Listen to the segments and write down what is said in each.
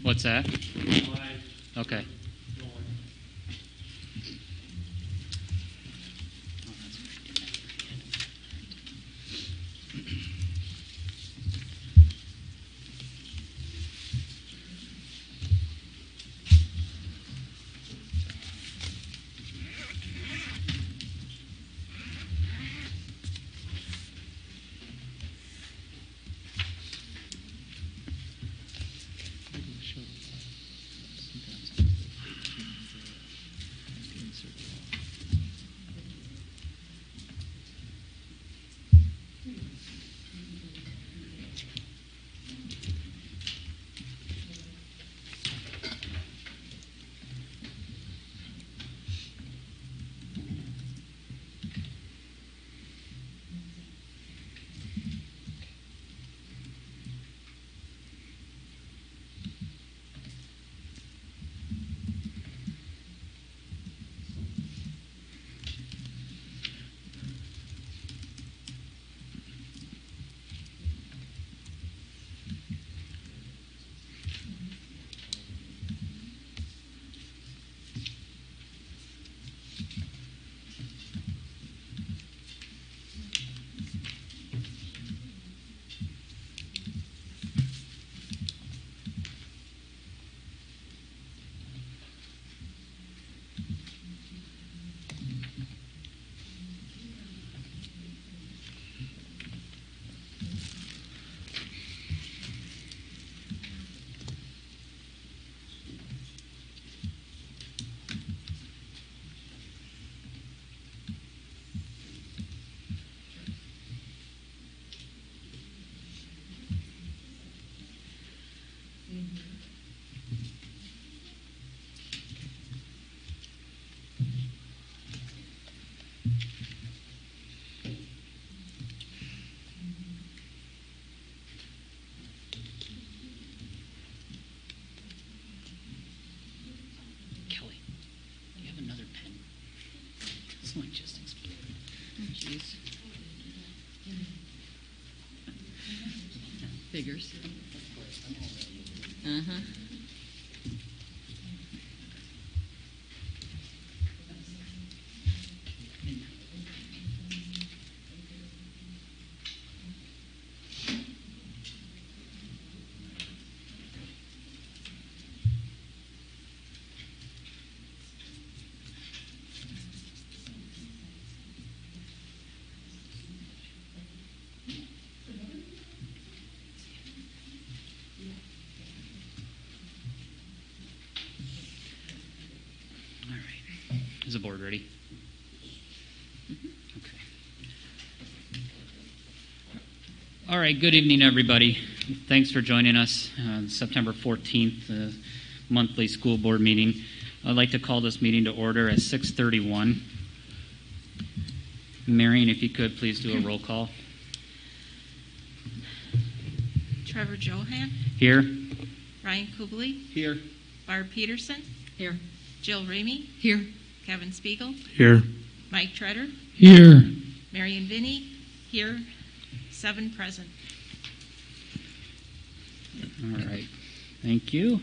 What's that? Okay. One just exploded. Oh, jeez. Figures. Uh-huh. Is the board ready? Okay. All right, good evening, everybody. Thanks for joining us on September 14th, monthly school board meeting. I'd like to call this meeting to order at 6:31. Marion, if you could, please do a roll call. Trevor Johan. Here. Ryan Kubley. Here. Barb Peterson. Here. Jill Ramey. Here. Kevin Spiegel. Here. Mike Treader. Here. Marion Vinny. Here. 7 present. All right. Thank you.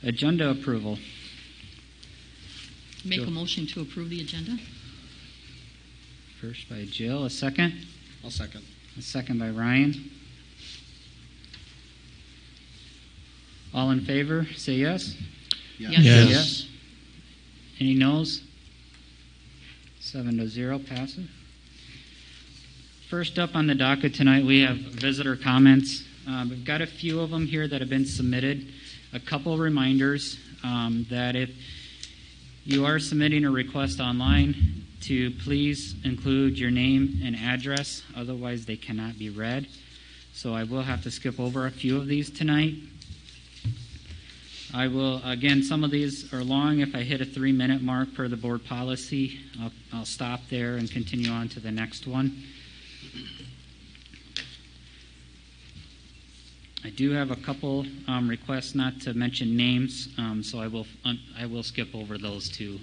Agenda approval. Make a motion to approve the agenda. First by Jill. A second? I'll second. A second by Ryan. All in favor, say yes. Yes. Yes. Any noes? 7-0, passes. First up on the docket tonight, we have visitor comments. We've got a few of them here that have been submitted. A couple reminders that if you are submitting a request online, to please include your name and address, otherwise they cannot be read. So I will have to skip over a few of these tonight. I will, again, some of these are long. If I hit a 3-minute mark per the board policy, I'll stop there and continue on to the next one. I do have a couple requests not to mention names, so I will skip over those too.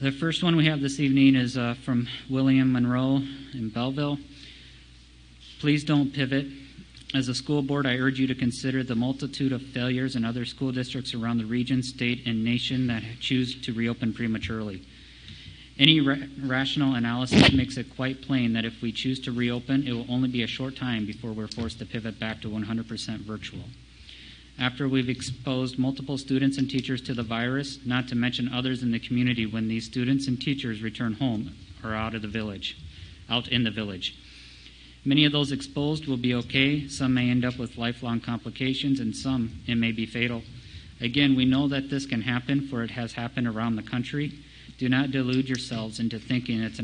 The first one we have this evening is from William Monroe in Belleville. Please don't pivot. As a school board, I urge you to consider the multitude of failures in other school districts around the region, state, and nation that choose to reopen prematurely. Any rational analysis makes it quite plain that if we choose to reopen, it will only be a short time before we're forced to pivot back to 100% virtual. After we've exposed multiple students and teachers to the virus, not to mention others in the community when these students and teachers return home or out in the village. Many of those exposed will be okay. Some may end up with lifelong complications, and some it may be fatal. Again, we know that this can happen, for it has happened around the country. Do not delude yourselves into thinking it's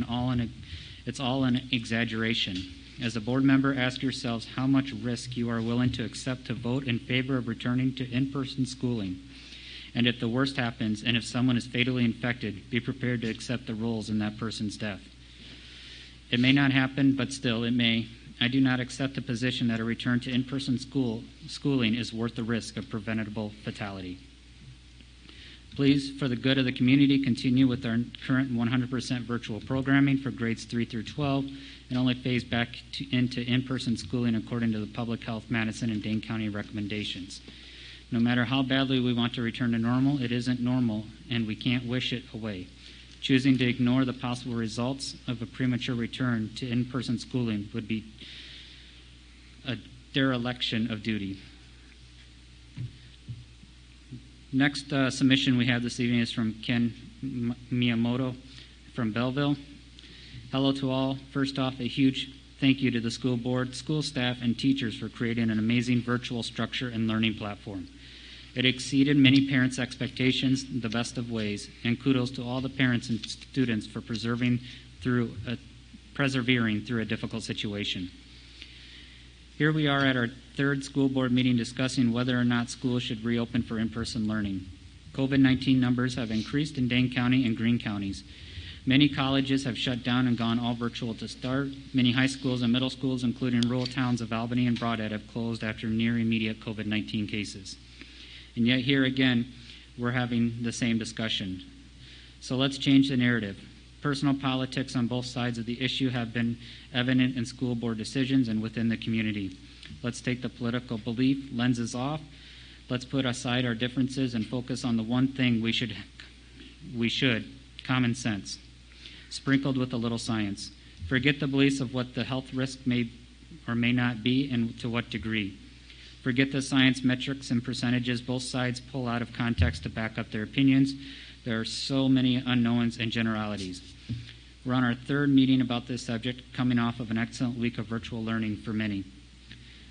all an exaggeration. As a board member, ask yourselves how much risk you are willing to accept to vote in favor of returning to in-person schooling. And if the worst happens, and if someone is fatally infected, be prepared to accept the roles in that person's death. It may not happen, but still, it may. I do not accept the position that a return to in-person schooling is worth the risk of preventable fatality. Please, for the good of the community, continue with our current 100% virtual programming for grades 3 through 12 and only phase back into in-person schooling according to the Public Health Madison and Dane County recommendations. No matter how badly we want to return to normal, it isn't normal, and we can't wish it away. Choosing to ignore the possible results of a premature return to in-person schooling would be a dereliction of duty. Next submission we have this evening is from Ken Miyamoto from Belleville. Hello to all. First off, a huge thank you to the school board, school staff, and teachers for creating an amazing virtual structure and learning platform. It exceeded many parents' expectations in the best of ways, and kudos to all the parents and students for persevering through a difficult situation. Here we are at our third school board meeting discussing whether or not schools should reopen for in-person learning. COVID-19 numbers have increased in Dane County and Greene counties. Many colleges have shut down and gone all virtual to start. Many high schools and middle schools, including rural towns of Albany and Broadhead, have closed after near immediate COVID-19 cases. And yet here again, we're having the same discussion. So let's change the narrative. Personal politics on both sides of the issue have been evident in school board decisions and within the community. Let's take the political belief lenses off. Let's put aside our differences and focus on the one thing we should, common sense, sprinkled with a little science. Forget the beliefs of what the health risk may or may not be and to what degree. Forget the science metrics and percentages both sides pull out of context to back up their opinions. There are so many unknowns and generalities. We're on our third meeting about this subject, coming off of an excellent week of virtual learning for many.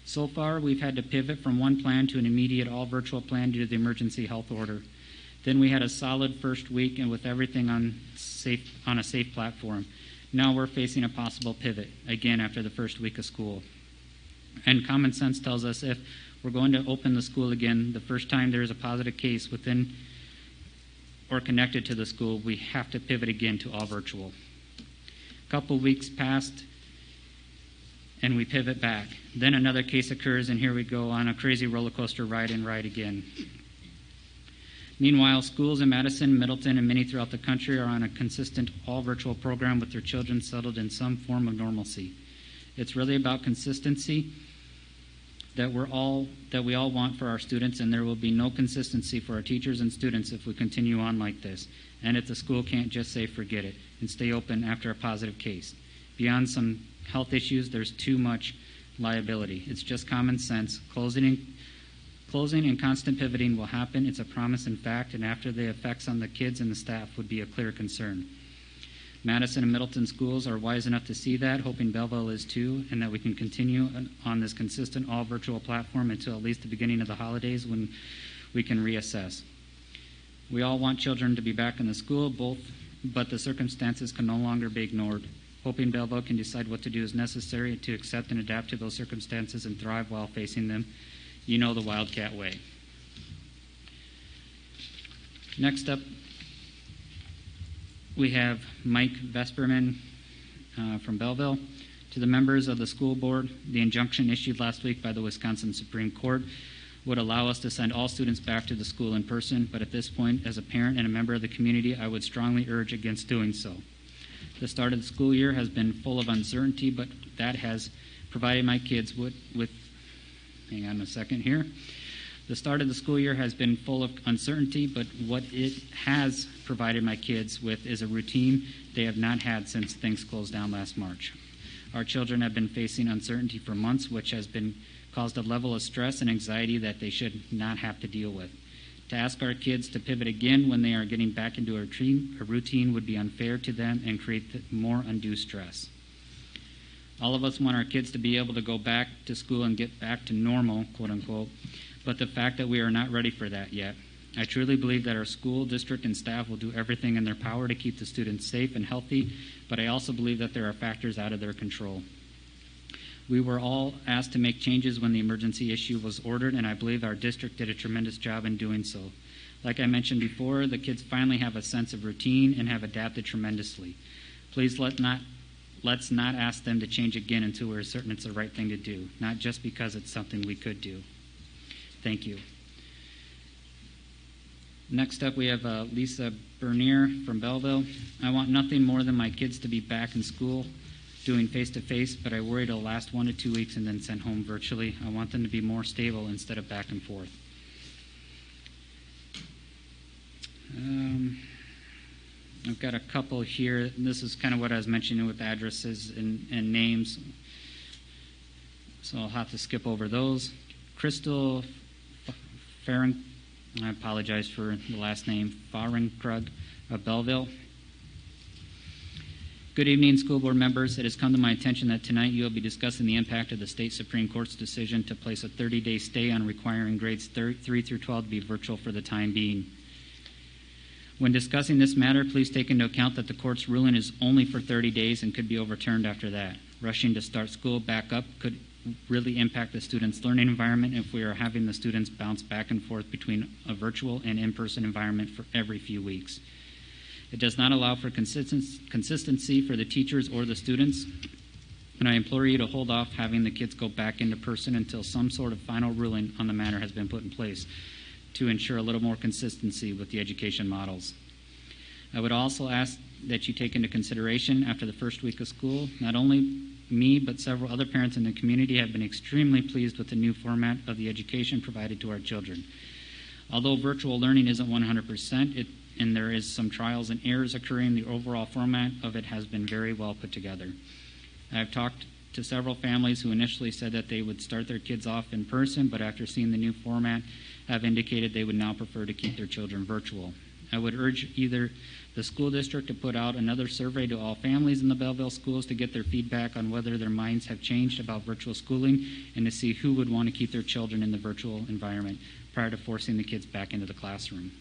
So far, we've had to pivot from one plan to an immediate all-virtual plan due to the emergency health order. Then we had a solid first week and with everything on a safe platform. Now we're facing a possible pivot, again after the first week of school. And common sense tells us if we're going to open the school again, the first time there is a positive case within or connected to the school, we have to pivot again to all virtual. A couple weeks passed, and we pivot back. Then another case occurs, and here we go on a crazy roller coaster ride and ride again. Meanwhile, schools in Madison, Middleton, and many throughout the country are on a consistent all-virtual program with their children settled in some form of normalcy. It's really about consistency that we all want for our students, and there will be no consistency for our teachers and students if we continue on like this. And if the school can't just say forget it and stay open after a positive case. Beyond some health issues, there's too much liability. It's just common sense. Closing and constant pivoting will happen. It's a promise and fact, and after the effects on the kids and the staff would be a clear concern. Madison and Middleton schools are wise enough to see that, hoping Belleville is too, and that we can continue on this consistent all-virtual platform until at least the beginning of the holidays when we can reassess. We all want children to be back in the school, but the circumstances can no longer be ignored. Hoping Belleville can decide what to do is necessary to accept and adapt to those circumstances and thrive while facing them. You know the Wildcat way. Next up, we have Mike Vesperman from Belleville. To the members of the school board, the injunction issued last week by the Wisconsin Supreme Court would allow us to send all students back to the school in person, but at this point, as a parent and a member of the community, I would strongly urge against doing so. The start of the school year has been full of uncertainty, but that has provided my kids with hang on a second here. The start of the school year has been full of uncertainty, but what it has provided my kids with is a routine they have not had since things closed down last March. Our children have been facing uncertainty for months, which has been caused a level of stress and anxiety that they should not have to deal with. To ask our kids to pivot again when they are getting back into a routine would be unfair to them and create more undue stress. All of us want our kids to be able to go back to school and get back to normal, quote unquote, but the fact that we are not ready for that yet. I truly believe that our school district and staff will do everything in their power to keep the students safe and healthy, but I also believe that there are factors out of their control. We were all asked to make changes when the emergency issue was ordered, and I believe our district did a tremendous job in doing so. Like I mentioned before, the kids finally have a sense of routine and have adapted tremendously. Please let's not ask them to change again until we're certain it's the right thing to do, not just because it's something we could do. Thank you. Next up, we have Lisa Bernier from Belleville. I want nothing more than my kids to be back in school doing face-to-face, but I worry it'll last 1 to 2 weeks and then sent home virtually. I want them to be more stable instead of back and forth. I've got a couple here. This is kind of what I was mentioning with addresses and names, so I'll have to skip over those. Crystal Farren, I apologize for the last name, Farrenkrug of Belleville. Good evening, school board members. It has come to my attention that tonight you will be discussing the impact of the state Supreme Court's decision to place a 30-day stay on requiring grades 3 through 12 to be virtual for the time being. When discussing this matter, please take into account that the court's ruling is only for 30 days and could be overturned after that. Rushing to start school back up could really impact the students' learning environment if we are having the students bounce back and forth between a virtual and in-person environment for every few weeks. It does not allow for consistency for the teachers or the students, and I implore you to hold off having the kids go back into person until some sort of final ruling on the matter has been put in place to ensure a little more consistency with the education models. I would also ask that you take into consideration after the first week of school, not only me but several other parents in the community have been extremely pleased with the new format of the education provided to our children. Although virtual learning isn't 100%, and there is some trials and errors occurring, the overall format of it has been very well put together. I've talked to several families who initially said that they would start their kids off in person, but after seeing the new format have indicated they would now prefer to keep their children virtual. I would urge either the school district to put out another survey to all families in the Belleville schools to get their feedback on whether their minds have changed about virtual schooling and to see who would want to keep their children in the virtual environment prior to forcing the kids back into the classroom.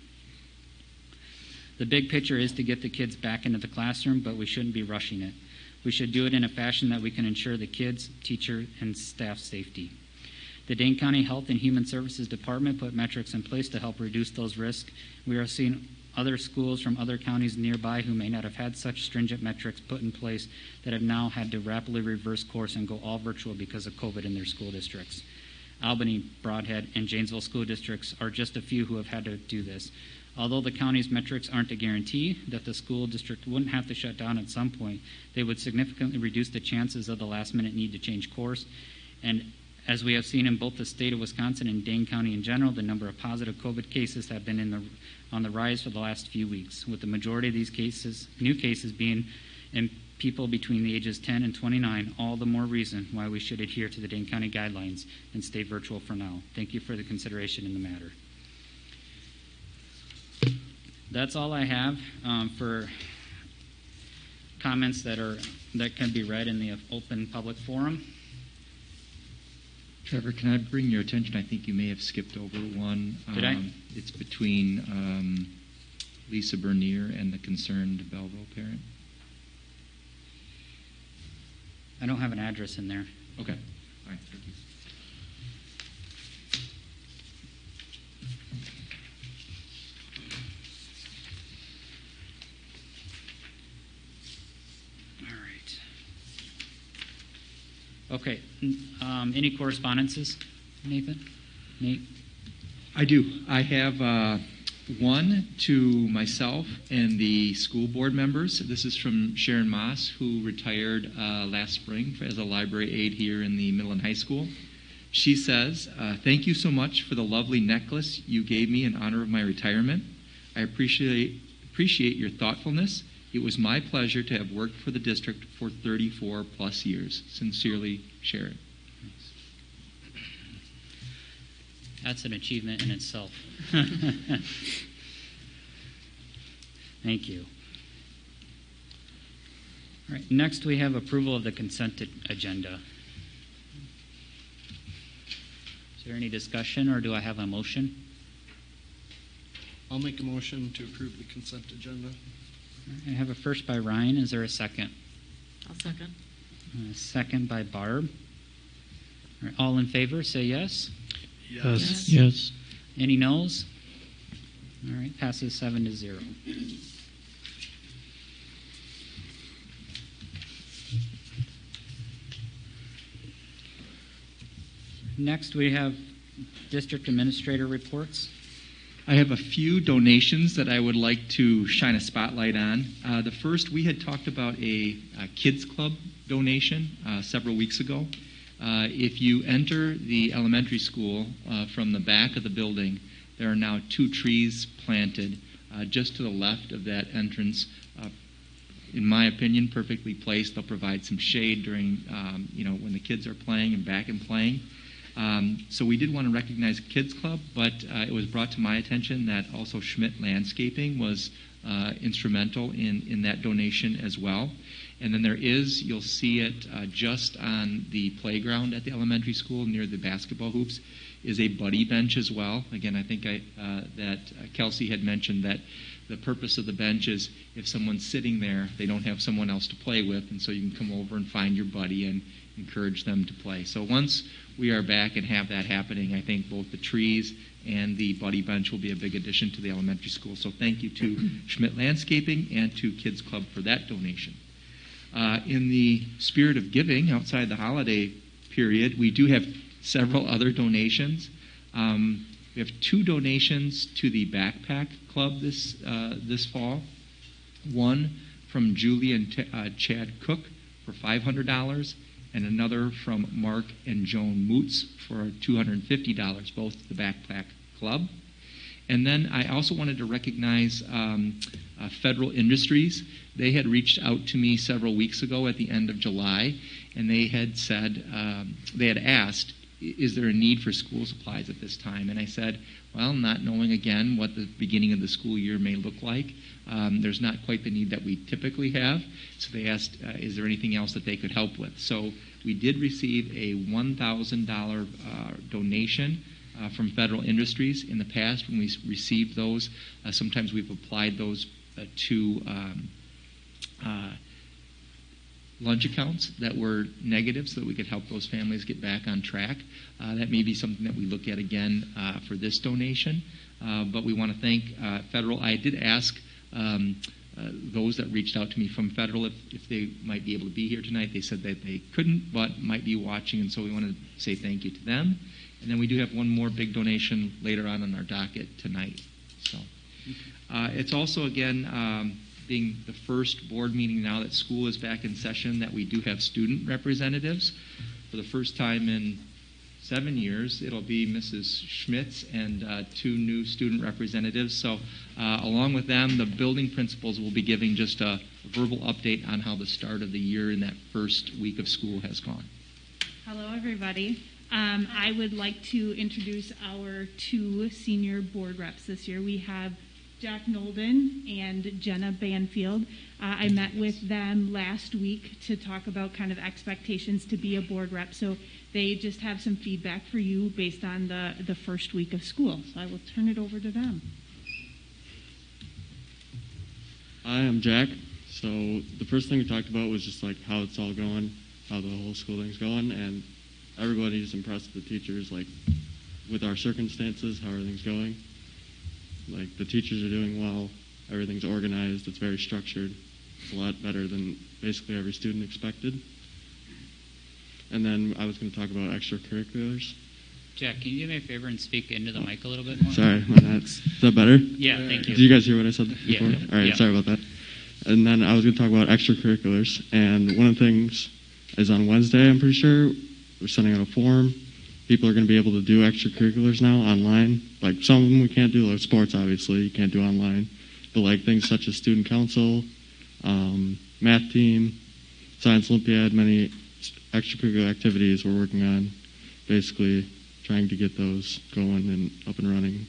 The big picture is to get the kids back into the classroom, but we shouldn't be rushing it. We should do it in a fashion that we can ensure the kids, teacher, and staff safety. The Dane County Health and Human Services Department put metrics in place to help reduce those risks. We are seeing other schools from other counties nearby who may not have had such stringent metrics put in place that have now had to rapidly reverse course and go all virtual because of COVID in their school districts. Albany, Broadhead, and Janesville school districts are just a few who have had to do this. Although the county's metrics aren't a guarantee that the school district wouldn't have to shut down at some point, they would significantly reduce the chances of the last-minute need to change course. And as we have seen in both the state of Wisconsin and Dane County in general, the number of positive COVID cases have been on the rise for the last few weeks, with the majority of these new cases being in people between the ages 10 and 29, all the more reason why we should adhere to the Dane County guidelines and stay virtual for now. Thank you for the consideration in the matter. That's all I have for comments that can be read in the open public forum. Trevor, can I bring your attention? I think you may have skipped over one. Did I? It's between Lisa Bernier and the concerned Belleville parent. I don't have an address in there. Okay. All right. Thank you. Okay. Any correspondences, Nathan? Nate? I do. I have one to myself and the school board members. This is from Sharon Moss, who retired last spring as a library aide here in the middle and high school. She says, thank you so much for the lovely necklace you gave me in honor of my retirement. I appreciate your thoughtfulness. It was my pleasure to have worked for the district for 34 plus years. Sincerely, Sharon. That's an achievement in itself. Thank you. All right, next we have approval of the consent agenda. Is there any discussion, or do I have a motion? I'll make a motion to approve the consent agenda. All right, I have a first by Ryan. Is there a second? I'll second. A second by Barb. All right, all in favor, say yes. Yes. Yes. Any noes? All right, passes 7-0. Next, we have district administrator reports. I have a few donations that I would like to shine a spotlight on. The first, we had talked about a kids club donation several weeks ago. If you enter the elementary school from the back of the building, there are now 2 trees planted just to the left of that entrance. In my opinion, perfectly placed. They'll provide some shade during, when the kids are playing and back and playing. So we did want to recognize Kids Club, but it was brought to my attention that also Schmidt Landscaping was instrumental in that donation as well. And then you'll see it just on the playground at the elementary school near the basketball hoops, is a buddy bench as well. Again, I think that Kelsey had mentioned that the purpose of the bench is if someone's sitting there, they don't have someone else to play with, and so you can come over and find your buddy and encourage them to play. So once we are back and have that happening, I think both the trees and the buddy bench will be a big addition to the elementary school. So thank you to Schmidt Landscaping and to Kids Club for that donation. In the spirit of giving, outside the holiday period, we do have several other donations. We have 2 donations to the Backpack Club this fall. One from Julie and Chad Cook for $500, and another from Mark and Joan Moots for $250, both the Backpack Club. And then I also wanted to recognize Federal Industries. They had reached out to me several weeks ago at the end of July, and they had said, they had asked, is there a need for school supplies at this time? And I said, well, not knowing again what the beginning of the school year may look like, there's not quite the need that we typically have. So they asked, is there anything else that they could help with? So we did receive a $1,000 donation from Federal Industries. In the past, when we received those, sometimes we've applied those to lunch accounts that were negative so that we could help those families get back on track. That may be something that we look at again for this donation. But we want to thank Federal. I did ask those that reached out to me from Federal if they might be able to be here tonight. They said that they couldn't, but might be watching, and so we want to say thank you to them. And then we do have one more big donation later on our docket tonight. So it's also, again, being the first board meeting now that school is back in session, that we do have student representatives. For the first time in 7 years, it'll be Mrs. Schmitz and 2 new student representatives. So along with them, the building principals will be giving just a verbal update on how the start of the year in that first week of school has gone. Hello, everybody. I would like to introduce our 2 senior board reps this year. We have Jack Nolden and Jenna Banfield. I met with them last week to talk about kind of expectations to be a board rep. So they just have some feedback for you based on the first week of school. So I will turn it over to them. Hi, I'm Jack. So the first thing we talked about was just like how it's all going, how the whole school thing's going, and everybody's impressed with the teachers, like with our circumstances, how everything's going. Like the teachers are doing well, everything's organized, it's very structured. It's a lot better than basically every student expected. And then I was going to talk about extracurriculars. Jack, can you do me a favor and speak into the mic a little bit more? Sorry, is that better? Yeah, thank you. Did you guys hear what I said before? Yeah. All right, Yeah. sorry about that. And then I was going to talk about extracurriculars. And one of the things is on Wednesday, I'm pretty sure, we're sending out a form people are going to be able to do extracurriculars now online. Like some of them we can't do, like sports obviously you can't do online, but like things such as student council, math team, science olympiad, many extracurricular activities we're working on, basically trying to get those going and up and running.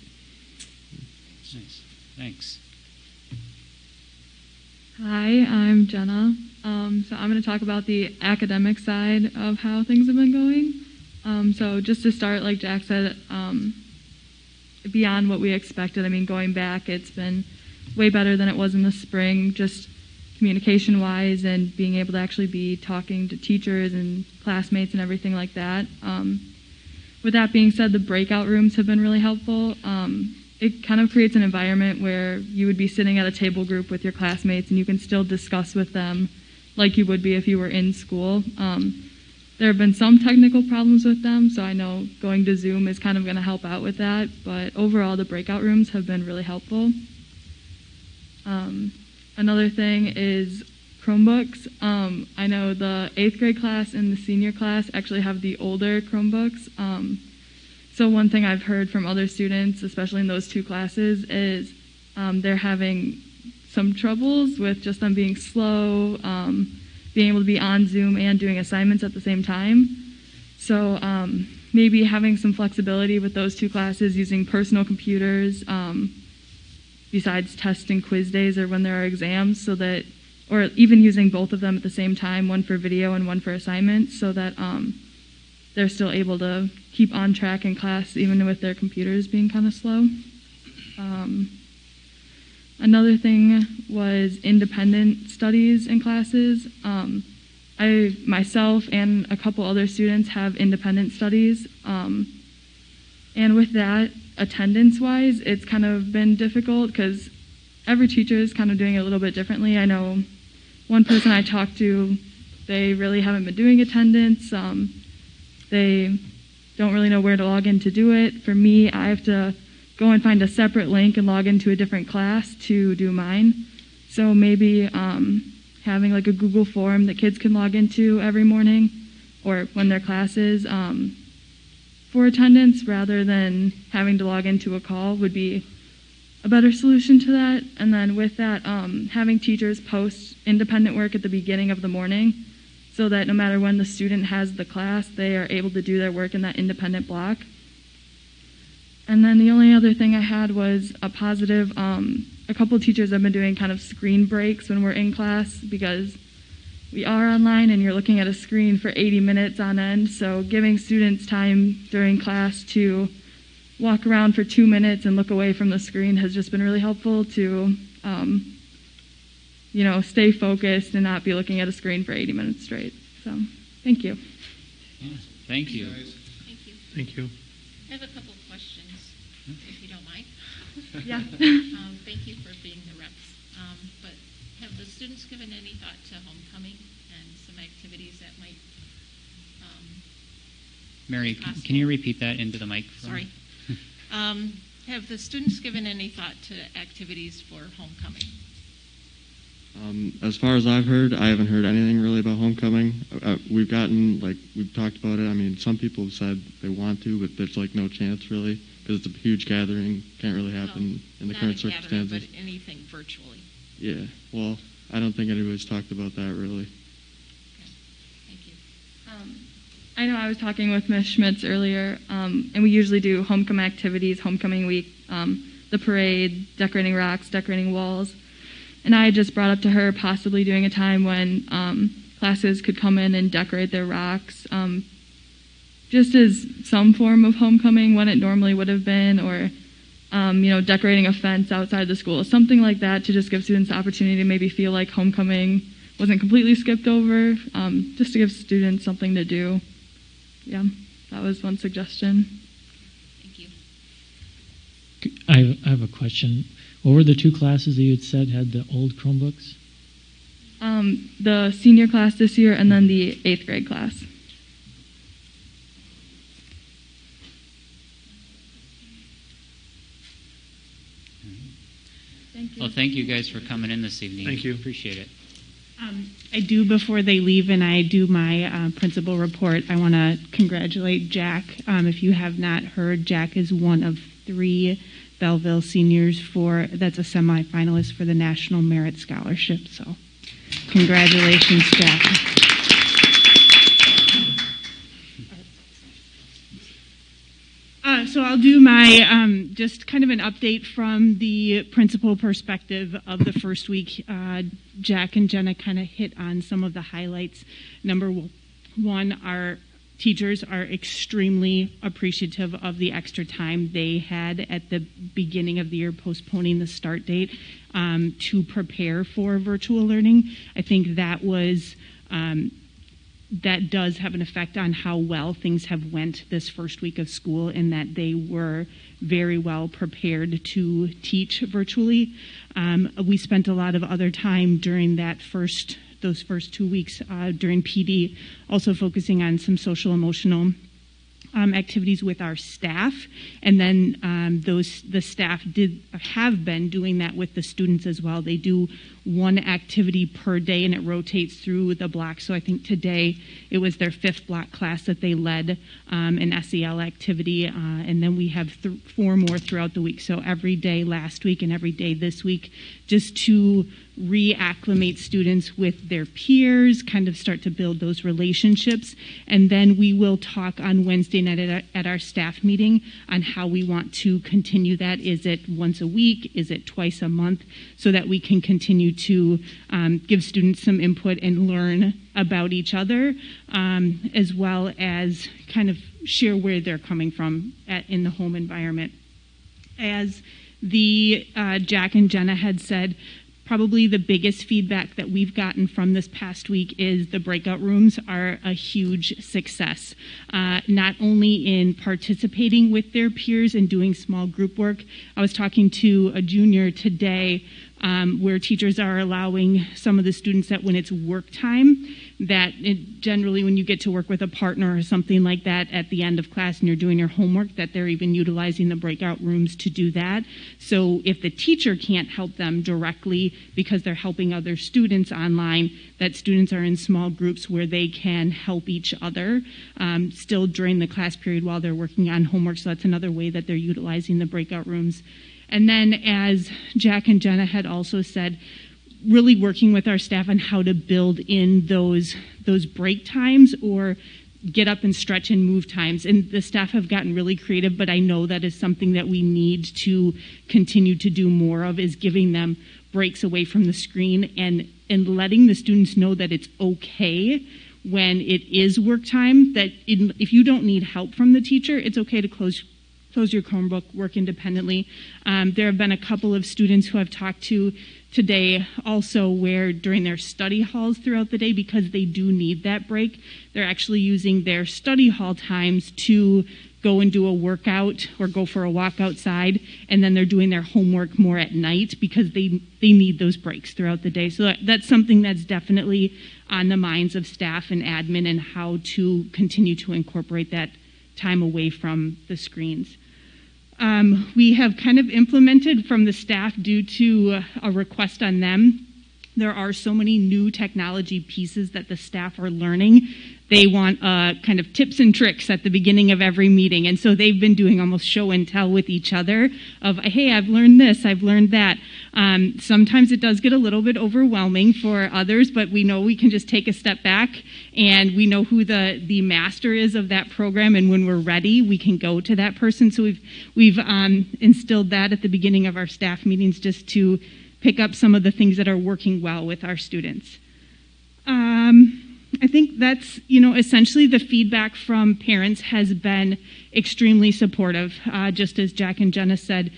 Nice. Thanks. Hi, I'm Jenna. So I'm going to talk about the academic side of how things have been going. So just to start, like Jack said, beyond what we expected. I mean, going back, it's been way better than it was in the spring, just communication-wise and being able to actually be talking to teachers and classmates and everything like that. With that being said, the breakout rooms have been really helpful. It kind of creates an environment where you would be sitting at a table group with your classmates and you can still discuss with them like you would be if you were in school. There have been some technical problems with them, so I know going to Zoom is kind of going to help out with that, but overall the breakout rooms have been really helpful. Another thing is Chromebooks. I know the 8th grade class and the senior class actually have the older Chromebooks. So one thing I've heard from other students, especially in those two classes, is they're having some troubles with just them being slow, being able to be on Zoom and doing assignments at the same time. So maybe having some flexibility with those two classes, using personal computers besides test and quiz days or when there are exams, so that, or even using both of them at the same time, one for video and one for assignments, so that they're still able to keep on track in class even with their computers being kind of slow. Another thing was independent studies in classes. I myself and a couple other students have independent studies, and with that, attendance-wise, it's kind of been difficult because every teacher is kind of doing it a little bit differently. I know one person I talked to, they really haven't been doing attendance. They don't really know where to log in to do it. For me, I have to go and find a separate link and log into a different class to do mine. So maybe having like a Google form that kids can log into every morning or when their class is for attendance, rather than having to log into a call, would be a better solution to that. And then with that, having teachers post independent work at the beginning of the morning, so that no matter when the student has the class, they are able to do their work in that independent block. And then the only other thing I had was a positive. A couple of teachers have been doing kind of screen breaks when we're in class, because we are online and you're looking at a screen for 80 minutes on end. So giving students time during class to walk around for 2 minutes and look away from the screen has just been really helpful to stay focused and not be looking at a screen for 80 minutes straight. So, thank you. Yeah, thank you. Thank you. Thank you. I have a couple questions, if you don't mind. Yeah. Thank you for being the reps. But have the students given any thought to homecoming and some activities that might Mary, possible? can you repeat that into the mic? Sorry. Have the students given any thought to activities for homecoming? As far as I've heard, I haven't heard anything really about homecoming. We've talked about it. I mean, some people have said they want to, but there's like no chance really, because it's a huge gathering. Can't really happen in the current circumstances. Not a gathering, but anything virtually. Yeah, well, I don't think anybody's talked about that really. Okay. Thank you. I know I was talking with Ms. Schmitz earlier, and we usually do homecoming activities, homecoming week, the parade, decorating rocks, decorating walls. And I just brought up to her possibly doing a time when classes could come in and decorate their rocks, just as some form of homecoming when it normally would have been, or decorating a fence outside the school, something like that, to just give students the opportunity to maybe feel like homecoming wasn't completely skipped over, just to give students something to do. Yeah, that was one suggestion. Thank you. I have a question. What were the two classes that you had said had the old Chromebooks? The senior class this year and then the 8th grade class. Thank you. Well, thank you guys for coming in this evening. Thank you. Appreciate it. I do, before they leave and I do my principal report, I want to congratulate Jack. If you have not heard, Jack is one of 3 Belleville seniors that's a semifinalist for the National Merit Scholarship. So congratulations, Jack. So I'll do my just kind of an update from the principal perspective of the first week. Jack and Jenna kind of hit on some of the highlights. Number one, our teachers are extremely appreciative of the extra time they had at the beginning of the year, postponing the start date to prepare for virtual learning. I think that was that does have an effect on how well things have went this first week of school, and that they were very well prepared to teach virtually. We spent a lot of other time during those first 2 weeks during PD, also focusing on some social emotional activities with our staff, and then the staff have been doing that with the students as well. They do one activity per day, and it rotates through the block. So I think today it was their 5th block class that they led an SEL activity, and then we have 4 more throughout the week. So every day last week and every day this week, just to reacclimate students with their peers, kind of start to build those relationships. And then we will talk on Wednesday night at our staff meeting on how we want to continue that. Is it once a week? Is it twice a month? So that we can continue to give students some input and learn about each other, as well as kind of share where they're coming from in the home environment. As the Jack and Jenna had said, probably the biggest feedback that we've gotten from this past week is the breakout rooms are a huge success. Not only in participating with their peers and doing small group work. I was talking to a junior today where teachers are allowing some of the students that when it's work time, that generally when you get to work with a partner or something like that at the end of class and you're doing your homework, that they're even utilizing the breakout rooms to do that. So if the teacher can't help them directly because they're helping other students online, that students are in small groups where they can help each other still during the class period while they're working on homework. So that's another way that they're utilizing the breakout rooms. And then, as Jack and Jenna had also said, really working with our staff on how to build in those break times or get up and stretch and move times. And the staff have gotten really creative, but I know that is something that we need to continue to do more of, is giving them breaks away from the screen and letting the students know that it's okay when it is work time, that if you don't need help from the teacher, it's okay to close your Chromebook, work independently. There have been a couple of students who I've talked to today also where during their study halls throughout the day, because they do need that break, they're actually using their study hall times to go and do a workout or go for a walk outside, and then they're doing their homework more at night because they need those breaks throughout the day. So that's something that's definitely on the minds of staff and admin, and how to continue to incorporate that time away from the screens. We have kind of implemented from the staff, due to a request on them, there are so many new technology pieces that the staff are learning. They want kind of tips and tricks at the beginning of every meeting. And so they've been doing almost show and tell with each other of, hey, I've learned this, I've learned that. Sometimes it does get a little bit overwhelming for others, but we know we can just take a step back, and we know who the master is of that program, and when we're ready, we can go to that person. So we've instilled that at the beginning of our staff meetings, just to pick up some of the things that are working well with our students. I think that's, essentially the feedback from parents has been extremely supportive. Just as Jack and Jenna said,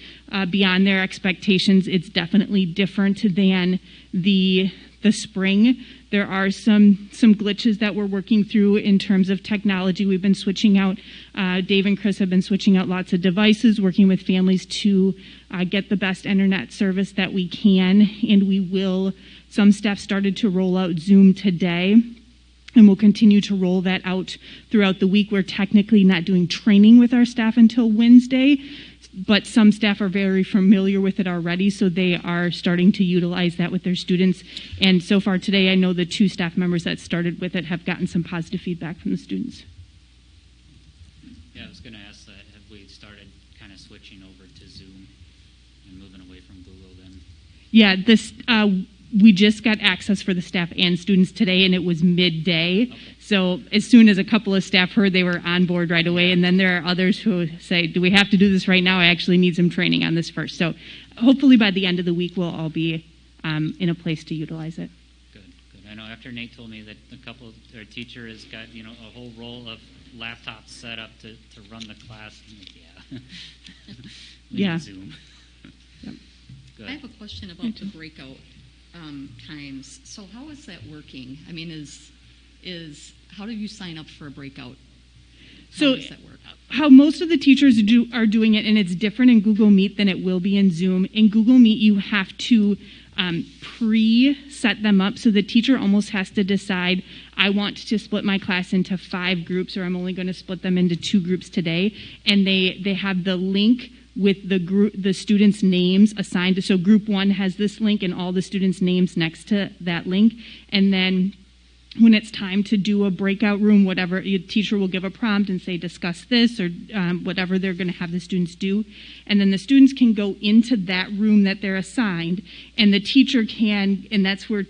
beyond their expectations, it's definitely different than the spring. There are some glitches that we're working through in terms of technology. We've been switching out, Dave and Chris have been switching out lots of devices, working with families to get the best internet service that we can, and some staff started to roll out Zoom today. And we'll continue to roll that out throughout the week. We're technically not doing training with our staff until Wednesday, but some staff are very familiar with it already, so they are starting to utilize that with their students. And so far today, I know the 2 staff members that started with it have gotten some positive feedback from the students. Yeah, I was going to ask that. Have we started kind of switching over to Zoom and moving away from Google then? Yeah, this we just got access for the staff and students today, and it was midday. Okay. So as soon as a couple of staff heard, they were on board right away. And then there are others who say, do we have to do this right now? I actually need some training on this first. So hopefully by the end of the week, we'll all be in a place to utilize it. Good, good. I know after Nate told me that our teacher has got, a whole roll of laptops set up to run the class. I'm like, yeah. We Yeah. need Zoom. Good. I have a question about the breakout times. So how is that working? I mean, is how do you sign up for a breakout? How does that work? How most of the teachers are doing it, and it's different in Google Meet than it will be in Zoom. In Google Meet, you have to pre-set them up, so the teacher almost has to decide, I want to split my class into 5 groups, or I'm only going to split them into 2 groups today. And they have the link with the students' names assigned. So group 1 has this link and all the students' names next to that link. And then when it's time to do a breakout room, whatever, your teacher will give a prompt and say, discuss this, or whatever they're going to have the students do. And then the students can go into that room that they're assigned, and the teacher can, and that's where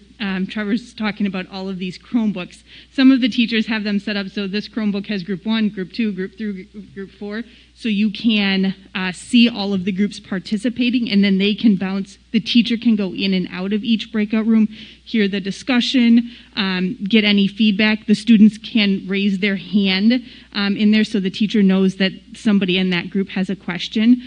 Trevor's talking about all of these Chromebooks. Some of the teachers have them set up so this Chromebook has group 1, group 2, group 3, group 4, so you can see all of the groups participating, and then they can bounce. The teacher can go in and out of each breakout room, hear the discussion, get any feedback. The students can raise their hand in there so the teacher knows that somebody in that group has a question.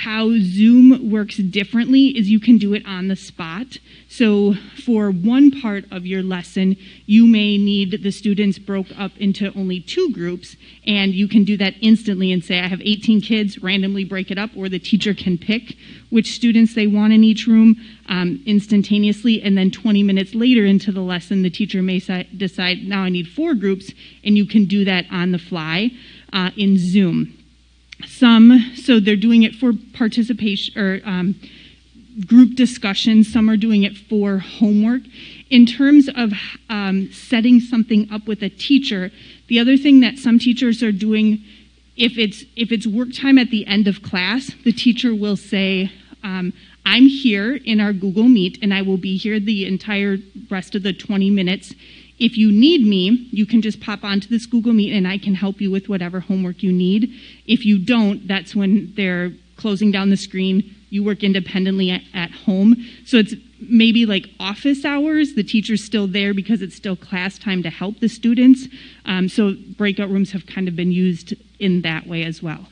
How Zoom works differently is you can do it on the spot. So for one part of your lesson, you may need the students broke up into only 2 groups, and you can do that instantly and say, I have 18 kids, randomly break it up, or the teacher can pick which students they want in each room instantaneously, and then 20 minutes later into the lesson, the teacher may decide, now I need 4 groups, and you can do that on the fly in Zoom. So they're doing it for participation or group discussion. Some are doing it for homework. In terms of setting something up with a teacher, the other thing that some teachers are doing, if it's work time at the end of class, the teacher will say, I'm here in our Google Meet, and I will be here the entire rest of the 20 minutes. If you need me, you can just pop onto this Google Meet and I can help you with whatever homework you need. If you don't, that's when they're closing down the screen. You work independently at home. So it's maybe like office hours. The teacher's still there because it's still class time to help the students. So breakout rooms have kind of been used in that way as well.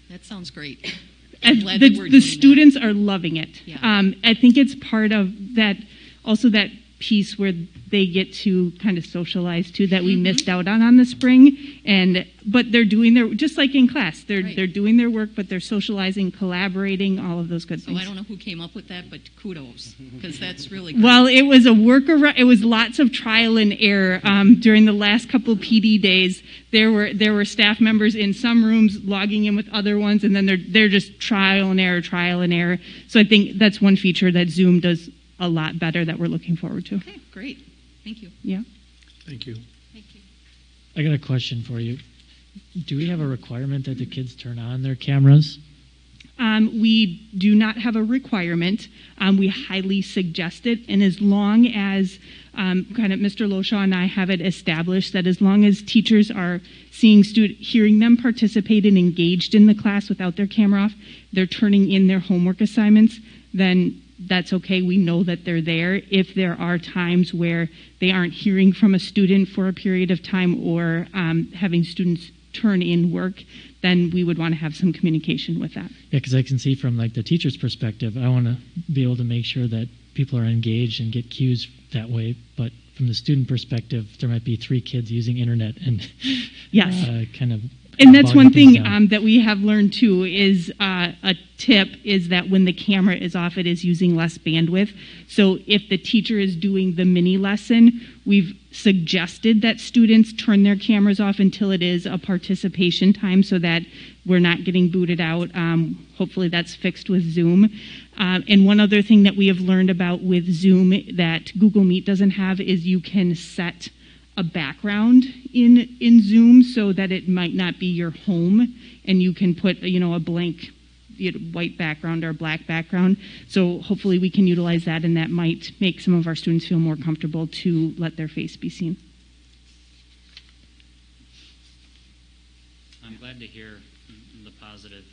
That sounds great. The students are loving it. Yeah. I think it's part of that, also that piece where they get to kind of socialize too, that we missed out on the spring. But they're doing their, just like in class, they're doing their work, but they're socializing, collaborating, all of those good things. So I don't know who came up with that, but kudos, because that's really great. Well, it was a workaround. It was lots of trial and error. During the last couple PD days, there were staff members in some rooms logging in with other ones, and then they're just trial and error. So I think that's one feature that Zoom does a lot better that we're looking forward to. Okay, great. Thank you. Yeah. Thank you. Thank you. I got a question for you. Do we have a requirement that the kids turn on their cameras? We do not have a requirement. We highly suggest it, and as long as kind of Mr. Loshaw and I have it established that as long as teachers are hearing them participate and engaged in the class without their camera off, they're turning in their homework assignments, then that's okay. We know that they're there. If there are times where they aren't hearing from a student for a period of time or having students turn in work, then we would want to have some communication with that. Yeah, because I can see from like the teacher's perspective, I want to be able to make sure that people are engaged and get cues that way. But from the student perspective, there might be 3 kids using internet and Yes. kind of And that's one bogging things thing down. that we have learned too is a tip is that when the camera is off, it is using less bandwidth. So if the teacher is doing the mini lesson, we've suggested that students turn their cameras off until it is a participation time so that we're not getting booted out. Hopefully that's fixed with Zoom. And one other thing that we have learned about with Zoom that Google Meet doesn't have is you can set a background in Zoom so that it might not be your home, and you can put a blank white background or black background. So hopefully we can utilize that, and that might make some of our students feel more comfortable to let their face be seen. I'm glad to hear the positive,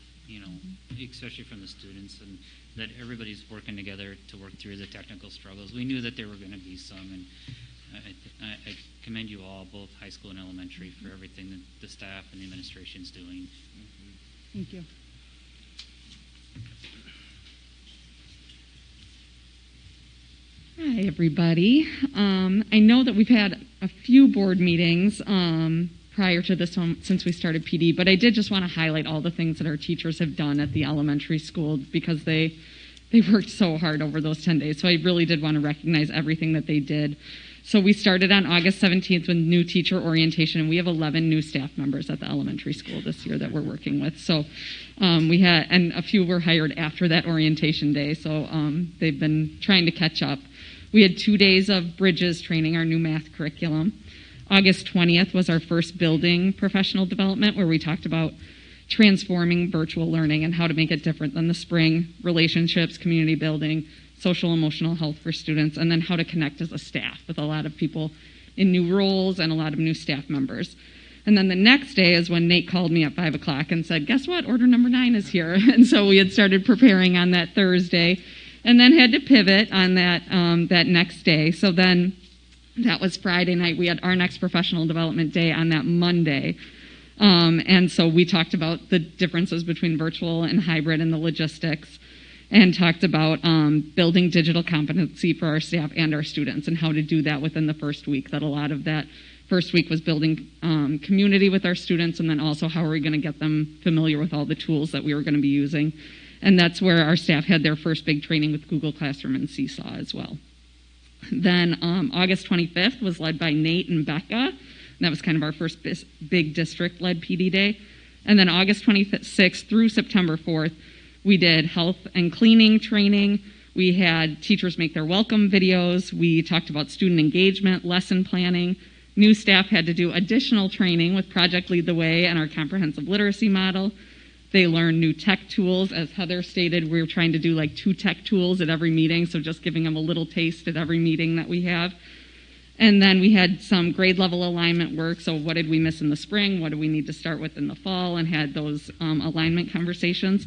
especially from the students, and that everybody's working together to work through the technical struggles. We knew that there were going to be some, and I commend you all, both high school and elementary, for everything that the staff and the administration is doing. Thank you. Hi, everybody. I know that we've had a few board meetings prior to this one since we started PD, but I did just want to highlight all the things that our teachers have done at the elementary school because they worked so hard over those 10 days. So I really did want to recognize everything that they did. So we started on August 17th with new teacher orientation, and we have 11 new staff members at the elementary school this year that we're working with. So we had, and a few were hired after that orientation day, so they've been trying to catch up. We had 2 days of Bridges training, our new math curriculum. August 20th was our first building professional development where we talked about transforming virtual learning and how to make it different than the spring, relationships, community building, social emotional health for students, and then how to connect as a staff with a lot of people in new roles and a lot of new staff members. And then the next day is when Nate called me at 5 o'clock and said, guess what, order number 9 is here. And so we had started preparing on that Thursday and then had to pivot on that next day. So then that was Friday night. We had our next professional development day on that Monday. And so we talked about the differences between virtual and hybrid and the logistics, and talked about building digital competency for our staff and our students and how to do that within the first week. That a lot of that first week was building community with our students, and then also how are we going to get them familiar with all the tools that we were going to be using. And that's where our staff had their first big training with Google Classroom and Seesaw as well. Then August 25th was led by Nate and Becca. And that was kind of our first big district-led PD day. And then August 26th through September 4th, we did health and cleaning training. We had teachers make their welcome videos. We talked about student engagement, lesson planning. New staff had to do additional training with Project Lead the Way and our comprehensive literacy model. They learned new tech tools. As Heather stated, we were trying to do like 2 tech tools at every meeting, so just giving them a little taste at every meeting that we have. And then we had some grade level alignment work. So what did we miss in the spring? What do we need to start with in the fall? And had those alignment conversations.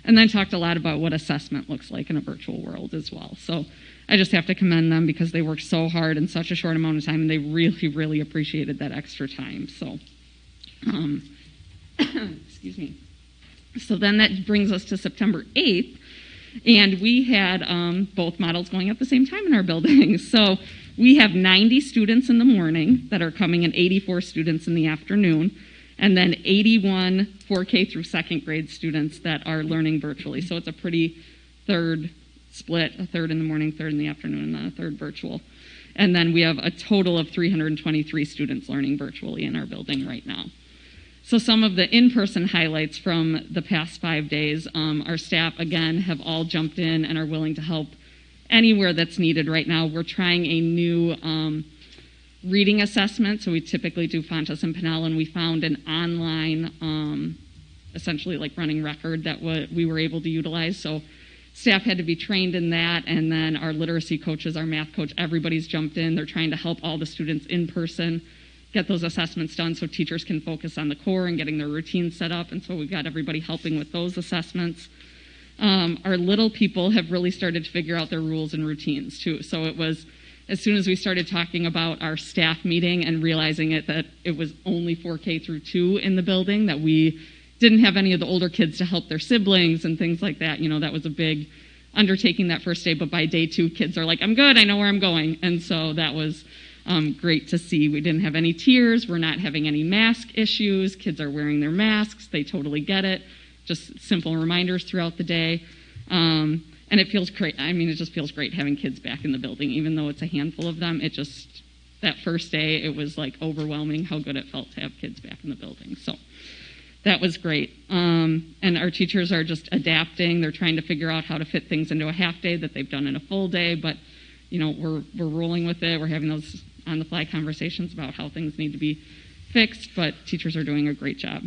And then talked a lot about what assessment looks like in a virtual world as well. So I just have to commend them because they worked so hard in such a short amount of time, and they really, really appreciated that extra time. So, excuse me. So then that brings us to September 8th, and we had both models going at the same time in our building. So we have 90 students in the morning that are coming and 84 students in the afternoon, and then 81 4K through second grade students that are learning virtually. So it's a pretty third split, a third in the morning, third in the afternoon, and then a third virtual. And then we have a total of 323 students learning virtually in our building right now. So some of the in-person highlights from the past 5 days, our staff, again, have all jumped in and are willing to help anywhere that's needed right now. We're trying a new reading assessment. So we typically do Fontes and Pinnell, and we found an online, essentially like running record that we were able to utilize. So staff had to be trained in that, and then our literacy coaches, our math coach, everybody's jumped in. They're trying to help all the students in person get those assessments done so teachers can focus on the core and getting their routines set up. And so we've got everybody helping with those assessments. Our little people have really started to figure out their rules and routines too. So it was, as soon as we started talking about our staff meeting and realizing that it was only 4K through 2 in the building, that we didn't have any of the older kids to help their siblings and things like that. That was a big undertaking that first day, but by day 2, kids are like, I'm good, I know where I'm going. And so that was Great to see. We didn't have any tears. We're not having any mask issues. Kids are wearing their masks. They totally get it. Just simple reminders throughout the day. And it feels great. I mean, it just feels great having kids back in the building, even though it's a handful of them. It just, that first day, it was like overwhelming how good it felt to have kids back in the building. So that was great. And our teachers are just adapting. They're trying to figure out how to fit things into a half day that they've done in a full day. But, you know, we're rolling with it. We're having those on-the-fly conversations about how things need to be fixed, but teachers are doing a great job.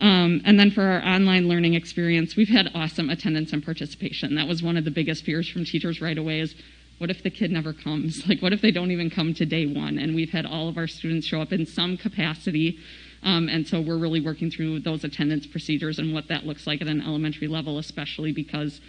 And then for our online learning experience, we've had awesome attendance and participation. That was one of the biggest fears from teachers right away is, what if the kid never comes? Like, what if they don't even come to day one? And we've had all of our students show up in some capacity. And so we're really working through those attendance procedures and what that looks like at an elementary level, especially because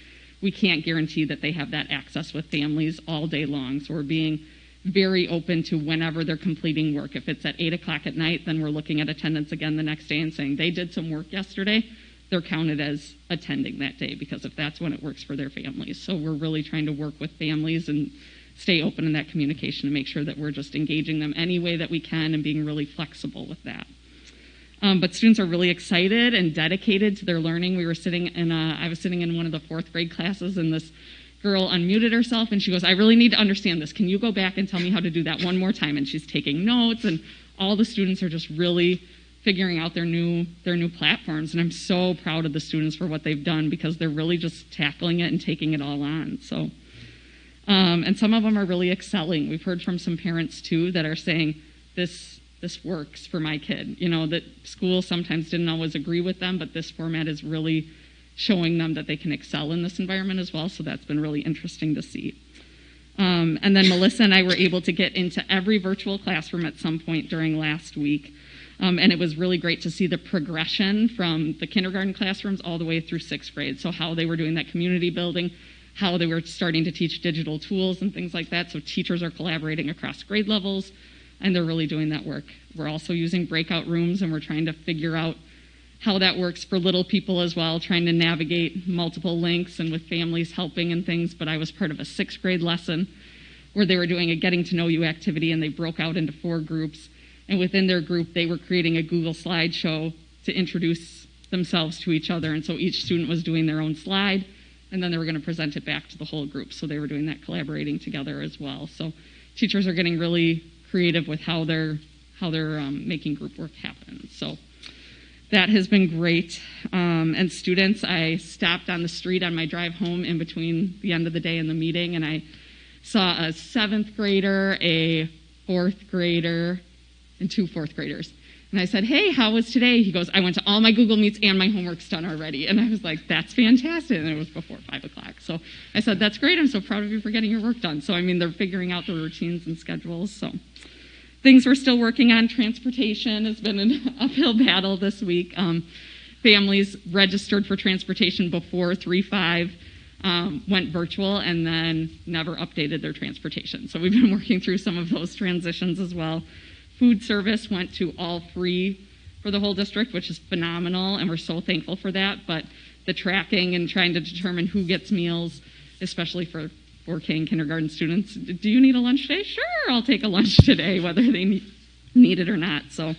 we can't guarantee that they have that access with families all day long. So we're being very open to whenever they're completing work. If it's at 8 o'clock at night, then we're looking at attendance again the next day and saying they did some work yesterday, they're counted as attending that day, because if that's when it works for their families. So we're really trying to work with families and stay open in that communication to make sure that we're just engaging them any way that we can and being really flexible with that. But students are really excited and dedicated to their learning. I was sitting in one of the 4th grade classes, and this girl unmuted herself and she goes, I really need to understand this. Can you go back and tell me how to do that one more time? And she's taking notes, and all the students are just really figuring out their new platforms. And I'm so proud of the students for what they've done, because they're really just tackling it and taking it all on. So, and some of them are really excelling. We've heard from some parents too that are saying, this works for my kid. You know, that school sometimes didn't always agree with them, but this format is really showing them that they can excel in this environment as well. So that's been really interesting to see. And then Melissa and I were able to get into every virtual classroom at some point during last week. And it was really great to see the progression from the kindergarten classrooms all the way through 6th grade. So how they were doing that community building, how they were starting to teach digital tools and things like that. So teachers are collaborating across grade levels, and they're really doing that work. We're also using breakout rooms, and we're trying to figure out how that works for little people as well, trying to navigate multiple links and with families helping and things. But I was part of a 6th grade lesson where they were doing a getting to know you activity, and they broke out into 4 groups. And within their group, they were creating a Google slideshow to introduce themselves to each other. And so each student was doing their own slide, and then they were going to present it back to the whole group. So they were doing that collaborating together as well. So teachers are getting really creative with how they're making group work happen. So that has been great. And students, I stopped on the street on my drive home in between the end of the day and the meeting, and I saw a 7th grader, a 4th grader, and 2 4th graders. And I said, hey, how was today? He goes, I went to all my Google Meets and my homework's done already. And I was like, that's fantastic. And it was before 5 o'clock. So I said, that's great. I'm so proud of you for getting your work done. So, I mean, they're figuring out the routines and schedules. So things we're still working on. Transportation has been an uphill battle this week. Families registered for transportation before 3-5 went virtual and then never updated their transportation. So we've been working through some of those transitions as well. Food service went to all free for the whole district, which is phenomenal, and we're so thankful for that. But the tracking and trying to determine who gets meals, especially for 4K and kindergarten students. Do you need a lunch today? Sure, I'll take a lunch today, whether they need it or not. So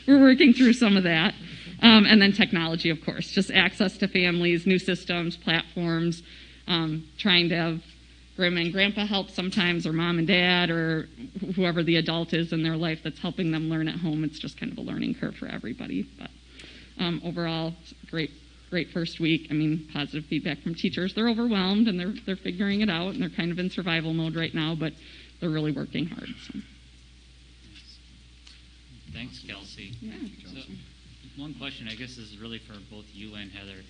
we're working through some of that. And then technology, of course, just access to families, new systems, platforms, trying to have grandma and grandpa help sometimes, or mom and dad, or whoever the adult is in their life that's helping them learn at home. It's just kind of a learning curve for everybody. But overall, great first week. I mean, positive feedback from teachers. They're overwhelmed, and they're figuring it out, and they're kind of in survival mode right now, but they're really working hard. So. Thanks, Kelsey. Yeah. So, one question, I guess this is really for both you and Heather.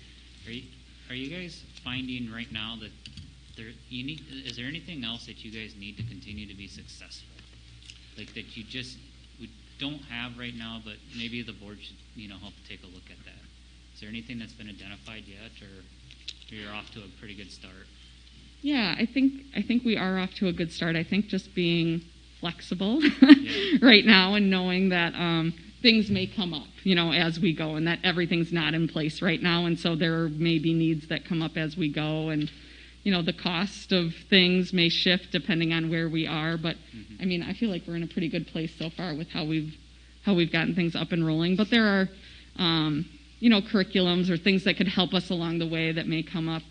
Are you guys finding right now that is there anything else that you guys need to continue to be successful? Like that we don't have right now, but maybe the board should, help take a look at that. Is there anything that's been identified yet, or you're off to a pretty good start? Yeah, I think we are off to a good start. I think just being flexible right now and knowing that things may come up, as we go, and that everything's not in place right now, and so there may be needs that come up as we go, and the cost of things may shift depending on where we are. But I mean, I feel like we're in a pretty good place so far with how we've gotten things up and rolling. But there are, curriculums or things that could help us along the way that may come up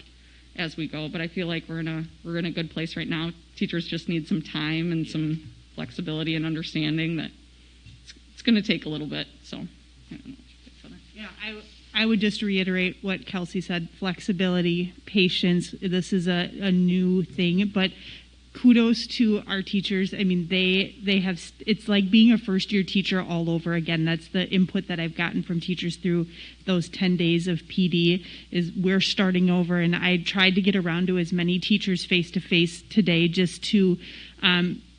as we go. But I feel like we're in a good place right now. Teachers just need some time and some flexibility and understanding that it's going to take a little bit. So, I don't know. Yeah, I would just reiterate what Kelsey said: flexibility, patience. This is a new thing, but kudos to our teachers. I mean, they have, it's like being a first-year teacher all over again. That's the input that I've gotten from teachers through those 10 days of PD, is we're starting over. And I tried to get around to as many teachers face-to-face today, just to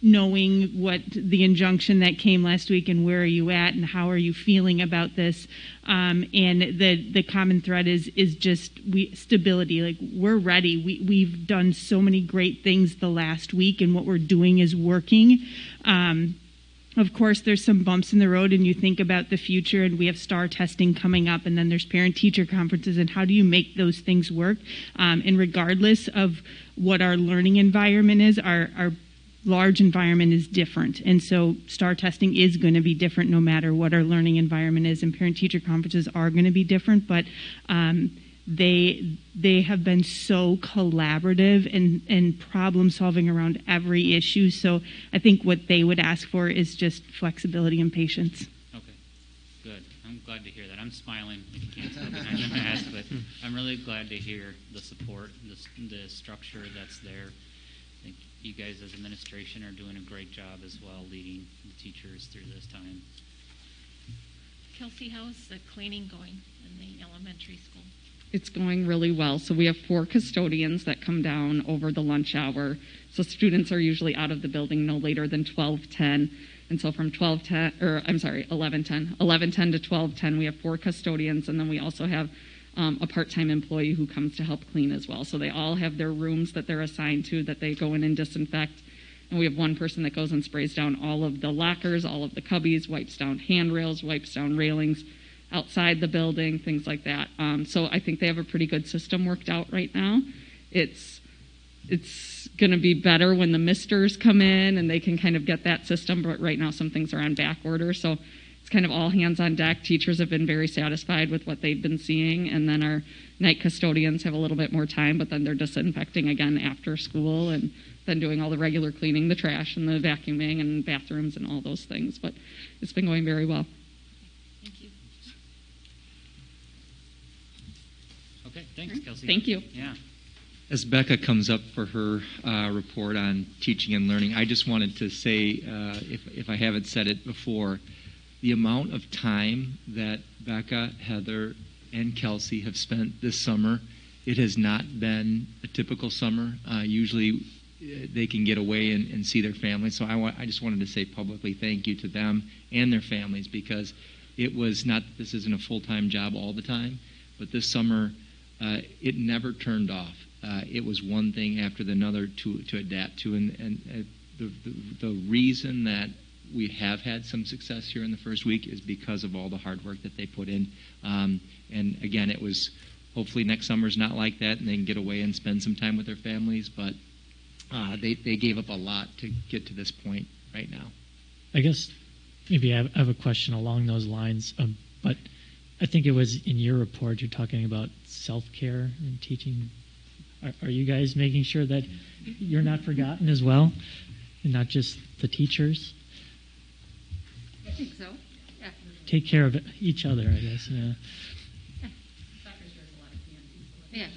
knowing what the injunction that came last week and where are you at and how are you feeling about this. And the common thread is just stability. Like, we're ready. We've done so many great things the last week, and what we're doing is working. Of course, there's some bumps in the road, and you think about the future, and we have STAR testing coming up, and then there's parent-teacher conferences, and how do you make those things work? And regardless of what our learning environment is, our large environment is different. And so STAR testing is going to be different no matter what our learning environment is, and parent-teacher conferences are going to be different, but they have been so collaborative and problem solving around every issue. So I think what they would ask for is just flexibility and patience. Okay, good. I'm glad to hear that. I'm smiling if you can't tell behind the mask, but I'm really glad to hear the support, the structure that's there. I think you guys as administration are doing a great job as well, leading the teachers through this time. Kelsey, how is the cleaning going in the elementary school? It's going really well. So we have 4 custodians that come down over the lunch hour. So students are usually out of the building no later than 12:10. And so from 11:10 to 12:10, we have 4 custodians, and then we also have a part-time employee who comes to help clean as well. So they all have their rooms that they're assigned to that they go in and disinfect. And we have one person that goes and sprays down all of the lockers, all of the cubbies, wipes down handrails, wipes down railings outside the building, things like that. So I think they have a pretty good system worked out right now. It's going to be better when the misters come in and they can kind of get that system, but right now some things are on back order. So it's kind of all hands on deck. Teachers have been very satisfied with what they've been seeing, and then our night custodians have a little bit more time, but then they're disinfecting again after school and then doing all the regular cleaning, the trash and the vacuuming and bathrooms and all those things. But it's been going very well. Thank you. Okay, thanks, Kelsey. Thank you. Yeah. As Becca comes up for her report on teaching and learning, I just wanted to say, if I haven't said it before, the amount of time that Becca, Heather, and Kelsey have spent this summer, it has not been a typical summer. Usually they can get away and see their families. So I just wanted to say publicly thank you to them and their families, because it was not, this isn't a full-time job all the time, but this summer it never turned off. It was one thing after another to adapt to, and the reason that we have had some success here in the first week is because of all the hard work that they put in. And again, it was, hopefully next summer's not like that and they can get away and spend some time with their families, but they gave up a lot to get to this point right now. I guess maybe I have a question along those lines, but I think it was in your report you're talking about self-care and teaching. Are you guys making sure that you're not forgotten as well, and not just the teachers? I think so. Yeah. Take care of each other, I guess. Yeah. Yeah.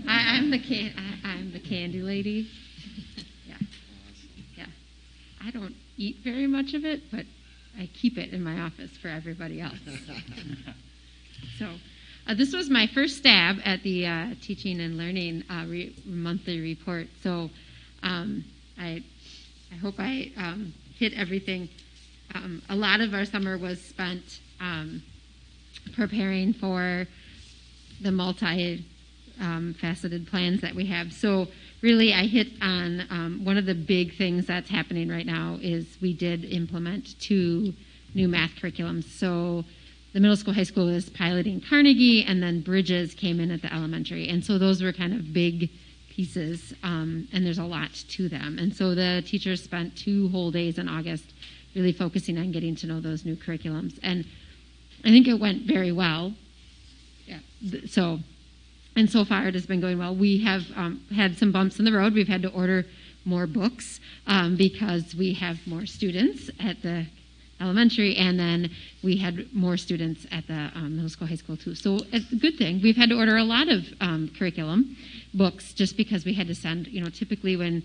I'm the candy lady. Yeah. Yeah. I don't eat very much of it, but I keep it in my office for everybody else. So this was my first stab at the teaching and learning monthly report. So I hope I hit everything. A lot of our summer was spent preparing for the multi-faceted plans that we have. So really I hit on one of the big things that's happening right now is we did implement 2 new math curriculums. So the middle school, high school is piloting Carnegie, and then Bridges came in at the elementary. And so those were kind of big pieces, and there's a lot to them. And so the teachers spent 2 whole days in August really focusing on getting to know those new curriculums. And I think it went very well. Yeah. So far it has been going well. We have had some bumps in the road. We've had to order more books because we have more students at the elementary, and then we had more students at the middle school, high school too. So it's a good thing. We've had to order a lot of curriculum books just because we had to send, typically when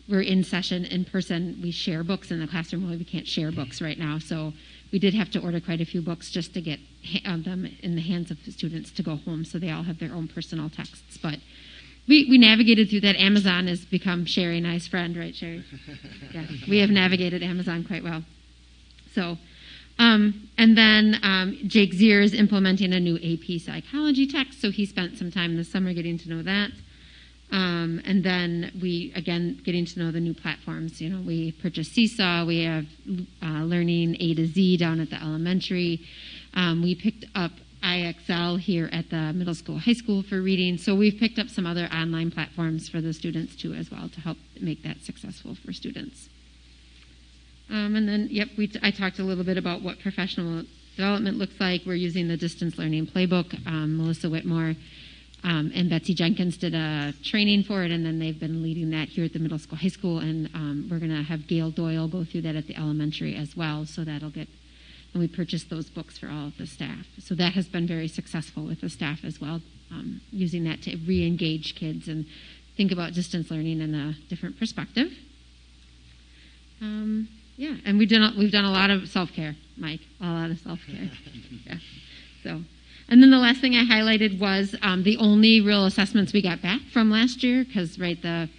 we're in session in person, we share books in the classroom. Well, we can't share books right now, so we did have to order quite a few books just to get them in the hands of the students to go home, so they all have their own personal texts. But we navigated through that. Amazon has become Sherry and I's friend, right, Sherry? Yeah, we have navigated Amazon quite well. So, and then Jake Zier is implementing a new AP psychology text, so he spent some time this summer getting to know that. And then we, again, getting to know the new platforms. We purchased Seesaw. We have Learning A to Z down at the elementary. We picked up IXL here at the middle school, high school for reading. So we've picked up some other online platforms for the students too as well to help make that successful for students. And then, I talked a little bit about what professional development looks like. We're using the distance learning playbook. Melissa Whitmore and Betsy Jenkins did a training for it, and then they've been leading that here at the middle school, high school, and we're going to have Gail Doyle go through that at the elementary as well, so that'll get, and we purchased those books for all of the staff. So that has been very successful with the staff as well, using that to re-engage kids and think about distance learning in a different perspective. And we've done a lot of self-care, Mike, a lot of self-care. Yeah. So, and then the last thing I highlighted was the only real assessments we got back from last year, because the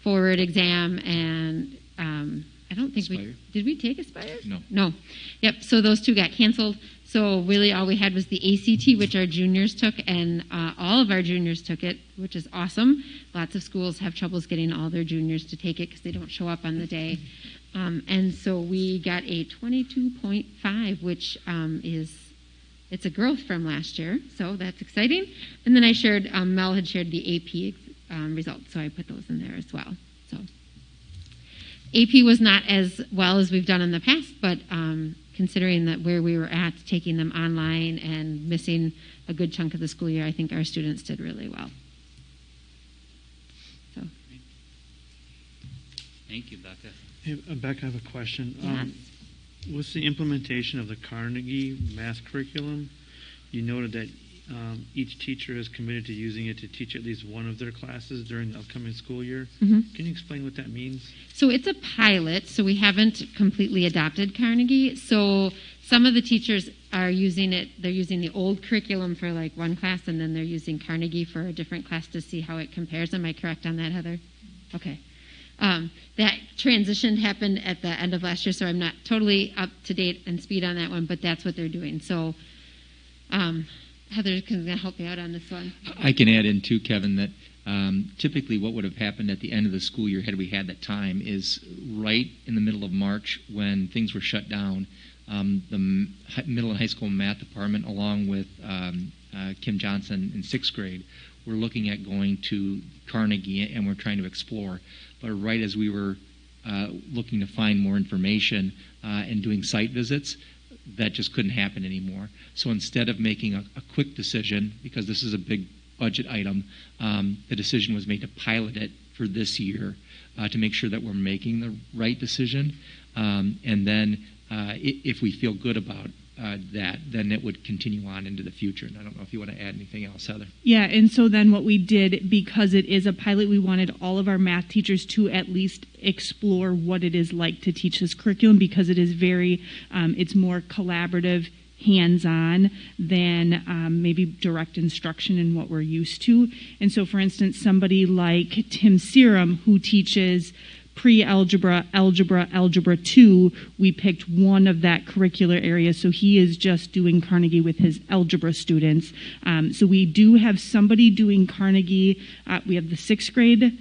forward exam and I don't think did we take Aspire? No. Yep. So those 2 got canceled. So really all we had was the ACT, which our juniors took, and all of our juniors took it, which is awesome. Lots of schools have troubles getting all their juniors to take it because they don't show up on the day. And so we got a 22.5, which it's a growth from last year, so that's exciting. And then I shared, Mel had shared the AP results, so I put those in there as well. So AP was not as well as we've done in the past, but considering that where we were at, taking them online and missing a good chunk of the school year, I think our students did really well. So. Thank you, Becca. Hey, Becca, I have a question. Yes. With the implementation of the Carnegie math curriculum, you noted that each teacher is committed to using it to teach at least one of their classes during the upcoming school year. Mm-hmm. Can you explain what that means? So it's a pilot, so we haven't completely adopted Carnegie. So some of the teachers are using it, they're using the old curriculum for like one class, and then they're using Carnegie for a different class to see how it compares. Am I correct on that, Heather? Okay. That transition happened at the end of last year, so I'm not totally up to date and speed on that one, but that's what they're doing. So Heather can help me out on this one. I can add in too, Kevin, that typically what would have happened at the end of the school year had we had that time is right in the middle of March when things were shut down. The middle and high school math department, along with Kim Johnson in 6th grade, were looking at going to Carnegie, and we're trying to explore. But right as we were looking to find more information and doing site visits, that just couldn't happen anymore. So instead of making a quick decision, because this is a big budget item, the decision was made to pilot it for this year to make sure that we're making the right decision. And then if we feel good about that, then it would continue on into the future. And I don't know if you want to add anything else, Heather. Yeah, and so then what we did, because it is a pilot, we wanted all of our math teachers to at least explore what it is like to teach this curriculum, because it is very, it's more collaborative, hands-on than maybe direct instruction in what we're used to. And so, for instance, somebody like Tim Serum, who teaches pre-algebra, algebra 2, we picked one of that curricular area, so he is just doing Carnegie with his algebra students. So we do have somebody doing Carnegie. We have the 6th grade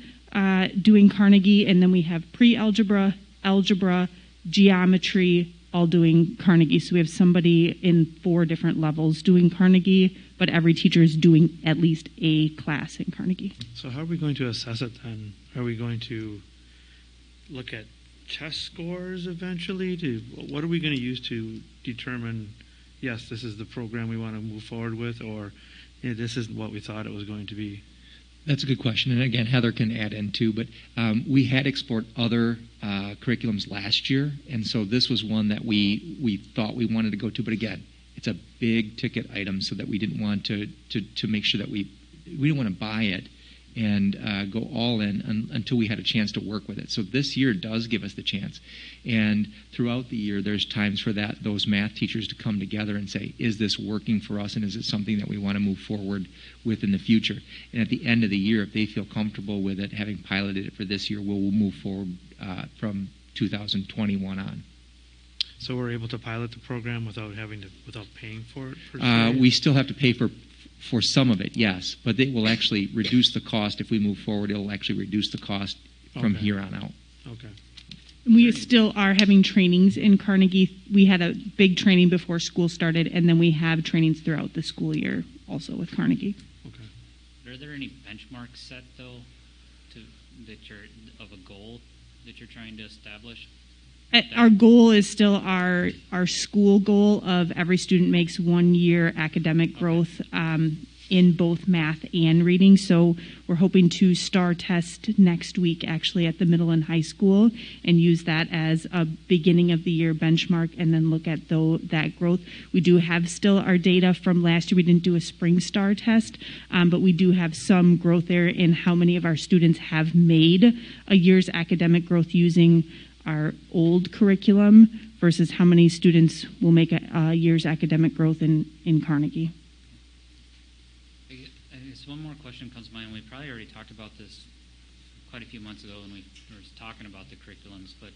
doing Carnegie, and then we have pre-algebra, algebra, geometry, all doing Carnegie. So we have somebody in 4 different levels doing Carnegie but every teacher is doing at least a class in Carnegie. So how are we going to assess it then? Are we going to look at test scores eventually? What are we going to use to determine, yes, this is the program we want to move forward with, or this isn't what we thought it was going to be? That's a good question, and again, Heather can add in too, but we had explored other curriculums last year, and so this was one that we thought we wanted to go to, but again, it's a big ticket item, so that we didn't want to make sure that we didn't want to buy it and go all in until we had a chance to work with it. So this year does give us the chance. And throughout the year, there's times for those math teachers to come together and say, is this working for us, and is it something that we want to move forward with in the future? And at the end of the year, if they feel comfortable with it, having piloted it for this year, we'll move forward from 2021 on. So we're able to pilot the program without paying for it, per se? We still have to pay for some of it, yes, but it will actually reduce the cost. If we move forward, it'll actually reduce the cost from here on out. Okay. We still are having trainings in Carnegie. We had a big training before school started, and then we have trainings throughout the school year also with Carnegie. Okay. Are there any benchmarks set, though, of a goal that you're trying to establish? Our goal is still our school goal of every student makes 1 year academic growth in both math and reading. So we're hoping to STAR test next week actually at the middle and high school and use that as a beginning of the year benchmark and then look at that growth. We do have still our data from last year. We didn't do a spring STAR test, but we do have some growth there in how many of our students have made a year's academic growth using our old curriculum versus how many students will make a year's academic growth in Carnegie. I guess one more question comes to mind. We probably already talked about this quite a few months ago when we were talking about the curriculums, but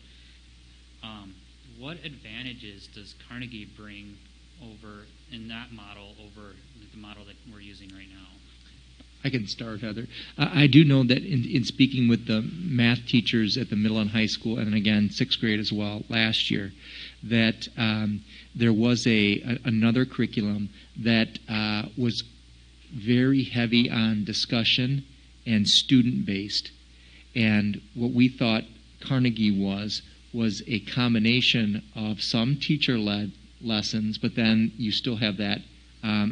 what advantages does Carnegie bring over in that model over the model that we're using right now? I can start, Heather. I do know that in speaking with the math teachers at the middle and high school, and again, 6th grade as well, last year, that there was another curriculum that was very heavy on discussion and student-based. And what we thought Carnegie was a combination of some teacher-led lessons, but then you still have that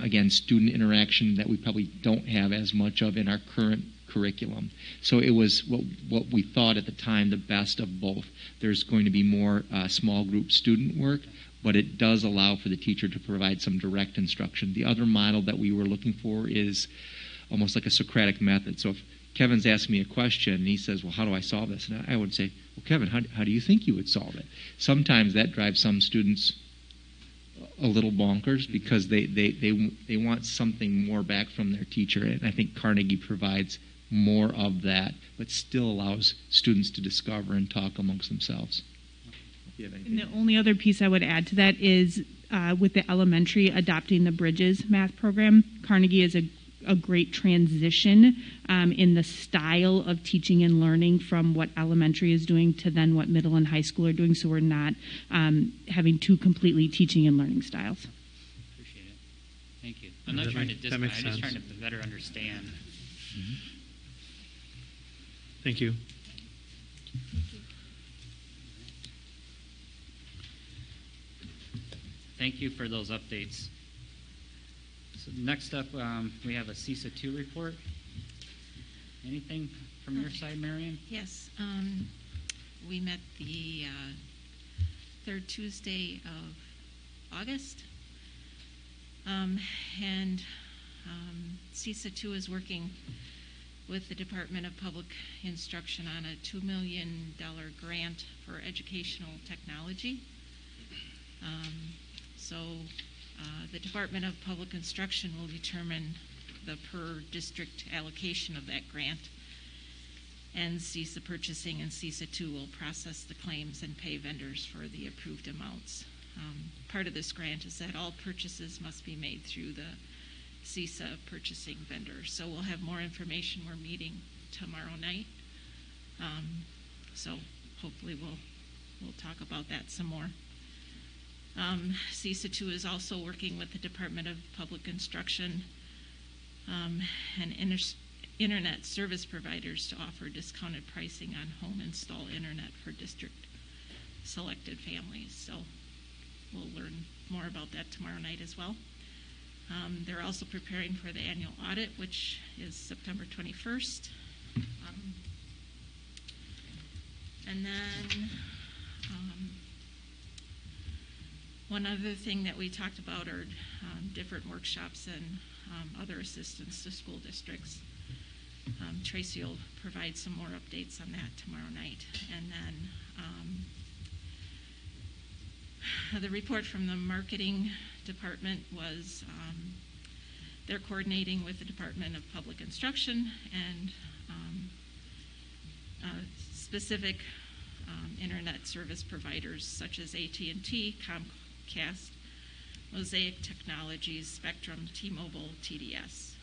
again, student interaction that we probably don't have as much of in our current curriculum. So it was what we thought at the time the best of both. There's going to be more small group student work, but it does allow for the teacher to provide some direct instruction. The other model that we were looking for is almost like a Socratic method. So if Kevin's asking me a question and he says, well, how do I solve this? And I would say, well, Kevin, how do you think you would solve it? Sometimes that drives some students a little bonkers because they want something more back from their teacher, and I think Carnegie provides more of that, but still allows students to discover and talk amongst themselves. And the only other piece I would add to that is with the elementary adopting the Bridges math program, Carnegie is a great transition in the style of teaching and learning from what elementary is doing to then what middle and high school are doing, so we're not having two completely teaching and learning styles. Appreciate it. Thank you. I'm not trying to discount, I'm just trying to better understand. Mm-hmm. Thank you. Thank you for those updates. So next up, we have a CISA 2 report. Anything from your side, Marion? Yes. We met the third Tuesday of August. And CISA 2 is working with the Department of Public Instruction on a $2 million grant for educational technology. The Department of Public Instruction will determine the per district allocation of that grant, and CISA Purchasing and CISA 2 will process the claims and pay vendors for the approved amounts. Part of this grant is that all purchases must be made through the CISA purchasing vendor. So we'll have more information. We're meeting tomorrow night. So hopefully we'll talk about that some more. CISA 2 is also working with the Department of Public Instruction and internet service providers to offer discounted pricing on home install internet for district selected families. So we'll learn more about that tomorrow night as well. They're also preparing for the annual audit, which is September 21st. And then one other thing that we talked about are different workshops and other assistance to school districts. Tracy will provide some more updates on that tomorrow night. And then the report from the marketing department was they're coordinating with the Department of Public Instruction and specific internet service providers such as AT&T, Comcast, Mosaic Technologies, Spectrum, T-Mobile, TDS,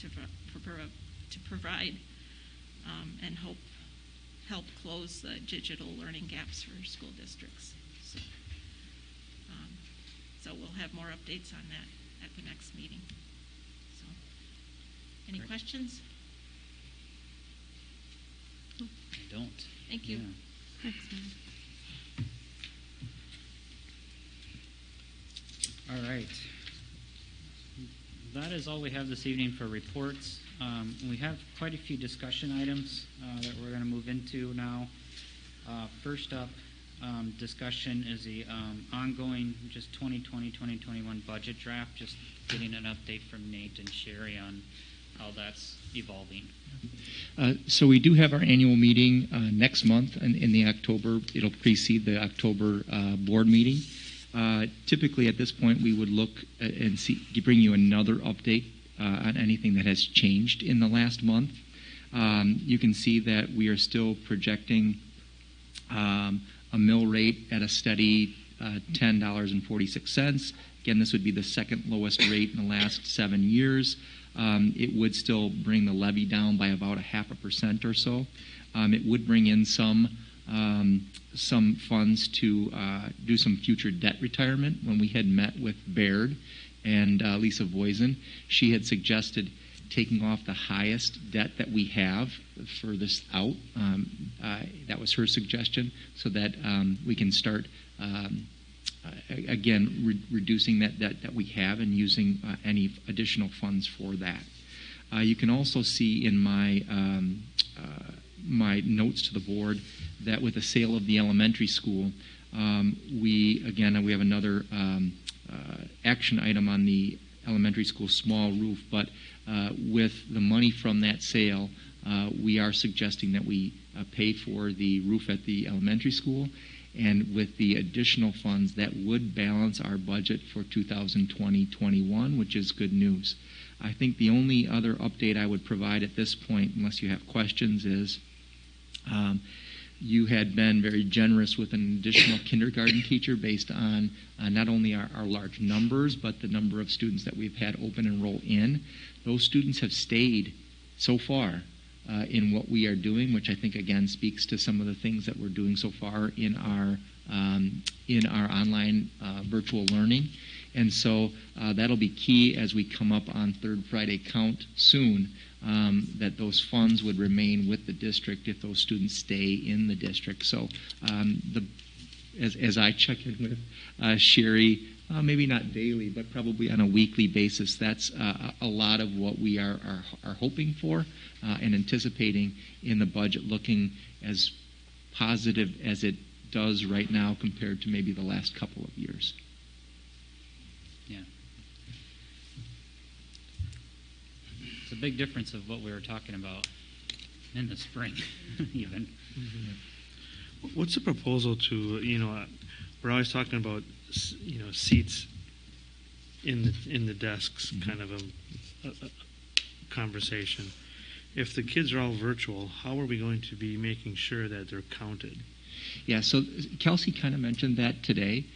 to provide and help close the digital learning gaps for school districts. So we'll have more updates on that at the next meeting. So, any questions? I don't. Thank you. Yeah. All right. That is all we have this evening for reports. We have quite a few discussion items that we're going to move into now. First up, discussion is the ongoing just 2020-2021 budget draft, just getting an update from Nate and Sherry on how that's evolving. So we do have our annual meeting next month in the October. It'll precede the October board meeting. Typically at this point we would look and bring you another update on anything that has changed in the last month. You can see that we are still projecting a mill rate at a steady $10.46. Again, this would be the second lowest rate in the last 7 years. It would still bring the levy down by about 0.5% or so. It would bring in some funds to do some future debt retirement. When we had met with Baird and Lisa Voisin, she had suggested taking off the highest debt that we have for this out. That was her suggestion, so that we can start again reducing that debt that we have and using any additional funds for that. You can also see in my my notes to the board that with the sale of the elementary school, we have another action item on the elementary school small roof, but with the money from that sale, we are suggesting that we pay for the roof at the elementary school, and with the additional funds that would balance our budget for 2020-21, which is good news. I think the only other update I would provide at this point, unless you have questions, is you had been very generous with an additional kindergarten teacher based on not only our large numbers, but the number of students that we've had open enroll in. Those students have stayed so far in what we are doing, which I think again speaks to some of the things that we're doing so far in our online virtual learning. And so that'll be key as we come up on Third Friday Count soon, that those funds would remain with the district if those students stay in the district. So as I check in with Sherry, maybe not daily, but probably on a weekly basis, that's a lot of what we are hoping for and anticipating in the budget, looking as positive as it does right now compared to maybe the last couple of years. Yeah. It's a big difference of what we were talking about in the spring, even. Mm-hmm. What's the proposal to, we're always talking about, seats in the desks, mm-hmm. kind of a conversation. If the kids are all virtual, how are we going to be making sure that they're counted? Yeah, so Kelsey kind of mentioned that today.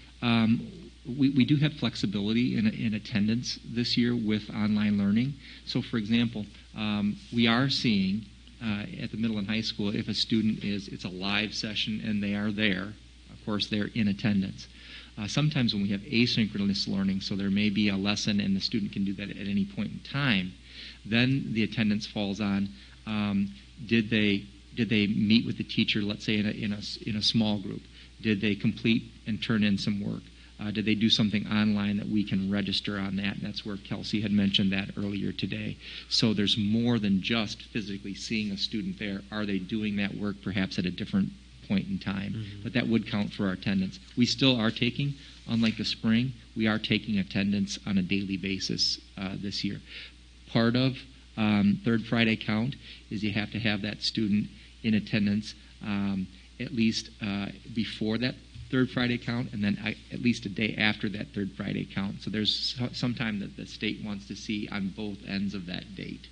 We do have flexibility in attendance this year with online learning. So, for example, we are seeing at the middle and high school, if a student it's a live session and they are there, of course they're in attendance. Sometimes when we have asynchronous learning, so there may be a lesson and the student can do that at any point in time, Then the attendance falls on, did they meet with the teacher, let's say in a small group? Did they complete and turn in some work? Did they do something online that we can register on that? And that's where Kelsey had mentioned that earlier today. So there's more than just physically seeing a student there. Are they doing that work perhaps at a different point in time? Mm-hmm. But that would count for our attendance. We still are taking, unlike the spring, we are taking attendance on a daily basis this year. Part of Third Friday count is you have to have that student in attendance at least before that Third Friday count, and then at least a day after that Third Friday count. So there's some time that the state wants to see on both ends of that date.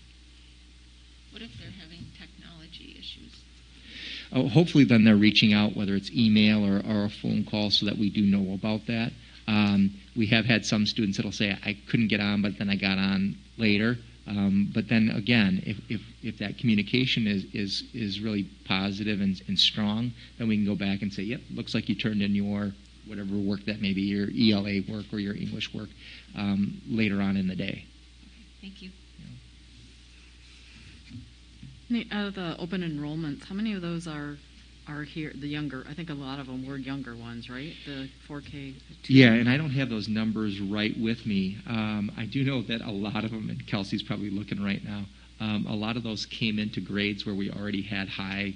What if they're having technology issues? Hopefully then they're reaching out, whether it's email or a phone call, so that we do know about that. We have had some students that'll say, I couldn't get on, but then I got on later. But then again, if that communication is really positive and strong, then we can go back and say, yep, looks like you turned in your whatever work that may be, your ELA work or your English work later on in the day. Thank you. Out of the open enrollments, how many of those are here, the younger? I think a lot of them were younger ones, right? The 4K. Yeah, and I don't have those numbers right with me. I do know that a lot of them, and Kelsey's probably looking right now, a lot of those came into grades where we already had high,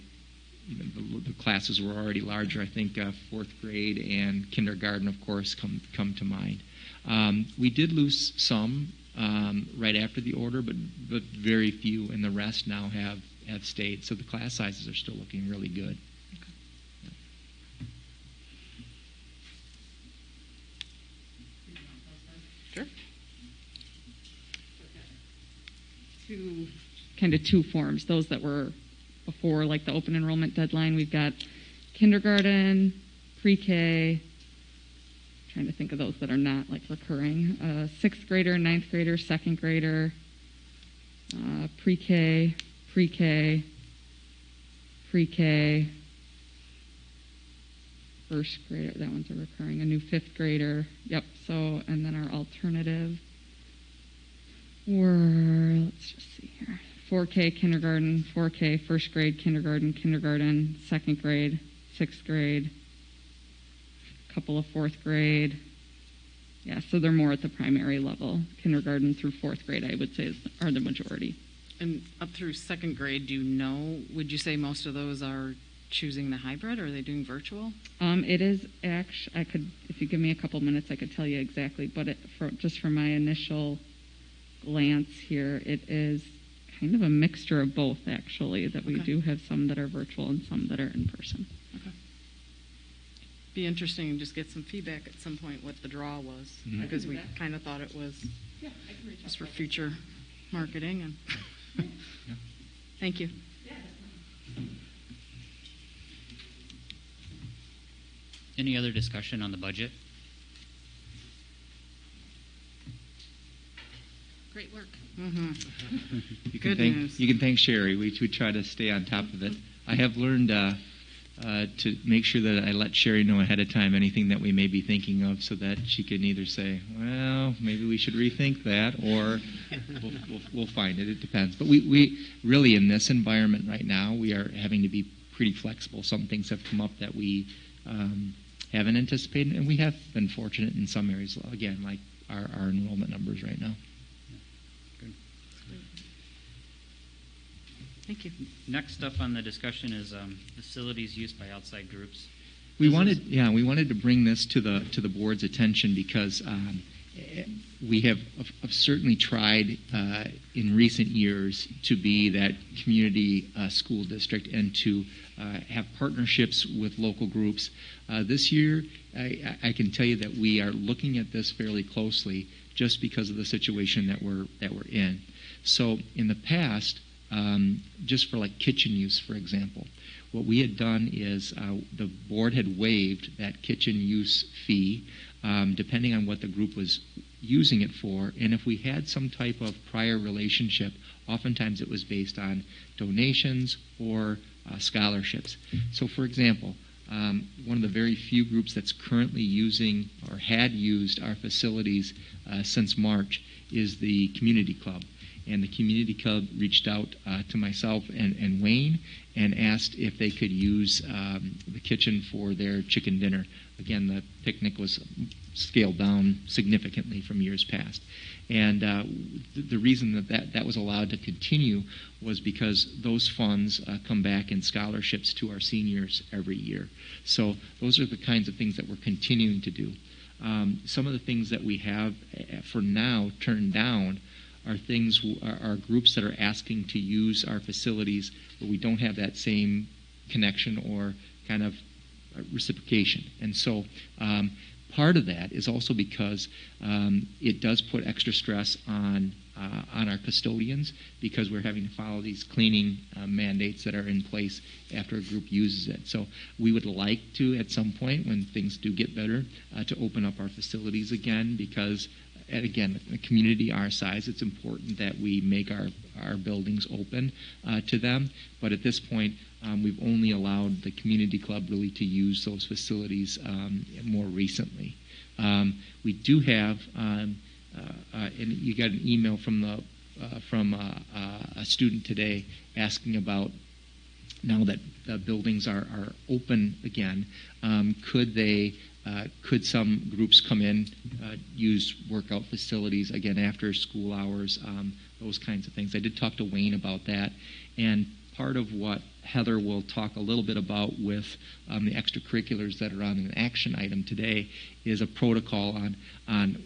the classes were already larger. I think fourth grade and kindergarten, of course, come to mind. We did lose some right after the order, but very few, and the rest now have stayed. So the class sizes are still looking really good. Sure. Two forms. Those that were before, like the open enrollment deadline, we've got kindergarten, pre-K. Trying to think of those that are not like recurring. Sixth grader, ninth grader, second grader, pre-K, pre-K, pre-K, first grader. That one's a recurring. A new fifth grader. Yep. So, and then our alternative. Let's just see here. 4K kindergarten, 4K first grade kindergarten, second grade, sixth grade, a couple of fourth grade. Yeah, so they're more at the primary level. Kindergarten through fourth grade, I would say, are the majority. And up through second grade, do you know, would you say most of those are choosing the hybrid, or are they doing virtual? It is actually, if you give me a couple minutes, I could tell you exactly, but just from my initial glance here, it is kind of a mixture of both, actually, that we do have some that are virtual and some that are in person. Okay. Be interesting to just get some feedback at some point what the draw was, because we kind of thought it was just for future marketing. And Thank you. Any other discussion on the budget? Great work. You Good can news. You can thank Sherry. We try to stay on top of it. I have learned to make sure that I let Sherry know ahead of time anything that we may be thinking of, so that she can either say, well, maybe we should rethink that, or we'll find it. It depends. But we really, in this environment right now, we are having to be pretty flexible. Some things have come up that we haven't anticipated, and we have been fortunate in some areas, again, like our enrollment numbers right now. Thank you. Next up on the discussion is facilities used by outside groups. We wanted to bring this to the board's attention because we have certainly tried in recent years to be that community school district and to have partnerships with local groups. This year, I can tell you that we are looking at this fairly closely, just because of the situation that we're in. So in the past, just for like kitchen use, for example, what we had done is the board had waived that kitchen use fee depending on what the group was using it for, and if we had some type of prior relationship, oftentimes it was based on donations or scholarships. So for example, one of the very few groups that's currently using or had used our facilities since March is the community club. and the community club reached out to myself and Wayne and asked if they could use the kitchen for their chicken dinner. Again, the picnic was scaled down significantly from years past. And the reason that was allowed to continue was because those funds come back in scholarships to our seniors every year. So those are the kinds of things that we're continuing to do. Some of the things that we have for now turned down are things, are groups that are asking to use our facilities where we don't have that same connection or kind of reciprocation. And so part of that is also because it does put extra stress on our custodians, because we're having to follow these cleaning mandates that are in place after a group uses it. So we would like to, at some point, when things do get better, to open up our facilities again, because, and again, a community our size, it's important that we make our buildings open to them. But at this point, we've only allowed the community club really to use those facilities more recently. We do have, and you got an email from a student today asking about, now that the buildings are open again, could some groups come in, use workout facilities again after school hours, those kinds of things. I did talk to Wayne about that, and part of what Heather will talk a little bit about with the extracurriculars that are on an action item today is a protocol on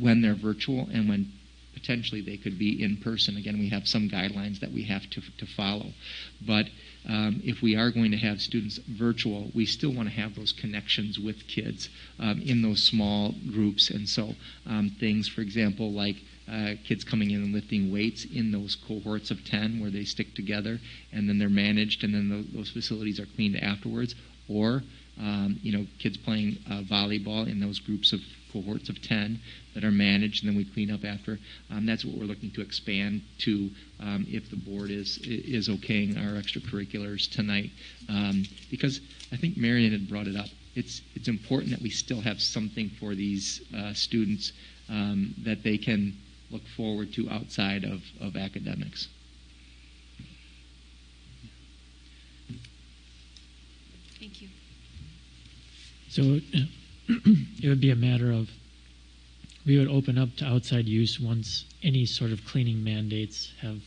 when they're virtual and when potentially they could be in person. Again, we have some guidelines that we have to follow. But if we are going to have students virtual, we still want to have those connections with kids in those small groups. And so things, for example, like kids coming in and lifting weights in those cohorts of 10 where they stick together and then they're managed and then those facilities are cleaned afterwards. Or, kids playing volleyball in those groups of cohorts of 10 that are managed, and then we clean up after. That's what we're looking to expand to if the board is okaying our extracurriculars tonight. Because I think Marion had brought it up. It's important that we still have something for these students that they can look forward to outside of academics. Thank you. So it would be a matter of, we would open up to outside use once any sort of cleaning mandates have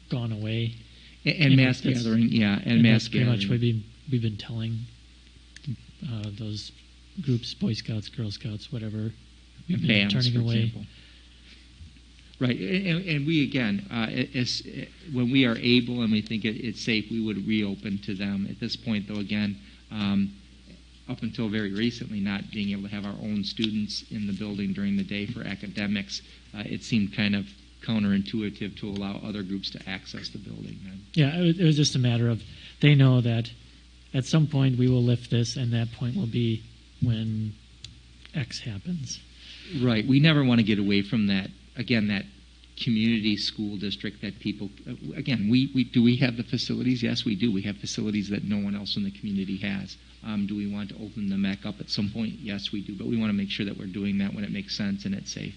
gone away. And mass gathering, yeah, and mass pretty gathering. much what we've been telling those groups, Boy Scouts, Girl Scouts, whatever, we've been bands, turning for away. example. Right, and we, again, when we are able and we think it's safe, we would reopen to them. At this point, though, again, up until very recently, not being able to have our own students in the building during the day for academics, it seemed kind of counterintuitive to allow other groups to access the building. Yeah, it was just a matter of, they know that at some point we will lift this, and that point will be when X happens. Right, we never want to get away from that, again, that community school district that people, again, we have the facilities? Yes, we do. We have facilities that no one else in the community has. Do we want to open them back up at some point? Yes, we do. But we want to make sure that we're doing that when it makes sense and it's safe.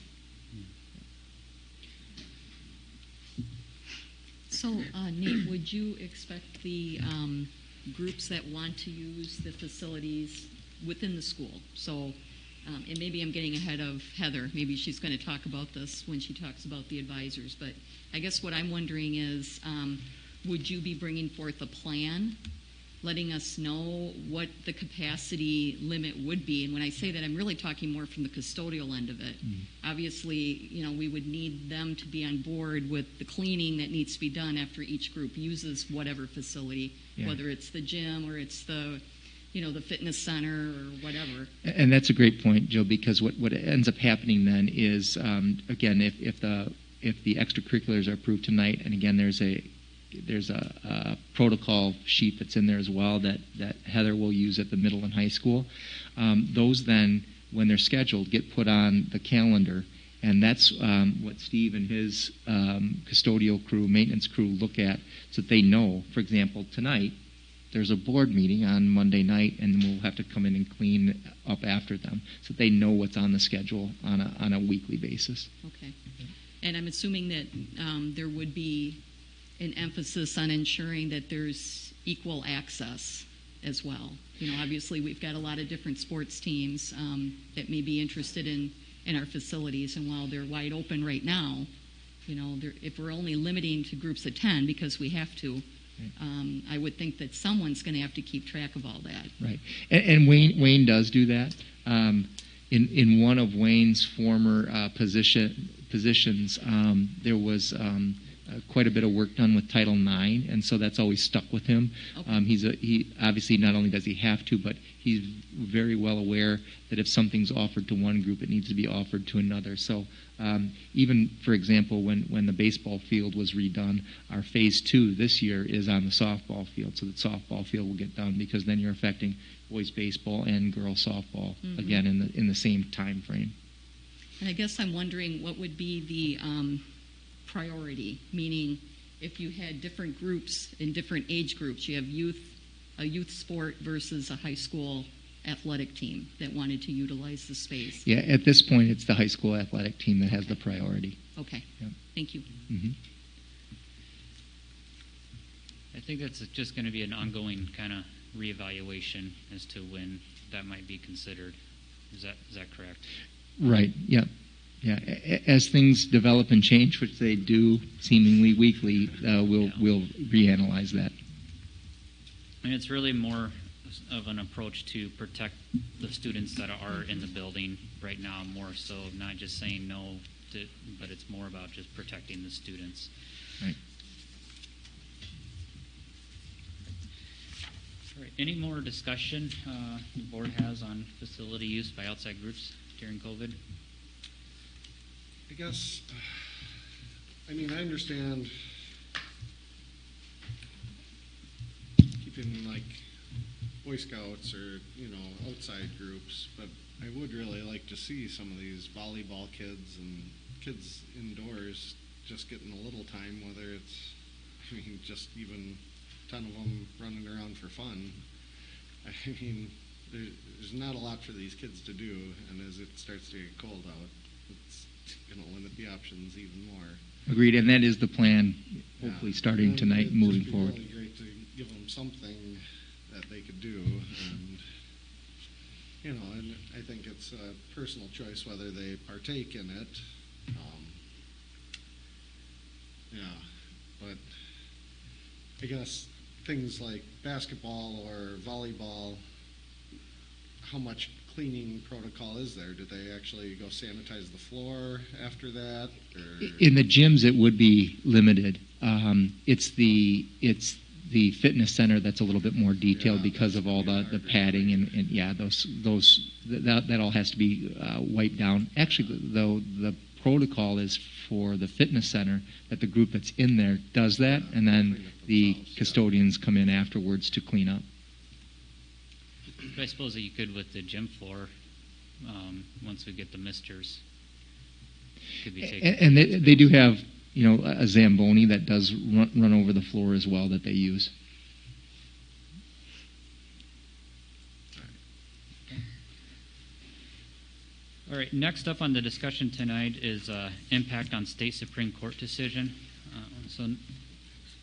So, Nate, would you expect the groups that want to use the facilities within the school? So, and maybe I'm getting ahead of Heather. Maybe she's going to talk about this when she talks about the advisors. But I guess what I'm wondering is, would you be bringing forth a plan, letting us know what the capacity limit would be? And when I say that, I'm really talking more from the custodial end of it. Obviously, we would need them to be on board with the cleaning that needs to be done after each group uses whatever facility, whether it's the gym or it's the fitness center or whatever. And that's a great point, Joe, because what ends up happening then is, again, if the extracurriculars are approved tonight, and again, there's a protocol sheet that's in there as well that Heather will use at the middle and high school. Those then, when they're scheduled, get put on the calendar, and that's what Steve and his custodial crew, maintenance crew look at, so that they know, for example, tonight, there's a board meeting on Monday night, and we'll have to come in and clean up after them, so that they know what's on the schedule on a weekly basis. Okay. And I'm assuming that there would be an emphasis on ensuring that there's equal access as well. You know, obviously we've got a lot of different sports teams that may be interested in our facilities, and while they're wide open right now, you know, if we're only limiting to groups of 10 because we have to, I would think that someone's going to have to keep track of all that. Right, and Wayne does do that. In one of Wayne's former positions, there was quite a bit of work done with Title IX, and so that's always stuck with him. Okay. He obviously not only does he have to, but he's very well aware that if something's offered to one group, it needs to be offered to another. So even, for example, when the baseball field was redone, our Phase 2 this year is on the softball field, so the softball field will get done, because then you're affecting boys baseball and girls softball again in the same time frame. And I guess I'm wondering what would be the priority, meaning if you had different groups in different age groups, you have a youth sport versus a high school athletic team that wanted to utilize the space. Yeah, at this point, it's the high school athletic team that has the priority. Okay, Yep. thank you. Mm-hmm. I think that's just going to be an ongoing kind of reevaluation as to when that might be considered. Is that correct? Right. Yeah. Yeah. As things develop and change, which they do seemingly weekly, we'll reanalyze that. And it's really more of an approach to protect the students that are in the building right now, more so not just saying no, but it's more about just protecting the students. Right. All right. Any more discussion the board has on facility use by outside groups during COVID? I guess, I mean, I understand keeping like Boy Scouts or, you know, outside groups, but I would really like to see some of these volleyball kids and kids indoors just getting a little time, whether it's, I mean, just even 10 of them running around for fun. I mean, there's not a lot for these kids to do, and as it starts to get cold out, it's going to limit the options even more. Agreed, and that is the plan, hopefully starting And tonight and moving it'd forward. It'd be really great to give them something that they could do, and, you know, and I think it's a personal choice whether they partake in it. Yeah, but I guess things like basketball or volleyball, how much cleaning protocol is there? Do they actually go sanitize the floor after that? Or? In the gyms, it would be limited. It's the fitness center that's a little bit more detailed because of all the padding and yeah, that all has to be wiped down. Actually, though, the protocol is for the fitness center that the group that's in there does that, and then the custodians come in afterwards to clean up. But I suppose that you could with the gym floor, once we get the misters. Could be taken. And they do have, you know, a Zamboni that does run over the floor as well that they use. All right, next up on the discussion tonight is impact on state Supreme Court decision. So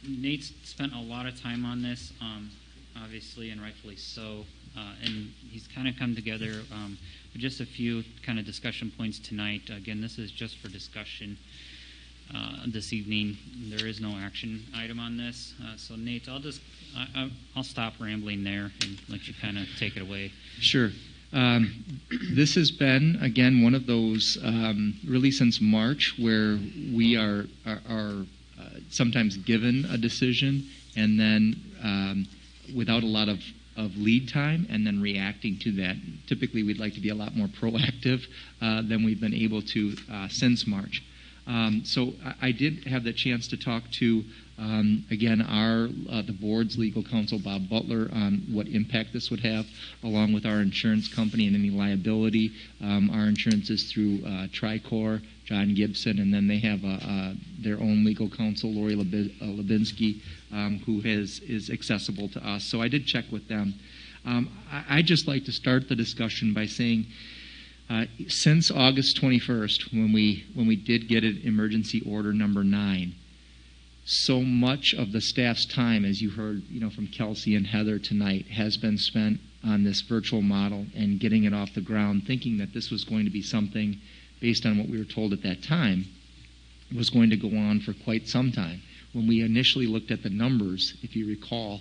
Nate's spent a lot of time on this, obviously, and rightfully so. And he's kind of come together with just a few kind of discussion points tonight. Again, this is just for discussion this evening. There is no action item on this. So Nate, I'll stop rambling there and let you kind of take it away. Sure. This has been, again, one of those, really since March, where we are sometimes given a decision and then without a lot of lead time and then reacting to that. Typically, we'd like to be a lot more proactive than we've been able to since March. So I did have the chance to talk to, again, the board's legal counsel, Bob Butler, on what impact this would have, along with our insurance company and any liability. Our insurance is through Tricor, John Gibson, and then they have their own legal counsel, Lori Lubinsky, who is accessible to us. So I did check with them. I'd just like to start the discussion by saying Since August 21st, when we did get an emergency order number 9, so much of the staff's time, as you heard, from Kelsey and Heather tonight, has been spent on this virtual model and getting it off the ground, thinking that this was going to be something, based on what we were told at that time, was going to go on for quite some time. When we initially looked at the numbers, if you recall,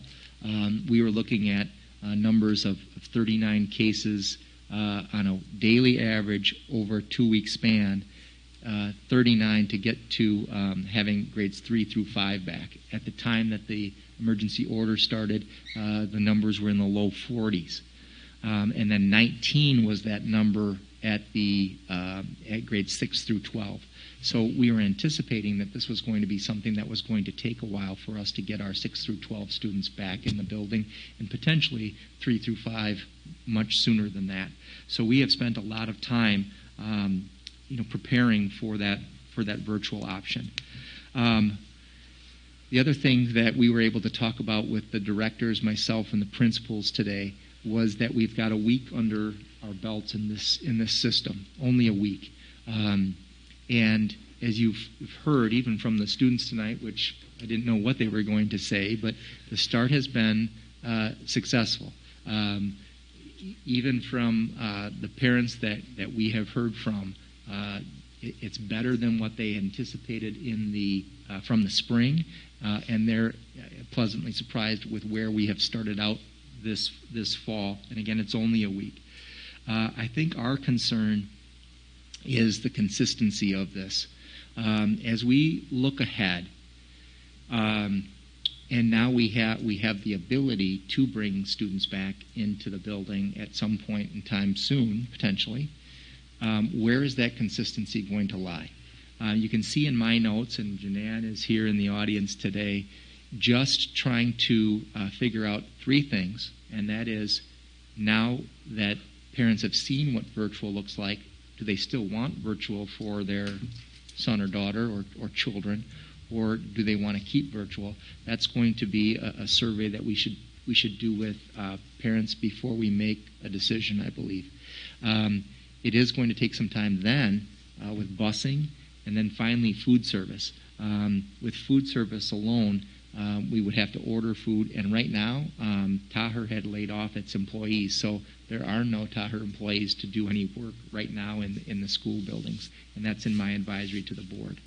we were looking at numbers of 39 cases on a daily average over a 2-week span, 39 to get to having grades 3 through 5 back. At the time that the emergency order started, the numbers were in the low 40s. And then 19 was that number at grades 6 through 12. So we were anticipating that this was going to be something that was going to take a while for us to get our 6 through 12 students back in the building, and potentially 3 through 5 much sooner than that. So we have spent a lot of time preparing for that virtual option. The other thing that we were able to talk about with the directors, myself, and the principals today was that we've got a week under our belts in this system, only a week. And as you've heard, even from the students tonight, which I didn't know what they were going to say, but the start has been successful. Even from the parents that we have heard from, it's better than what they anticipated from the spring, and they're pleasantly surprised with where we have started out this fall. And again, it's only a week. I think our concern is the consistency of this. As we look ahead, and now we have the ability to bring students back into the building at some point in time soon, potentially. Where is that consistency going to lie? You can see in my notes, and Janan is here in the audience today, just trying to figure out 3 things, and that is, now that parents have seen what virtual looks like, do they still want virtual for their son or daughter or children, or do they want to keep virtual? That's going to be a survey that we should do with parents before we make a decision, I believe. It is going to take some time then with busing, and then finally food service. With food service alone, we would have to order food, and right now, Taher had laid off its employees, so there are no Taher employees to do any work right now in the school buildings, and that's in my advisory to the board.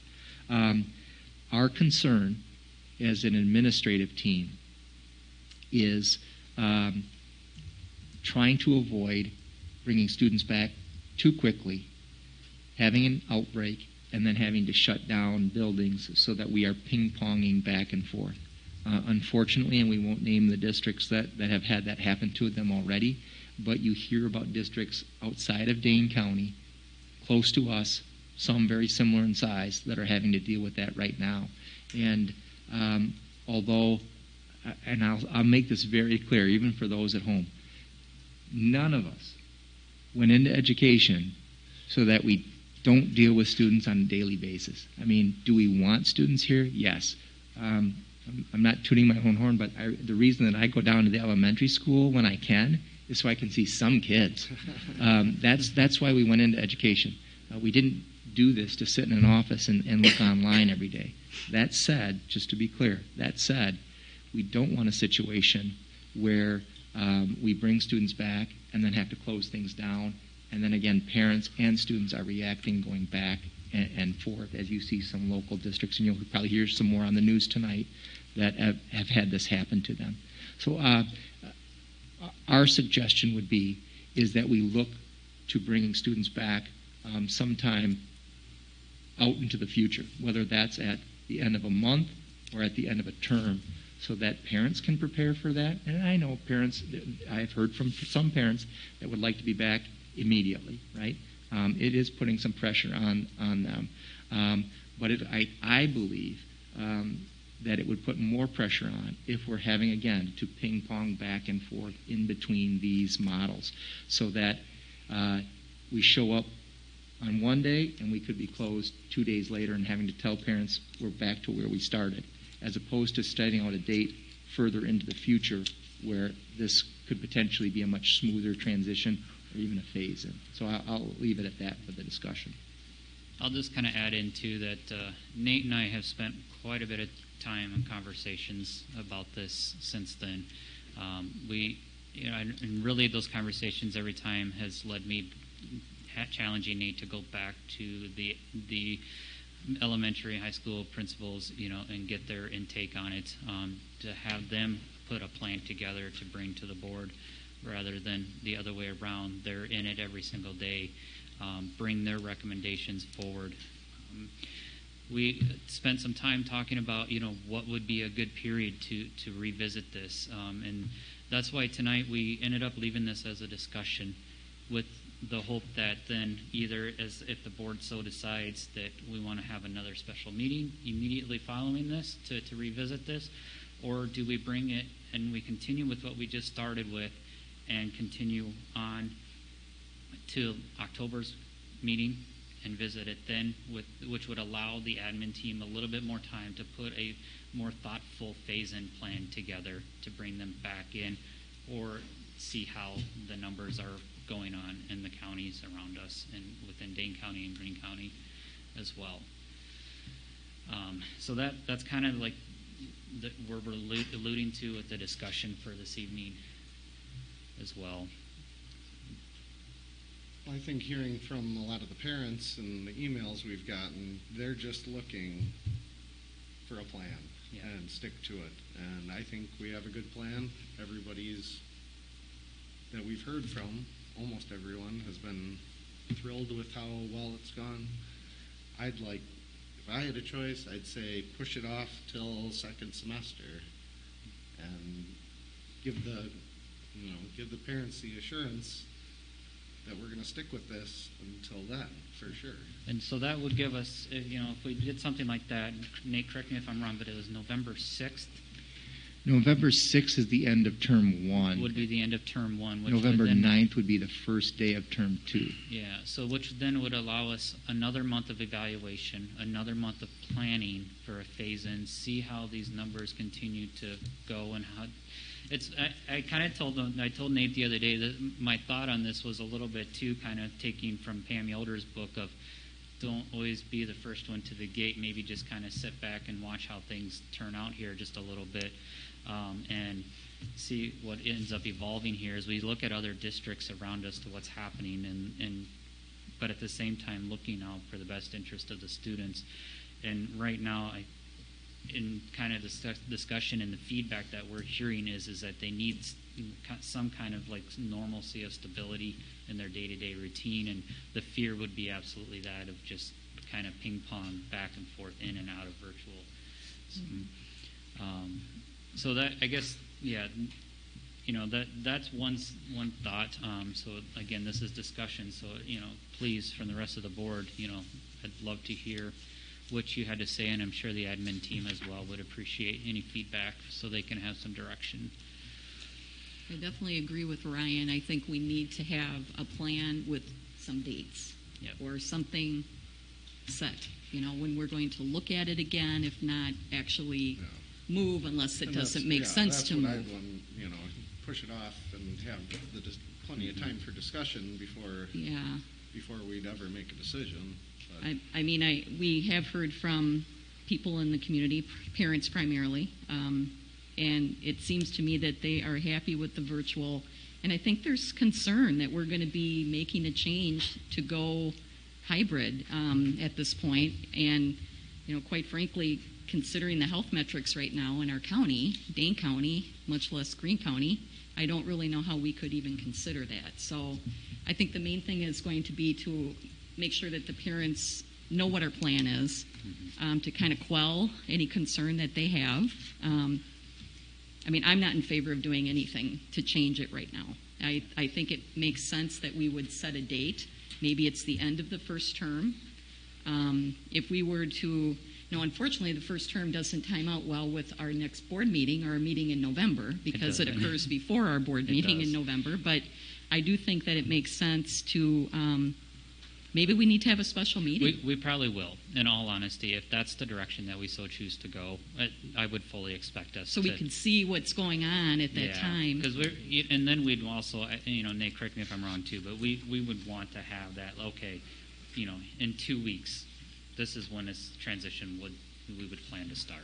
Our concern as an administrative team is trying to avoid bringing students back too quickly, having an outbreak, and then having to shut down buildings so that we are ping-ponging back and forth. Unfortunately, and we won't name the districts that have had that happen to them already, but you hear about districts outside of Dane County, close to us, some very similar in size, that are having to deal with that right now. And although, and I'll make this very clear, even for those at home, none of us went into education so that we don't deal with students on a daily basis. I mean, do we want students here? Yes. I'm not tooting my own horn, but the reason that I go down to the elementary school when I can is so I can see some kids. That's why we went into education. We didn't do this to sit in an office and look online every day. That said, just to be clear, that said, we don't want a situation where we bring students back and then have to close things down, and then again, parents and students are reacting, going back and forth, as you see some local districts, and you'll probably hear some more on the news tonight that have had this happen to them. So our suggestion would be is that we look to bringing students back sometime out into the future, whether that's at the end of a month or at the end of a term, so that parents can prepare for that. And I know parents, I've heard from some parents that would like to be back immediately, right? It is putting some pressure on them. But I believe that it would put more pressure on if we're having, again, to ping-pong back and forth in between these models, so that we show up on one day and we could be closed 2 days later and having to tell parents we're back to where we started, as opposed to setting out a date further into the future where this could potentially be a much smoother transition, or even a phase in. So I'll leave it at that for the discussion. I'll just kind of add into that Nate and I have spent quite a bit of time and conversations about this since then. And really those conversations every time has led me challenging Nate to go back to the elementary, high school principals, and get their intake on it, to have them put a plan together to bring to the board rather than the other way around. They're in it every single day, bring their recommendations forward. We spent some time talking about, what would be a good period to revisit this, and that's why tonight we ended up leaving this as a discussion with the hope that then either as if the board so decides that we want to have another special meeting immediately following this to revisit this, or do we bring it and we continue with what we just started with and continue on to October's meeting and visit it then, which would allow the admin team a little bit more time to put a more thoughtful phase-in plan together to bring them back in, or see how the numbers are going on in the counties around us and within Dane County and Greene County as well. So that's kind of like where we're alluding to with the discussion for this evening as well. I think hearing from a lot of the parents and the emails we've gotten, they're just looking for a plan and stick to it. And I think we have a good plan. Everybody's that we've heard from, almost everyone, has been thrilled with how well it's gone. If I had a choice, I'd say push it off till second semester and give the parents the assurance that we're going to stick with this until then, for sure. And so that would give us, if we did something like that, Nate, correct me if I'm wrong, but it was November 6th? November 6th is the end of term 1. Would be the end of term 1. November 9th would be the first day of term 2. Yeah, so which then would allow us another month of evaluation, another month of planning for a phase-in, see how these numbers continue to go and how... I kind of told Nate the other day that my thought on this was a little bit too kind of taking from Pam Yoder's book of don't always be the first one to the gate, maybe just kind of sit back and watch how things turn out here just a little bit, and see what ends up evolving here as we look at other districts around us to what's happening, but at the same time looking out for the best interest of the students. And right now, in kind of the discussion and the feedback that we're hearing is that they need some kind of like normalcy of stability in their day-to-day routine, and the fear would be absolutely that of just kind of ping-pong back and forth in and out of virtual. So that, I guess, that's one thought. So again, this is discussion, so please, from the rest of the board, I'd love to hear what you had to say, and I'm sure the admin team as well would appreciate any feedback so they can have some direction. I definitely agree with Ryan. I think we need to have a plan with some dates or something set, when we're going to look at it again, if not actually move unless it doesn't make sense to move. I'd want, push it off and have plenty of time for discussion before we'd ever make a decision. We have heard from people in the community, parents primarily, and it seems to me that they are happy with the virtual. And I think there's concern that we're going to be making a change to go hybrid at this point. And, quite frankly, considering the health metrics right now in our county, Dane County, much less Greene County, I don't really know how we could even consider that. So I think the main thing is going to be to make sure that the parents know what our plan is, to kind of quell any concern that they have. I'm not in favor of doing anything to change it right now. I think it makes sense that we would set a date. Maybe it's the end of the first term. If we were to, unfortunately the first term doesn't time out well with our next board meeting or our meeting in November because it occurs before our board meeting in November. But I do think that it makes sense to maybe we need to have a special meeting. We probably will, in all honesty. If that's the direction that we so choose to go, I would fully expect us so to... we can see what's going on at that time. And then we'd also, Nate, correct me if I'm wrong too, but we would want to have that, okay, in 2 weeks, this is when this transition we would plan to start.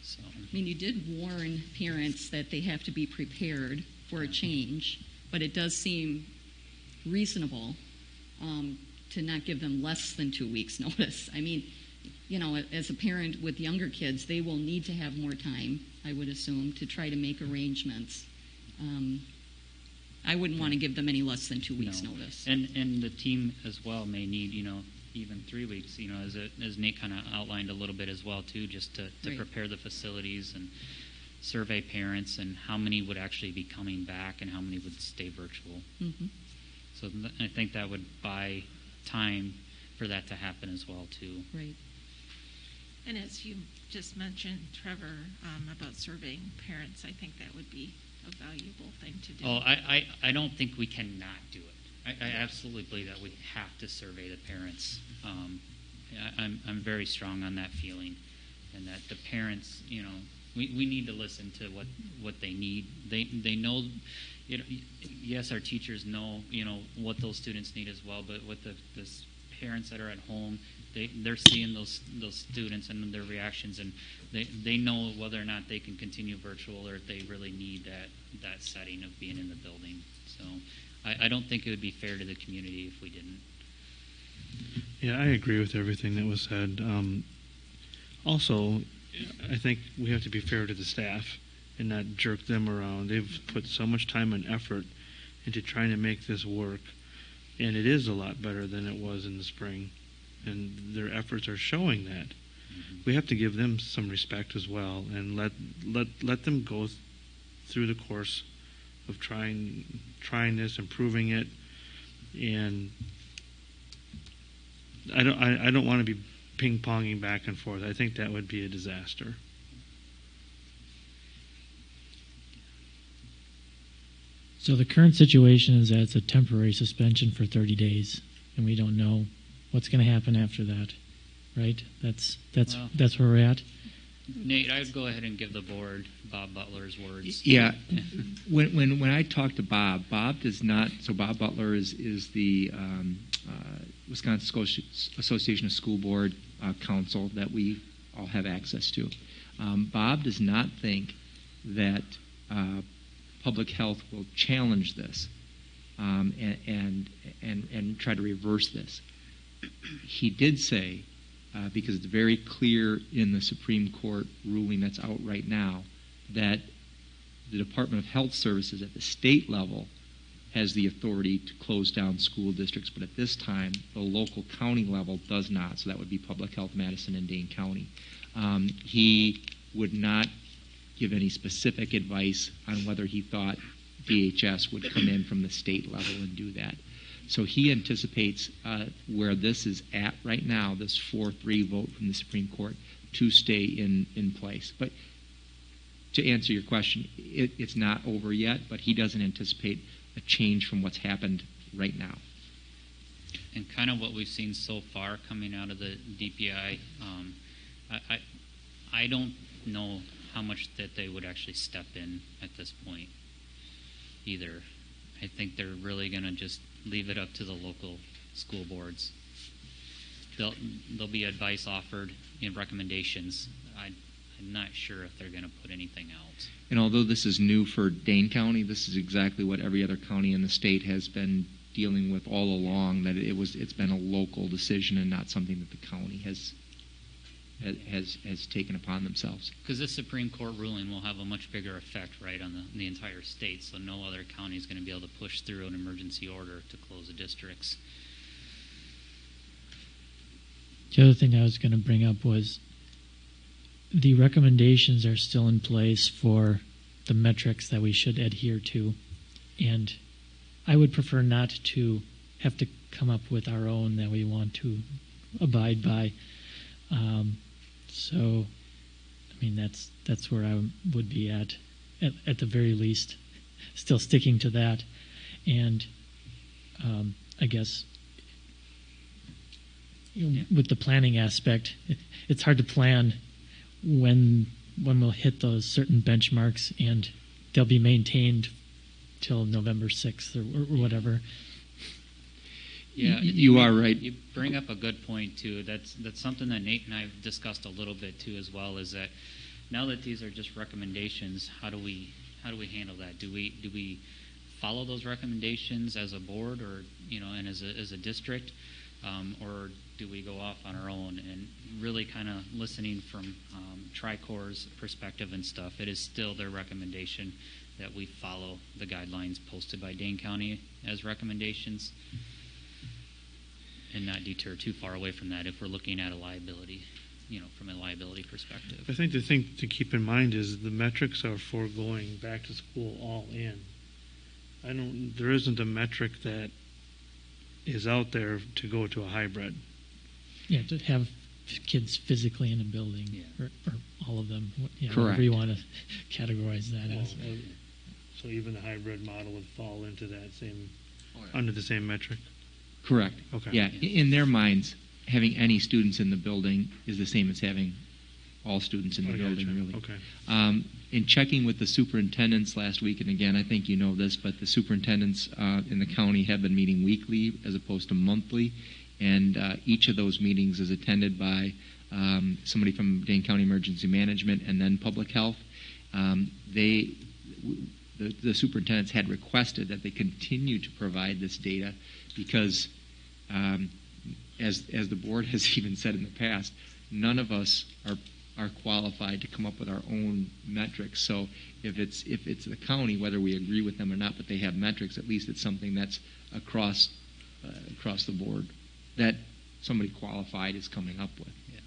So. I mean, you did warn parents that they have to be prepared for a change, but it does seem reasonable to not give them less than 2 weeks' notice. I mean, as a parent with younger kids, they will need to have more time, I would assume, to try to make arrangements. I wouldn't want to give them any less than 2 weeks' notice. And the team as well may need, even 3 weeks, as Nate kind of outlined a little bit as well, too, just to Right. prepare the facilities and survey parents and how many would actually be coming back and how many would stay virtual. Mm-hmm. So I think that would buy time for that to happen as well, too. Right. And as you just mentioned, Trevor, about surveying parents, I think that would be a valuable thing to do. Oh, I don't think we cannot do it. I absolutely believe that we have to survey the parents. I'm very strong on that feeling, and that the parents, we need to listen to what they need. They know, yes, our teachers know, what those students need as well, but with the parents that are at home, they're seeing those students and their reactions, and they know whether or not they can continue virtual or if they really need that setting of being in the building. So I don't think it would be fair to the community if we didn't. Yeah, I agree with everything that was said. Also, I think we have to be fair to the staff and not jerk them around. They've put so much time and effort into trying to make this work, and it is a lot better than it was in the spring, and their efforts are showing that. Mm-hmm. We have to give them some respect as well, and let them go through the course of trying this, improving it, and I don't want to be ping-ponging back and forth. I think that would be a disaster. So the current situation is that it's a temporary suspension for 30 days, and we don't know what's going to happen after that, right? That's where we're at. Nate, I would go ahead and give the board Bob Butler's words. Yeah. When I talk to Bob does not. So Bob Butler is the Wisconsin Association of School Board counsel that we all have access to. Bob does not think that public health will challenge this and try to reverse this. He did say, because it's very clear in the Supreme Court ruling that's out right now, that the Department of Health Services at the state level has the authority to close down school districts, but at this time, the local county level does not. So that would be Public Health Madison and Dane County. He would not give any specific advice on whether he thought DHS would come in from the state level and do that. So he anticipates where this is at right now, this 4-3 vote from the Supreme Court, to stay in place. But to answer your question, it's not over yet, but he doesn't anticipate a change from what's happened right now. And kind of what we've seen so far coming out of the DPI, I don't know how much that they would actually step in at this point either. I think they're really going to just leave it up to the local school boards. There'll be advice offered and recommendations. I'm not sure if they're going to put anything out. And although this is new for Dane County, this is exactly what every other county in the state has been dealing with all along, that it's been a local decision and not something that the county has taken upon themselves. Because this Supreme Court ruling will have a much bigger effect, right, on the entire state, so no other county is going to be able to push through an emergency order to close the districts. The other thing I was going to bring up was the recommendations are still in place for the metrics that we should adhere to, and I would prefer not to have to come up with our own that we want to abide by. So, I mean, that's where I would be at the very least, still sticking to that. And I guess with the planning aspect, it's hard to plan when we'll hit those certain benchmarks, and they'll be maintained till November 6th or whatever. Yeah, you are right. You bring up a good point too. That's something that Nate and I have discussed a little bit too as well. Is that now that these are just recommendations, how do we handle that? Do we follow those recommendations as a board, or and as a district, or do we go off on our own? And really kind of listening from Tri-Corps' perspective and stuff, it is still their recommendation that we follow the guidelines posted by Dane County as recommendations, and not deter too far away from that if we're looking at a liability, from a liability perspective. I think the thing to keep in mind is the metrics are for going back to school all in. There isn't a metric that is out there to go to a hybrid. Yeah, to have kids physically in a building, or all of them, Correct. Whatever you want to categorize that as. So even the hybrid model would fall into that under the same metric? Correct. Okay. Yeah, in their minds, having any students in the building is the same as having all students in the building, really. Okay. In checking with the superintendents last week, and again, I think you know this, but the superintendents in the county have been meeting weekly as opposed to monthly, and each of those meetings is attended by somebody from Dane County Emergency Management and then Public Health. The superintendents had requested that they continue to provide this data because, as the board has even said in the past, none of us are qualified to come up with our own metrics. So if it's the county, whether we agree with them or not, but they have metrics, at least it's something that's across the board that somebody qualified is coming up with. Yeah.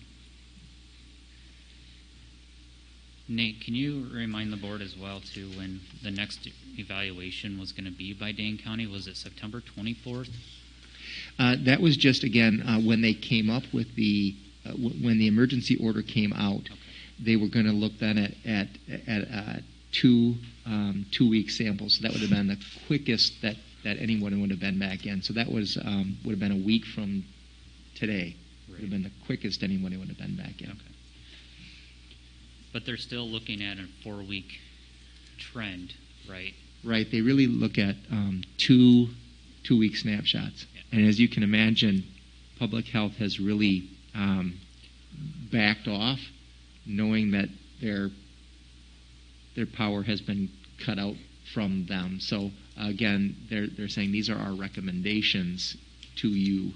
Nate, can you remind the board as well too when the next evaluation was going to be by Dane County? Was it September 24th? That was just, again, when they came up with when the emergency order came out, Okay. they were going to look then at 2-week samples. So that would have been the quickest that anyone would have been back in. So that was would have been a week from today. Right. Would have been the quickest anyone would have been back in. Okay. But they're still looking at a 4-week trend, right? Right. They really look at 2-week snapshots. Yeah. And as you can imagine, public health has really backed off, knowing that their power has been cut out from them. So again, they're saying these are our recommendations to you.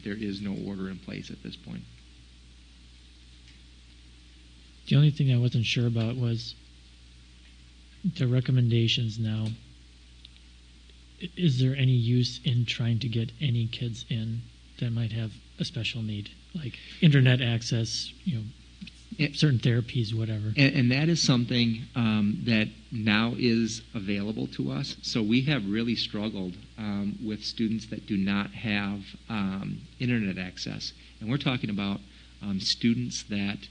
There is no order in place at this point. The only thing I wasn't sure about was the recommendations now. Is there any use in trying to get any kids in that might have a special need, like internet access, certain therapies, whatever? And that is something that now is available to us. So we have really struggled with students that do not have internet access. And we're talking about students that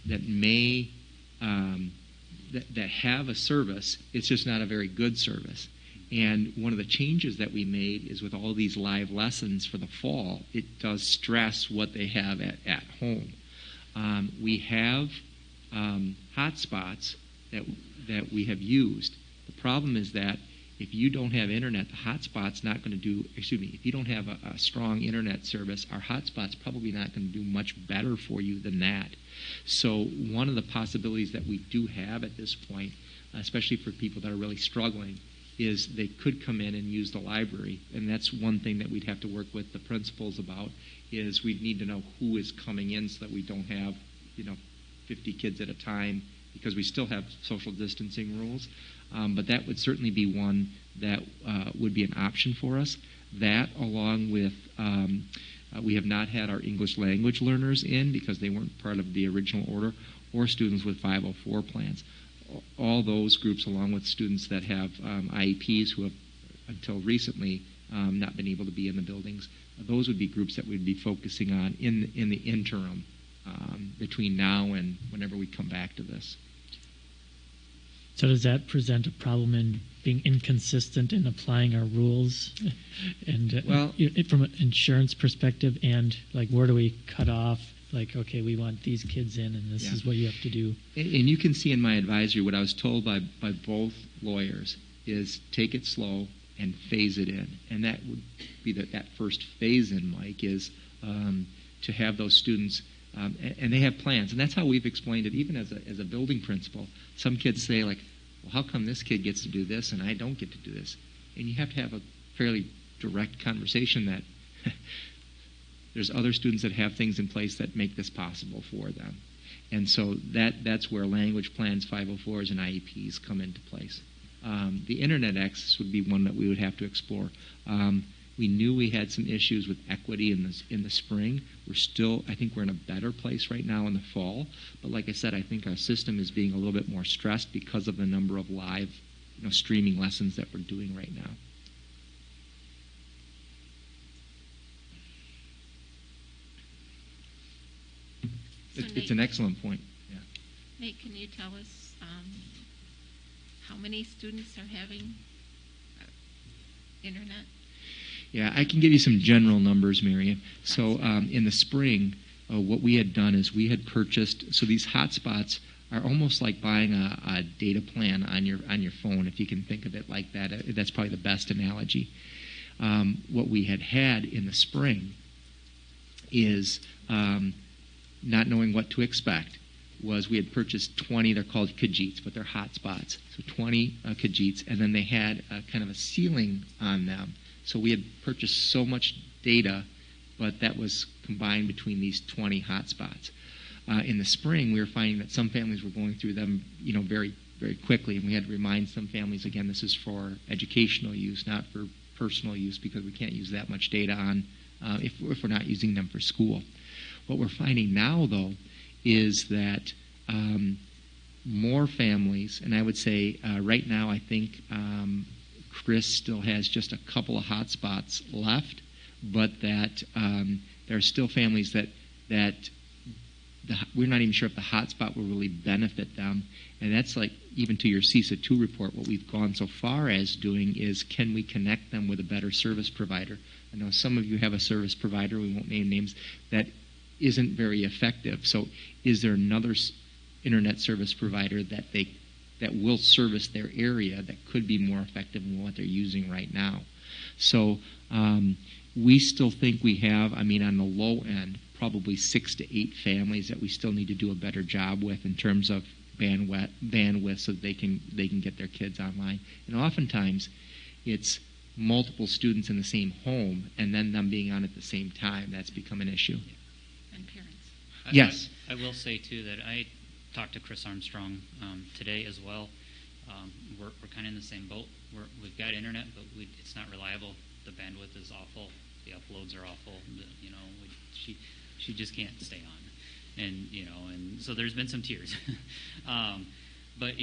may that have a service. It's just not a very good service. And one of the changes that we made is with all these live lessons for the fall, it does stress what they have at home. We have hotspots that we have used. The problem is that if you don't have internet, the hotspot's not going to do, if you don't have a strong internet service, our hotspot's probably not going to do much better for you than that. So one of the possibilities that we do have at this point, especially for people that are really struggling, is they could come in and use the library. And that's one thing that we'd have to work with the principals about, is we'd need to know who is coming in so that we don't have 50 kids at a time, because we still have social distancing rules. But that would certainly be one that would be an option for us. That, along with we have not had our English language learners in because they weren't part of the original order, or students with 504 plans. All those groups, along with students that have IEPs who have, until recently, not been able to be in the buildings, those would be groups that we'd be focusing on in the interim between now and whenever we come back to this. So does that present a problem in being inconsistent in applying our rules, and Well- from an insurance perspective, and like where do we cut off? Like, okay, we want these kids in, and this Yeah. is what you have to do. And you can see in my advisory what I was told by both lawyers is take it slow and phase it in. And that would be that first phase in, Mike, is to have those students, and they have plans. And that's how we've explained it, even as a building principal. Some kids say, like, well, how come this kid gets to do this and I don't get to do this? And you have to have a fairly direct conversation that there's other students that have things in place that make this possible for them. And so that's where language plans, 504s, and IEPs come into place. The internet access would be one that we would have to explore. We knew we had some issues with equity in the spring. I think we're in a better place right now in the fall. But like I said, I think our system is being a little bit more stressed because of the number of live, streaming lessons that we're doing right now. It's an excellent point. Yeah. Nate, can you tell us how many students are having internet? Yeah, I can give you some general numbers, Miriam. So in the spring, what we had done is we had purchased, so these hotspots are almost like buying a data plan on your phone, if you can think of it like that. That's probably the best analogy. What we had in the spring is not knowing what to expect, was we had purchased 20, they're called Khajiits, but they're hotspots. So 20 Khajiits, and then they had kind of a ceiling on them. So we had purchased so much data, but that was combined between these 20 hotspots. In the spring, we were finding that some families were going through them, very, very quickly, and we had to remind some families, again, this is for educational use, not for personal use, because we can't use that much data on if we're not using them for school. What we're finding now, though, is that more families, and I would say right now I think Chris still has just a couple of hotspots left, but that there are still families that we're not even sure if the hotspot will really benefit them. And that's like, even to your CISA 2 report, what we've gone so far as doing is, can we connect them with a better service provider? I know some of you have a service provider, we won't name names, that isn't very effective. So is there another internet service provider that will service their area that could be more effective than what they're using right now? So we still think we have, on the low end, probably 6 to 8 families that we still need to do a better job with in terms of bandwidth so that they can get their kids online. And oftentimes it's multiple students in the same home and then them being on at the same time. That's become an issue. And parents. Yes. I will say, too, that I talked to Chris Armstrong today as well. We're kind of in the same boat. We've got internet, but it's not reliable. The bandwidth is awful. The uploads are awful. She just can't stay on. And so there's been some tears. But,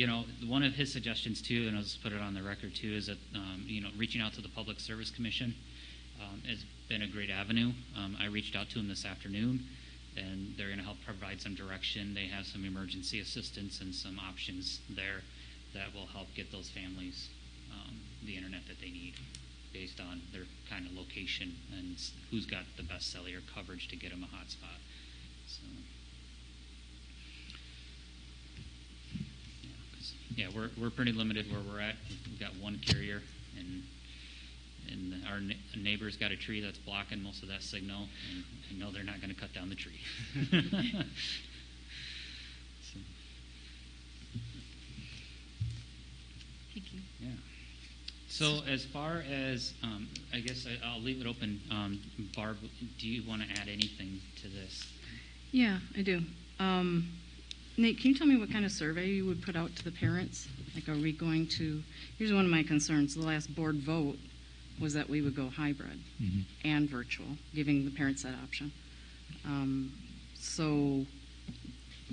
one of his suggestions, too, and I'll just put it on the record, too, is that, reaching out to the Public Service Commission has been a great avenue. I reached out to him this afternoon, and they're going to help provide some direction. They have some emergency assistance and some options there that will help get those families the internet that they need based on their kind of location and who's got the best cellular coverage to get them a hotspot. So, yeah, we're pretty limited where we're at. We've got one carrier, and our neighbor's got a tree that's blocking most of that signal, and I know they're not going to cut down the tree. So, Thank you. yeah. So as far as, I guess I'll leave it open. Barb, do you want to add anything to this? Yeah, I do. Nate, can you tell me what kind of survey you would put out to the parents? Like, are we going to, here's one of my concerns. The last board vote was that we would go hybrid and virtual, giving the parents that option. So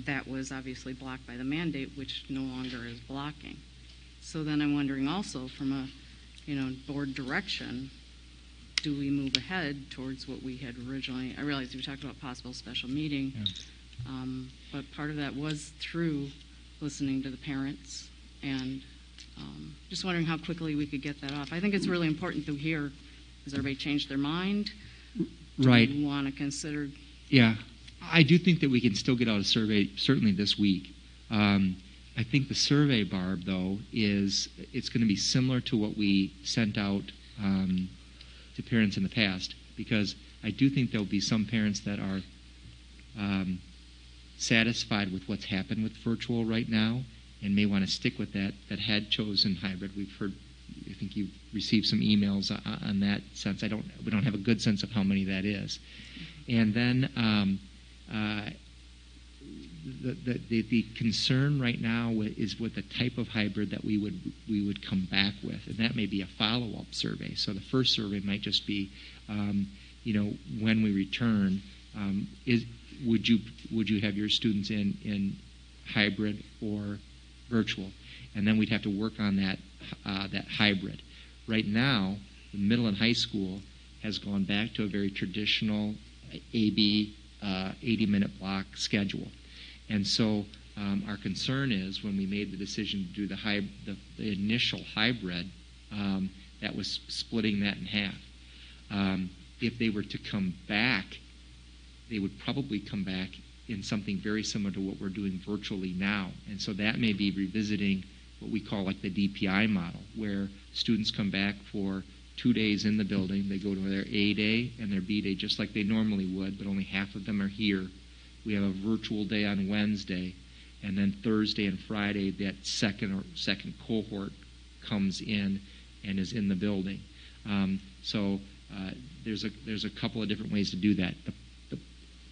that was obviously blocked by the mandate, which no longer is blocking. So then I'm wondering also from a, board direction, do we move ahead towards what we had originally, I realized we talked about possible special meeting, but part of that was through listening to the parents and Just wondering how quickly we could get that off. I think it's really important to hear, has everybody changed their mind? Right. Do we want to consider? Yeah. I do think that we can still get out a survey, certainly this week. I think the survey, Barb, though, it's going to be similar to what we sent out to parents in the past, because I do think there'll be some parents that are satisfied with what's happened with virtual right now and may want to stick with that had chosen hybrid. We've heard, I think you've received some emails on that sense. We don't have a good sense of how many that is. And then the concern right now is with the type of hybrid that we would come back with, and that may be a follow-up survey. So the first survey might just be, when we return, would you have your students in hybrid or virtual? And then we'd have to work on that hybrid. Right now, the middle and high school has gone back to a very traditional AB 80-minute block schedule. And so our concern is when we made the decision to do the initial hybrid, that was splitting that in half. If they were to come back, they would probably come back in something very similar to what we're doing virtually now. And so that may be revisiting what we call like the DPI model, where students come back for 2 days in the building. They go to their A day and their B day just like they normally would, but only half of them are here. We have a virtual day on Wednesday, and then Thursday and Friday that second cohort comes in and is in the building. So there's a couple of different ways to do that.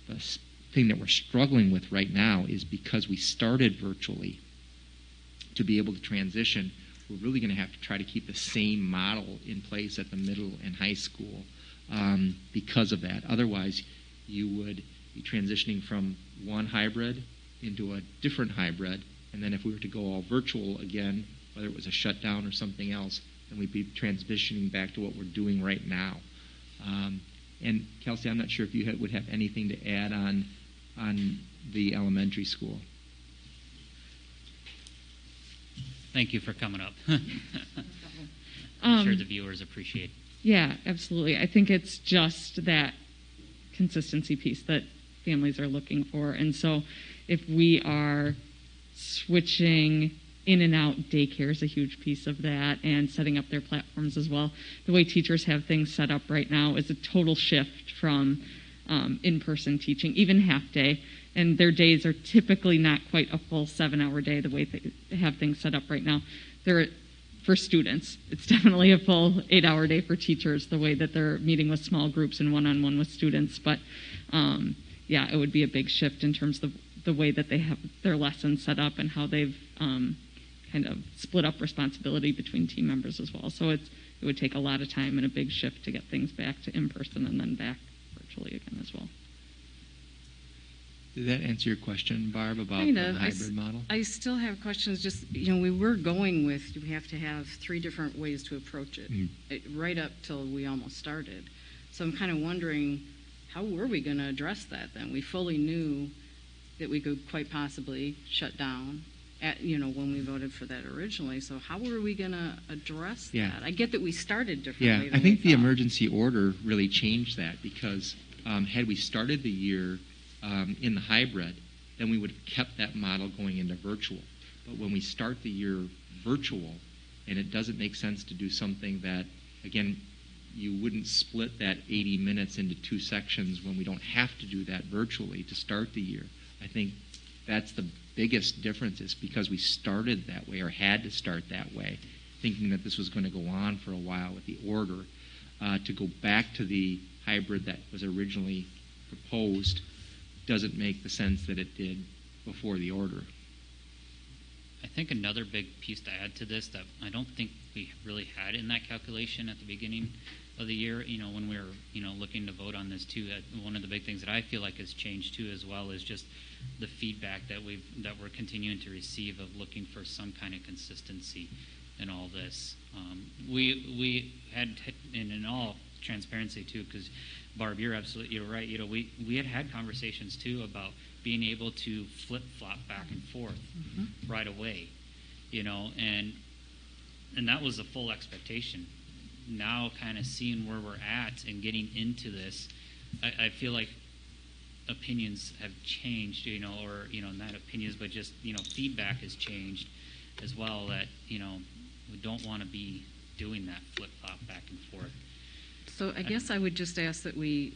The thing that we're struggling with right now is because we started virtually, to be able to transition, we're really going to have to try to keep the same model in place at the middle and high school because of that. Otherwise, you would be transitioning from one hybrid into a different hybrid, and then if we were to go all virtual again, whether it was a shutdown or something else, then we'd be transitioning back to what we're doing right now. And Kelsey, I'm not sure if you would have anything to add on the elementary school. Thank you for coming up. I'm sure the viewers appreciate it. Yeah, absolutely. I think it's just that consistency piece that families are looking for. And so if we are switching in and out, daycare is a huge piece of that, and setting up their platforms as well. The way teachers have things set up right now is a total shift from in-person teaching, even half day. And their days are typically not quite a full 7-hour day the way they have things set up right now. For students, it's definitely a full 8-hour day for teachers, the way that they're meeting with small groups and one-on-one with students. But yeah, it would be a big shift in terms of the way that they have their lessons set up and how they've kind of split up responsibility between team members as well. So it would take a lot of time and a big shift to get things back to in-person and then back virtually again as well. Did that answer your question, Barb, about Kind the of. hybrid model? I still have questions. Just, we were going with, we have to have 3 different ways to approach it, right up till we almost started. So I'm kind of wondering, how were we going to address that then? We fully knew that we could quite possibly shut down when we voted for that originally. So how were we going to address that? I get that we started differently. Yeah, I think the emergency order really changed that, because had we started the year in the hybrid, then we would have kept that model going into virtual. But when we start the year virtual, and it doesn't make sense to do something that, again, you wouldn't split that 80 minutes into 2 sections when we don't have to do that virtually to start the year. I think that's the biggest difference, is because we started that way or had to start that way, thinking that this was going to go on for a while with the order, to go back to the hybrid that was originally proposed doesn't make the sense that it did before the order. I think another big piece to add to this that I don't think we really had in that calculation at the beginning of the year, when we were, looking to vote on this too, one of the big things that I feel like has changed too as well is just the feedback that we're continuing to receive of looking for some kind of consistency in all this. We had, and in all transparency too, because Barb, you're right. We had conversations too about being able to flip-flop back and forth right away, and and that was the full expectation. Now kind of seeing where we're at and getting into this, I feel like opinions have changed, or, not opinions, but just, feedback has changed as well, that, we don't want to be doing that flip-flop back and forth. So I guess I would just ask that we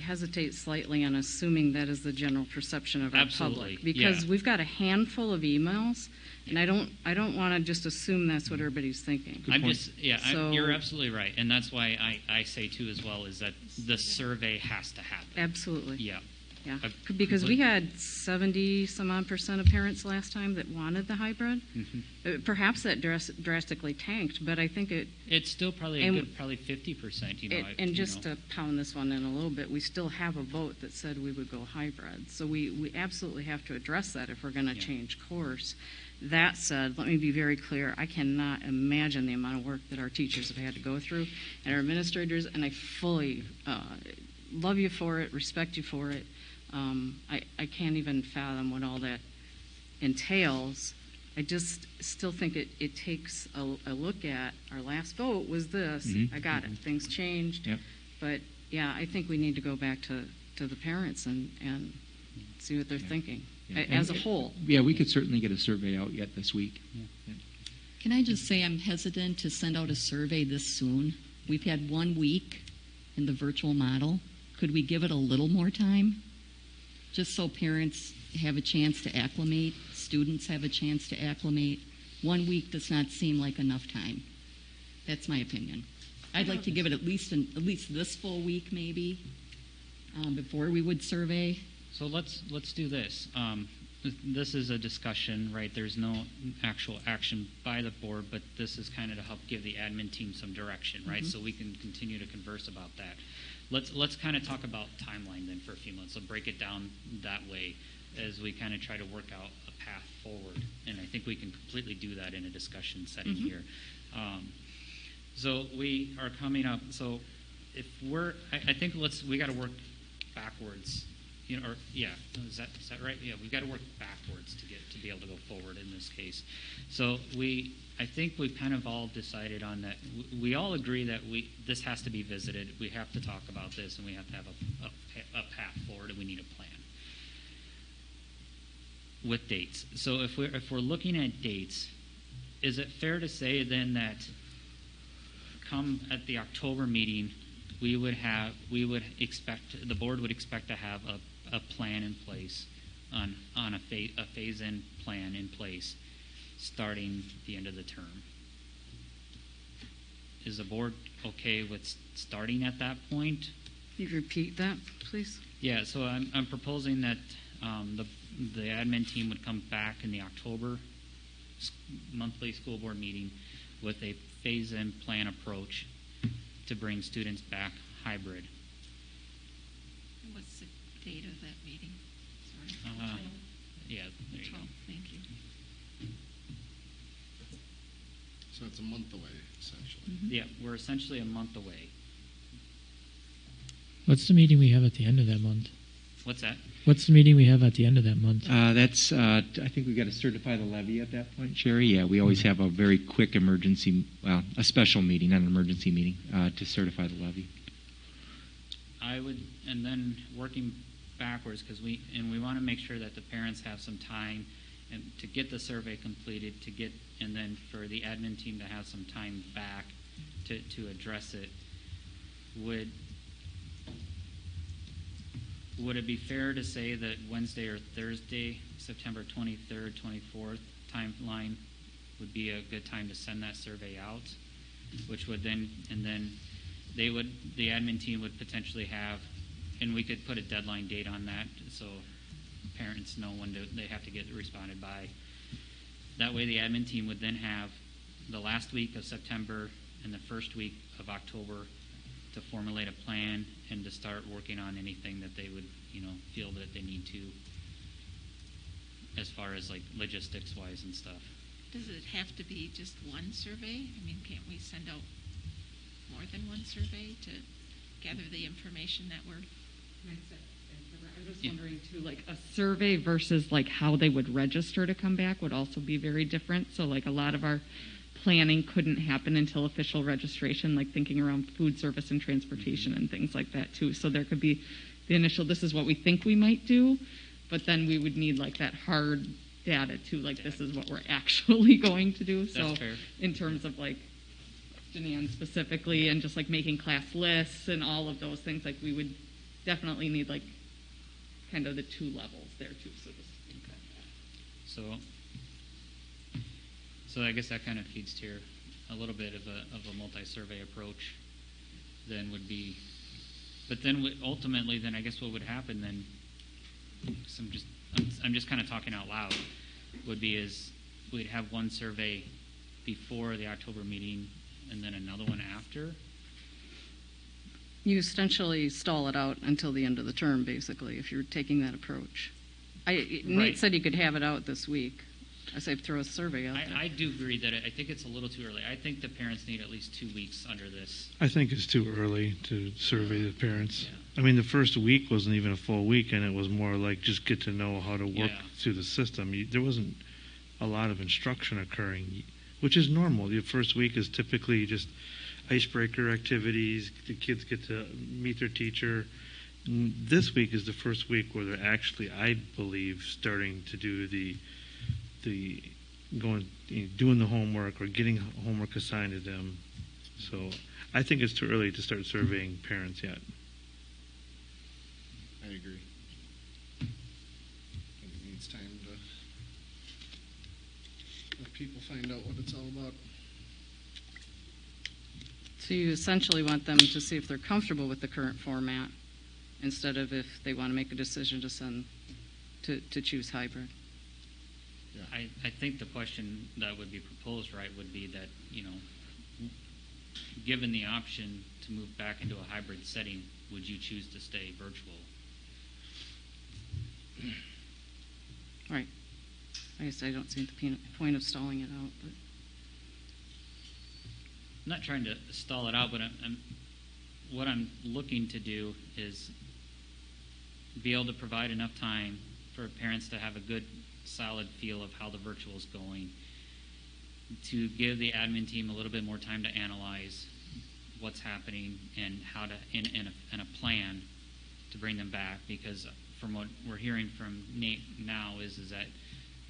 hesitate slightly on assuming that is the general perception of our Absolutely, public, because yeah. we've got a handful of emails, and I don't want to just assume that's what everybody's thinking. You're absolutely right, and that's why I say too as well, is that the survey has to happen. Absolutely. Yeah. Yeah, because we had 70-some-odd% of parents last time that wanted the hybrid. Mm-hmm. Perhaps that drastically tanked, but I think it's still probably a good 50%. And just to pound this one in a little bit, we still have a vote that said we would go hybrid. So we absolutely have to address that if we're going to change course. That said, let me be very clear. I cannot imagine the amount of work that our teachers have had to go through and our administrators, and I fully love you for it, respect you for it. I can't even fathom what all that entails. I just still think it takes a look at, our last vote was this. Mm-hmm. I got it. Things changed. Yep. But, yeah, I think we need to go back to the parents and see what they're thinking as a whole. Yeah, we could certainly get a survey out yet this week. Yeah. Can I just say I'm hesitant to send out a survey this soon? We've had 1 week in the virtual model. Could we give it a little more time? Just so parents have a chance to acclimate, students have a chance to acclimate. 1 week does not seem like enough time. That's my opinion. I'd like to give it at least this full week, maybe, before we would survey. So let's do this. This is a discussion, right? There's no actual action by the board, but this is kind of to help give the admin team some direction, right? Mm-hmm. So we can continue to converse about that. Let's kind of talk about timeline then for a few months. Let's break it down that way as we kind of try to work out a path forward. And I think we can completely do that in a discussion setting Mm-hmm. here. So we are coming up. So if I think we got to work backwards. Is that right? Yeah, we've got to work backwards to be able to go forward in this case. So I think we've kind of all decided on that. We all agree that this has to be visited. We have to talk about this, and we have to have a path forward, and we need a plan with dates. So if we're looking at dates, is it fair to say then that come at the October meeting, the board would expect to have a plan in place on a phase-in plan in place starting the end of the term? Is the board okay with starting at that point? Can you repeat that, please? Yeah, so I'm proposing that the admin team would come back in the October monthly school board meeting with a phase-in plan approach to bring students back hybrid. What's the date of that meeting? Sorry. Yeah, there you go. Thank you. So it's a month away, essentially. Mm-hmm. Yeah, we're essentially a month away. What's the meeting we have at the end of that month? What's that? What's the meeting we have at the end of that month? That's, I think we've got to certify the levy at that point, Sherry. Yeah, we always have a very quick a special meeting, not an emergency meeting, to certify the levy. And then working backwards, because we want to make sure that the parents have some time and to get the survey completed, and then for the admin team to have some time back to address it. Would it be fair to say that Wednesday or Thursday, September 23rd, 24th timeline would be a good time to send that survey out, which would then the admin team would potentially have, and we could put a deadline date on that so parents know when they have to get responded by. That way the admin team would then have the last week of September and the first week of October to formulate a plan and to start working on anything that they would, feel that they need to, as far as like logistics wise and stuff. Does it have to be just one survey? I mean, can't we send out more than one survey to gather the information that we're... I'm just wondering too, like a survey versus like how they would register to come back would also be very different. So like a lot of our planning couldn't happen until official registration, like thinking around food service and transportation and things like that too. So there could be the initial, this is what we think we might do, but then we would need like that hard data too, like this is what we're actually going to do. So That's fair. in terms of like Janine specifically and just like making class lists and all of those things, like we would definitely need like kind of the two levels there too. So I guess that kind of feeds to a little bit of a multi-survey approach. Then would be, but then ultimately, then I guess what would happen then? I'm just kind of talking out loud. Would be is we'd have one survey before the October meeting and then another one after. You essentially stall it out until the end of the term, basically, if you're taking that approach. Nate said he could have it out this week. I say throw a survey out there. I do agree that I think it's a little too early. I think the parents need at least 2 weeks under this. I think it's too early to survey the parents. Yeah. I mean, the first week wasn't even a full week, and it was more like just get to know how to work through the system. There wasn't a lot of instruction occurring, which is normal. The first week is typically just icebreaker activities. The kids get to meet their teacher. This week is the first week where they're actually, I believe, starting to do doing the homework or getting homework assigned to them. So I think it's too early to start surveying parents yet. I agree. It needs time to let people find out what it's all about. So you essentially want them to see if they're comfortable with the current format instead of if they want to make a decision to choose hybrid. Yeah. I think the question that would be proposed, right, would be that, given the option to move back into a hybrid setting, would you choose to stay virtual? Right. I guess I don't see the point of stalling it out. But I'm not trying to stall it out, but what I'm looking to do is be able to provide enough time for parents to have a good, solid feel of how the virtual is going, to give the admin team a little bit more time to analyze what's happening and how to, and a plan to bring them back, because from what we're hearing from Nate now is that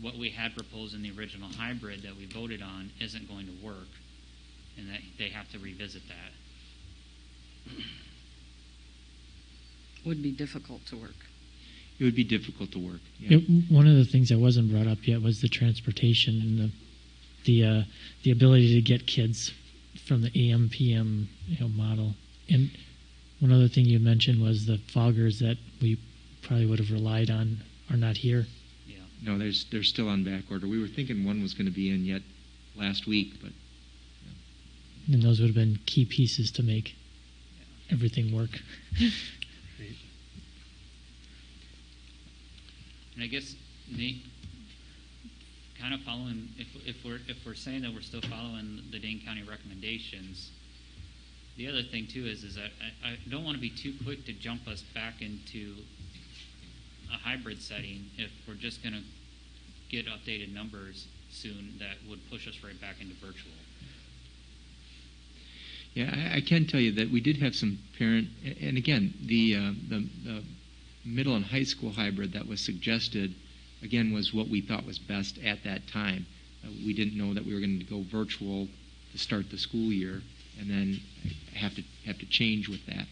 what we had proposed in the original hybrid that we voted on isn't going to work, and that they have to revisit that. would be difficult to work. It would be difficult to work. Yeah. One of the things that wasn't brought up yet was the transportation and the ability to get kids from the AM PM model. And one other thing you mentioned was the foggers that we probably would have relied on are not here. Yeah. No, they're still on back order. We were thinking one was going to be in yet last week, but. And those would have been key pieces to make everything work. And I guess, Nate, kind of following, if we're saying that we're still following the Dane County recommendations, the other thing too is that I don't want to be too quick to jump us back into a hybrid setting if we're just going to get updated numbers soon that would push us right back into virtual. Yeah, I can tell you that we did have some parent, and again, the middle and high school hybrid that was suggested, again, was what we thought was best at that time. We didn't know that we were going to go virtual to start the school year, and then have to change with that.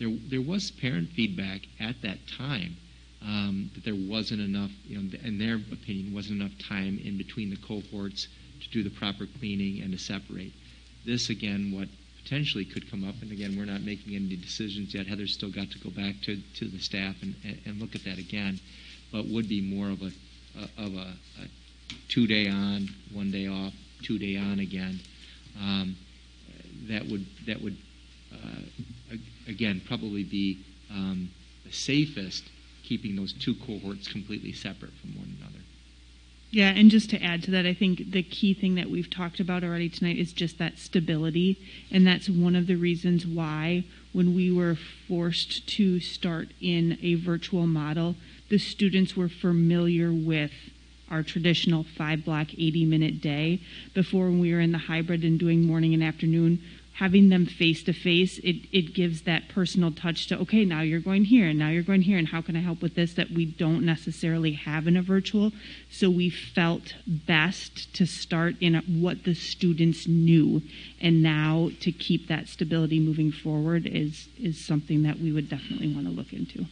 There was parent feedback at that time that there wasn't enough, in their opinion, wasn't enough time in between the cohorts to do the proper cleaning and to separate. This, again, what potentially could come up, and again, we're not making any decisions yet. Heather's still got to go back to the staff and look at that again, but would be more of a 2 day on, 1 day off, 2 day on again. That would again probably be the safest, keeping those two cohorts completely separate from one another. Yeah, and just to add to that, I think the key thing that we've talked about already tonight is just that stability. And that's one of the reasons why, when we were forced to start in a virtual model, the students were familiar with our traditional 5-block, 80-minute day. Before, when we were in the hybrid and doing morning and afternoon, having them face-to-face, it gives that personal touch to, okay, now you're going here, and now you're going here, and how can I help with this that we don't necessarily have in a virtual? So we felt best to start in what the students knew, and now to keep that stability moving forward is something that we would definitely want to look into.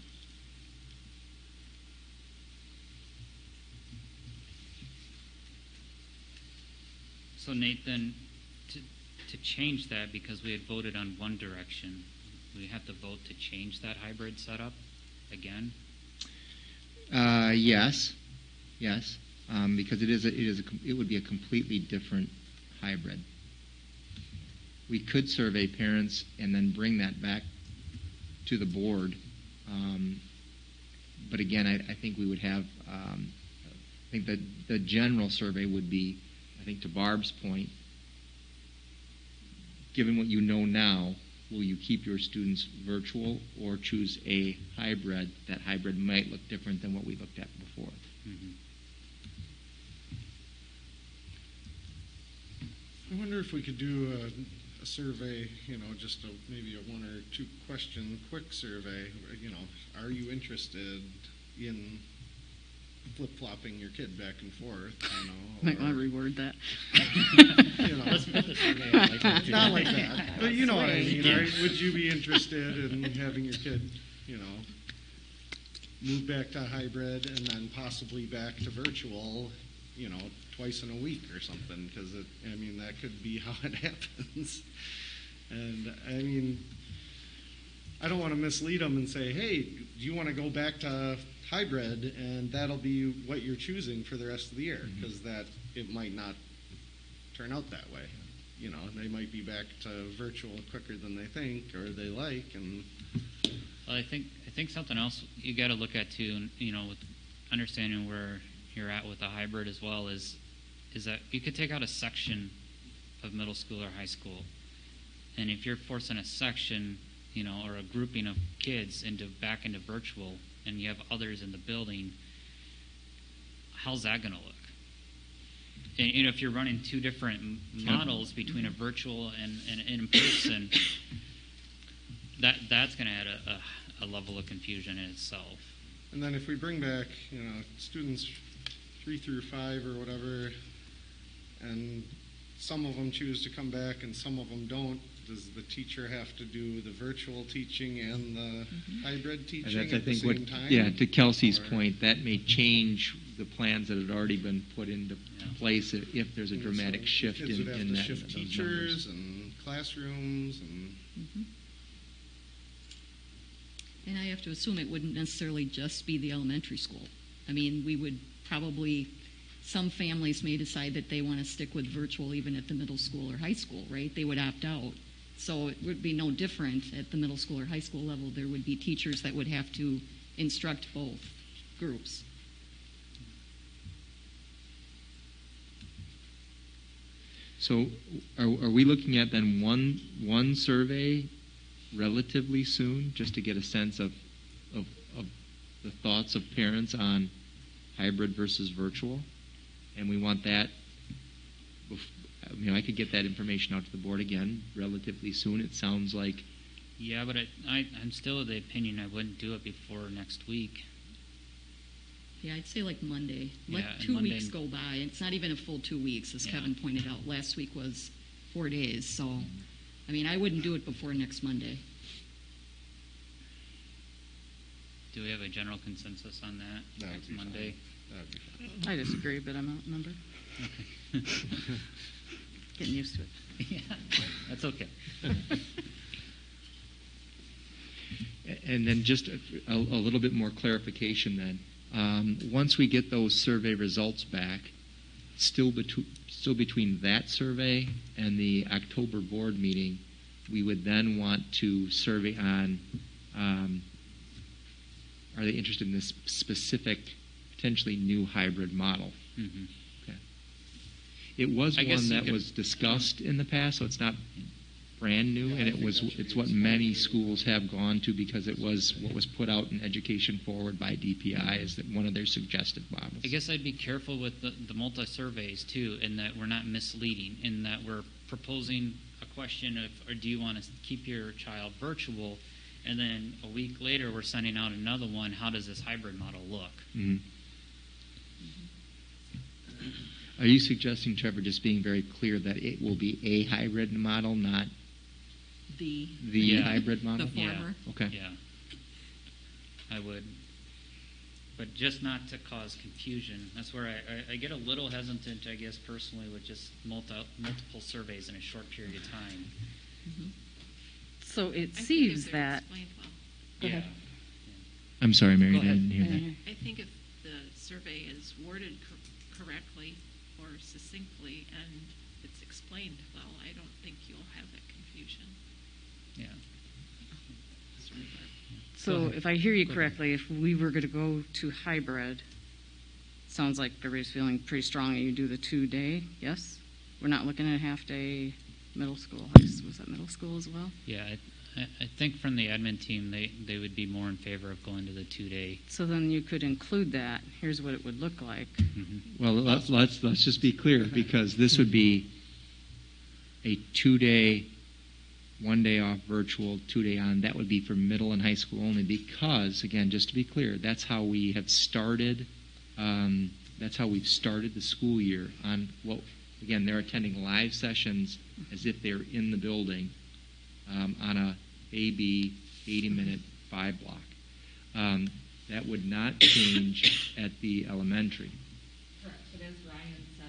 So Nathan, to change that, because we had voted on one direction, we have to vote to change that hybrid setup again? Yes, because it would be a completely different hybrid. We could survey parents and then bring that back to the board, but again, I think we would have. I think that the general survey would be, I think to Barb's point, given what you know now, will you keep your students virtual or choose a hybrid? That hybrid might look different than what we looked at before. Mm-hmm. I wonder if we could do a survey, just maybe a 1 or 2 question quick survey. Are you interested in flip-flopping your kid back and forth, Might want to reword that. Let's put the survey out like that. Not like that, but you know what I mean, right? Would you be interested in having your kid, move back to hybrid and then possibly back to virtual, twice in a week or something? Because that could be how it happens. And I don't want to mislead them and say, hey, do you want to go back to hybrid, and that'll be what you're choosing for the rest of the year, because it might not turn out that way. They might be back to virtual quicker than they think or they like. And Well, I think something else you got to look at too, with understanding where you're at with the hybrid as well is that you could take out a section of middle school or high school, and if you're forcing a section, or a grouping of kids back into virtual, and you have others in the building, how's that going to look? And, if you're running 2 different models between a virtual and in person, that's going to add a level of confusion in itself. And then if we bring back, students 3 through 5 or whatever, and some of them choose to come back and some of them don't, does the teacher have to do the virtual teaching and the hybrid teaching at the same time? Yeah, to Kelsey's point, that may change the plans that had already been put into place if there's a dramatic shift kids would have in to that. shift teachers and classrooms and. And I have to assume it wouldn't necessarily just be the elementary school. We would probably, some families may decide that they want to stick with virtual even at the middle school or high school, right? They would opt out. So it would be no different at the middle school or high school level. There would be teachers that would have to instruct both groups. So are we looking at then one survey relatively soon, just to get a sense of the thoughts of parents on hybrid versus virtual? And we want that, I could get that information out to the board again relatively soon. It sounds like. Yeah, but I'm still of the opinion I wouldn't do it before next week. Yeah, I'd say like Monday. Yeah, Let 2 Monday. weeks go by. It's not even a full 2 weeks, as Kevin pointed out. Last week was 4 days. So, I wouldn't do it before next Monday. Do we have a general consensus on that next Monday? That would be fine. I disagree, but I'm outnumbered. Okay. Getting used to it. Yeah, that's okay. And then just a little bit more clarification then. Once we get those survey results back, still between that survey and the October board meeting, we would then want to survey on, are they interested in this specific, potentially new hybrid model? Mm-hmm. Okay. It was one that was discussed in the past, so it's not brand new, and it's what many schools have gone to because it was what was put out in Education Forward by DPI is that one of their suggested models. I guess I'd be careful with the multi-surveys too, in that we're not misleading, in that we're proposing a question of, or do you want to keep your child virtual, and then a week later we're sending out another one, how does this hybrid model look? Mm-hmm. Are you suggesting, Trevor, just being very clear that it will be a hybrid model, not the hybrid model? The former? Yeah. Okay. Yeah, I would. But just not to cause confusion. That's where I get a little hesitant, I guess, personally, with just multiple surveys in a short period of time. Mm-hmm. So it I think seems if they're that. explained well. Go ahead. I'm sorry, Mary, Go I ahead. didn't hear that. I think if the survey is worded correctly or succinctly and it's explained well, I don't think you'll have that confusion. Yeah. So if I hear you correctly, if we were going to go to hybrid, sounds like everybody's feeling pretty strong that you do the 2-day, yes? We're not looking at a half-day middle school. Was that middle school as well? Yeah, I think from the admin team, they would be more in favor of going to the 2-day. So then you could include that. Here's what it would look like. Mm-hmm. Well, let's just be clear, because this would be a 2-day, 1 day off virtual, 2-day on. That would be for middle and high school only, because, again, just to be clear, that's how we have started. That's how we've started the school year. On what, again, they're attending live sessions as if they're in the building on a AB 80-minute 5 block. That would not change at the elementary. Correct, but as Ryan said,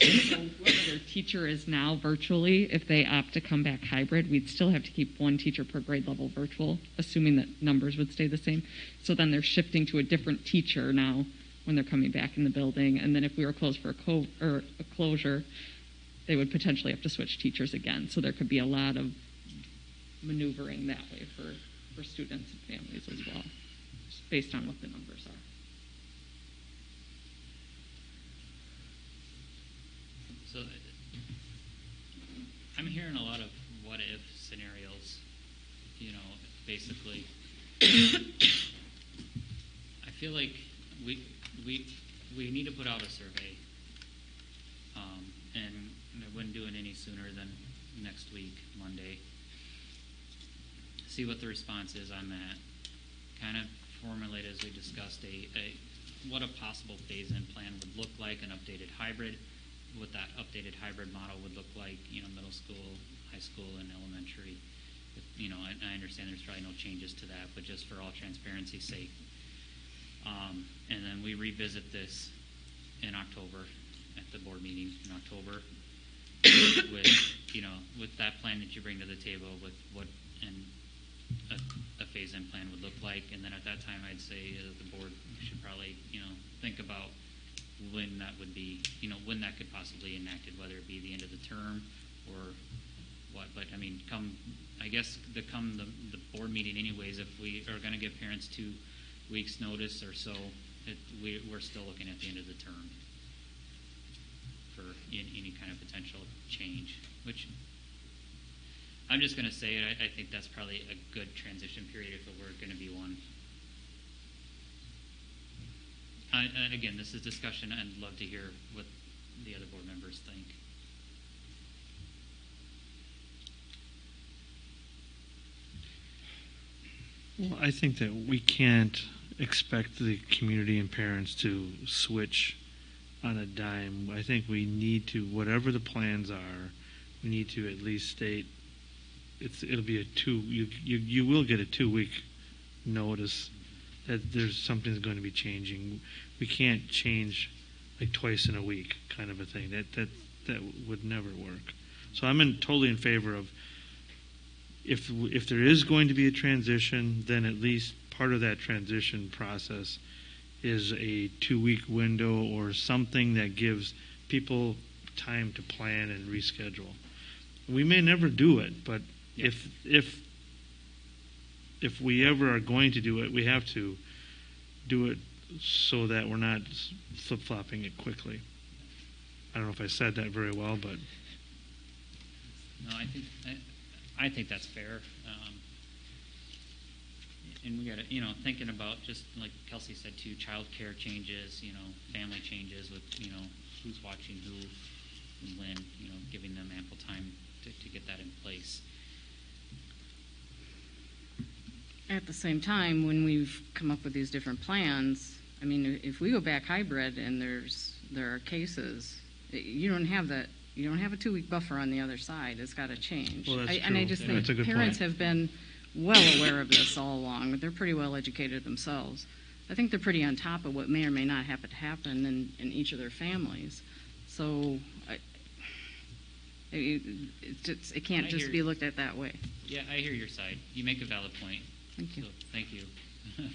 so whoever their teacher is now virtually, if they opt to come back hybrid, we'd still have to keep one teacher per grade level virtual, assuming that numbers would stay the same. So then they're shifting to a different teacher now when they're coming back in the building. And then if we were closed for a closure, they would potentially have to switch teachers again. So there could be a lot of maneuvering that way for students and families as well, just based on what the numbers are. So I'm hearing a lot of what if scenarios, basically. I feel like we need to put out a survey, and I wouldn't do it any sooner than next week, Monday. See what the response is on that. Kind of formulate, as we discussed, what a possible phase-in plan would look like, an updated hybrid, what that updated hybrid model would look like, middle school, high school, and elementary. I understand there's probably no changes to that, but just for all transparency's sake. And then we revisit this in October at the board meeting in October with that plan that you bring to the table, with what a phase-in plan would look like. And then at that time, I'd say the board should probably, think about when that would be, when that could possibly be enacted, whether it be the end of the term or what. But I mean, come the board meeting anyways, if we are going to give parents 2 weeks notice or so, we're still looking at the end of the term for any kind of potential change, which I'm just going to say it. I think that's probably a good transition period if it were going to be one. Again, this is discussion. I'd love to hear what the other board members think. Well, I think that we can't expect the community and parents to switch on a dime. I think we need to, whatever the plans are, we need to at least state it'll be you will get a 2-week notice that there's something's going to be changing. We can't change like twice in a week kind of a thing. That would never work. So I'm totally in favor of if there is going to be a transition, then at least part of that transition process is a 2-week window or something that gives people time to plan and reschedule. We may never do it, but if we ever are going to do it, we have to do it so that we're not flip-flopping it quickly. I don't know if I said that very well, but No, I think that's fair. And we got to, thinking about just like Kelsey said too, child care changes, family changes with, who's watching who and when, giving them ample time to get that in place. At the same time, when we've come up with these different plans, I mean, if we go back hybrid and there are cases, you don't have that. You don't have a 2-week buffer on the other side. It's got to change. Well, that's And I true. just Yeah, think that's a good parents point. have been well aware of this all along. They're pretty well educated themselves. I think they're pretty on top of what may or may not happen to happen in each of their families. So it can't just be looked at that way. Yeah, I hear your side. You make a valid point. Thank you. So thank you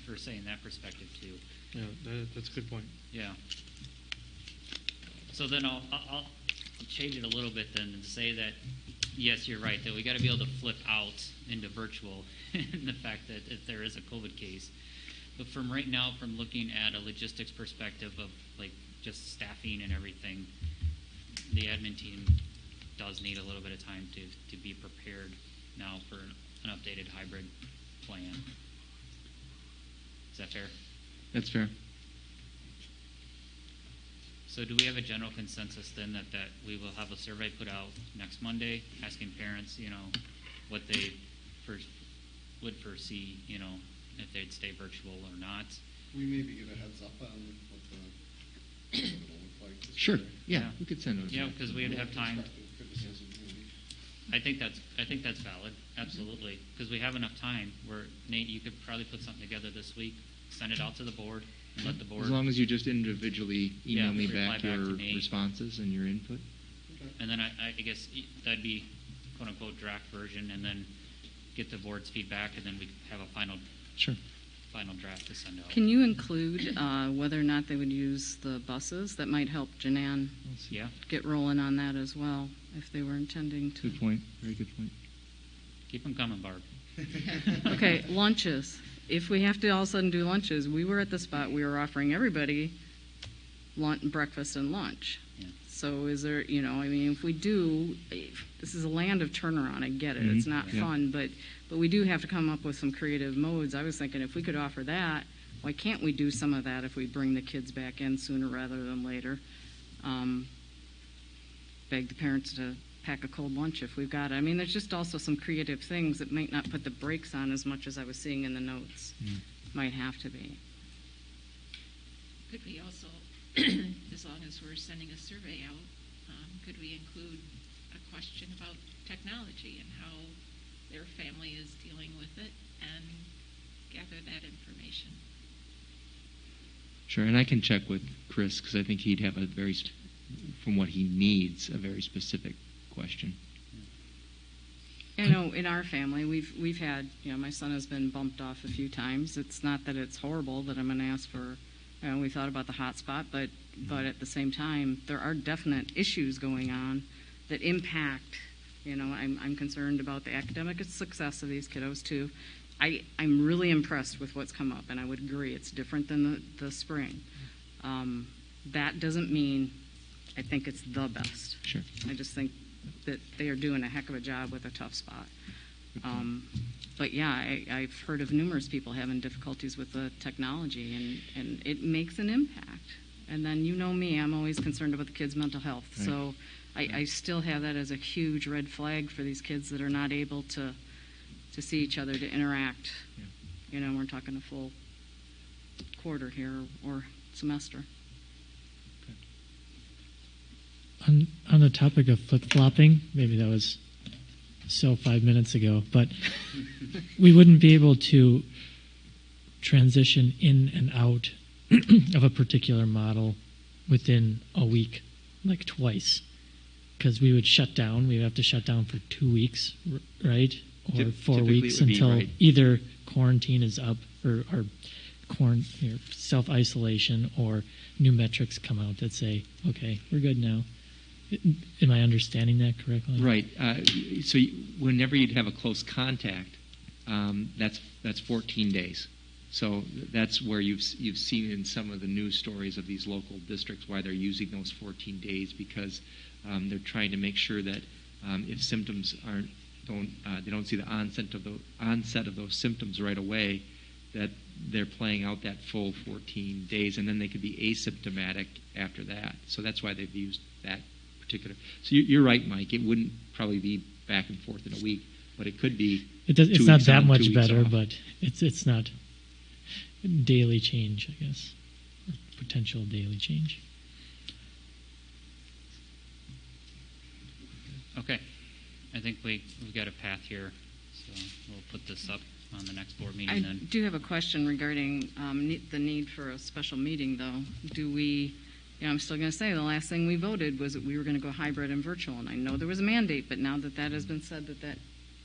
for saying that perspective too. Yeah, that's a good point. Yeah. So then I'll change it a little bit then and say that, yes, you're right, that we got to be able to flip out into virtual in the fact that if there is a COVID case. But from right now, from looking at a logistics perspective of like just staffing and everything, the admin team does need a little bit of time to be prepared now for an updated hybrid plan. Is that fair? That's fair. So do we have a general consensus then that we will have a survey put out next Monday asking parents, what they would foresee, if they'd stay virtual or not? We maybe get a heads up on what it'll look like. Sure. Yeah, we could send those. Yeah, because we would have time. Constructive criticism, maybe. I think that's valid, absolutely, because we have enough time where, Nate, you could probably put something together this week, send it out to the board, and let the board. As long as you just individually email me reply back back your to Nate. responses and your input. And then I guess that'd be quote unquote draft version, and then get the board's feedback, and then we have a final draft to send out. Can you include whether or not they would use the buses? That might help Janan get rolling on that as well, if they were intending to. Good point. Very good point. Keep them coming, Barb. Okay, lunches. If we have to all of a sudden do lunches, we were at the spot we were offering everybody breakfast and lunch. Yeah. So is there, if we do, this is a land of turnaround, I get it, it's not fun, but we do have to come up with some creative modes. I was thinking if we could offer that, why can't we do some of that if we bring the kids back in sooner rather than later? Beg the parents to pack a cold lunch if we've got it. I mean, there's just also some creative things that might not put the brakes on as much as I was seeing in the notes. Might have to be. Could we also, as long as we're sending a survey out, could we include a question about technology and how their family is dealing with it and gather that information? Sure, and I can check with Chris because I think he'd have from what he needs, a very specific question. I know in our family we've had, my son has been bumped off a few times. It's not that it's horrible that I'm going to ask for, we thought about the hotspot, but at the same time there are definite issues going on that impact. I'm concerned about the academic success of these kiddos too. I'm really impressed with what's come up, and I would agree it's different than the spring. That doesn't mean I think it's the best. Sure. I just think that they are doing a heck of a job with a tough spot. But yeah, I've heard of numerous people having difficulties with the technology, and it makes an impact. And then me, I'm always concerned about the kids' mental health. Right. So I still have that as a huge red flag for these kids that are not able to see each other, to interact. Yeah. We're talking a full quarter here or semester. On the topic of flip-flopping, maybe that was 5 minutes ago, but we wouldn't be able to transition in and out of a particular model within a week, like twice, because we would shut down. We would have to shut down for 2 weeks, right? Or 4 weeks until either quarantine is up or self-isolation, or new metrics come out that say, okay, we're good now. Am I understanding that correctly? Right. So whenever you'd have a close contact, that's 14 days. So that's where you've seen in some of the news stories of these local districts why they're using those 14 days, because they're trying to make sure that if symptoms they don't see the onset of those symptoms right away, that they're playing out that full 14 days, and then they could be asymptomatic after that. So that's why they've used that particular. So you're right, Mike. It wouldn't probably be back and forth in a week, but it could be. It's not that on, much better, off. but it's not daily change, I guess, or potential daily change. Okay. I think we've got a path here, so we'll put this up on the next board meeting I then. do have a question regarding the need for a special meeting, though. Do we, I'm still going to say the last thing we voted was that we were going to go hybrid and virtual, and I know there was a mandate, but now that that has been said that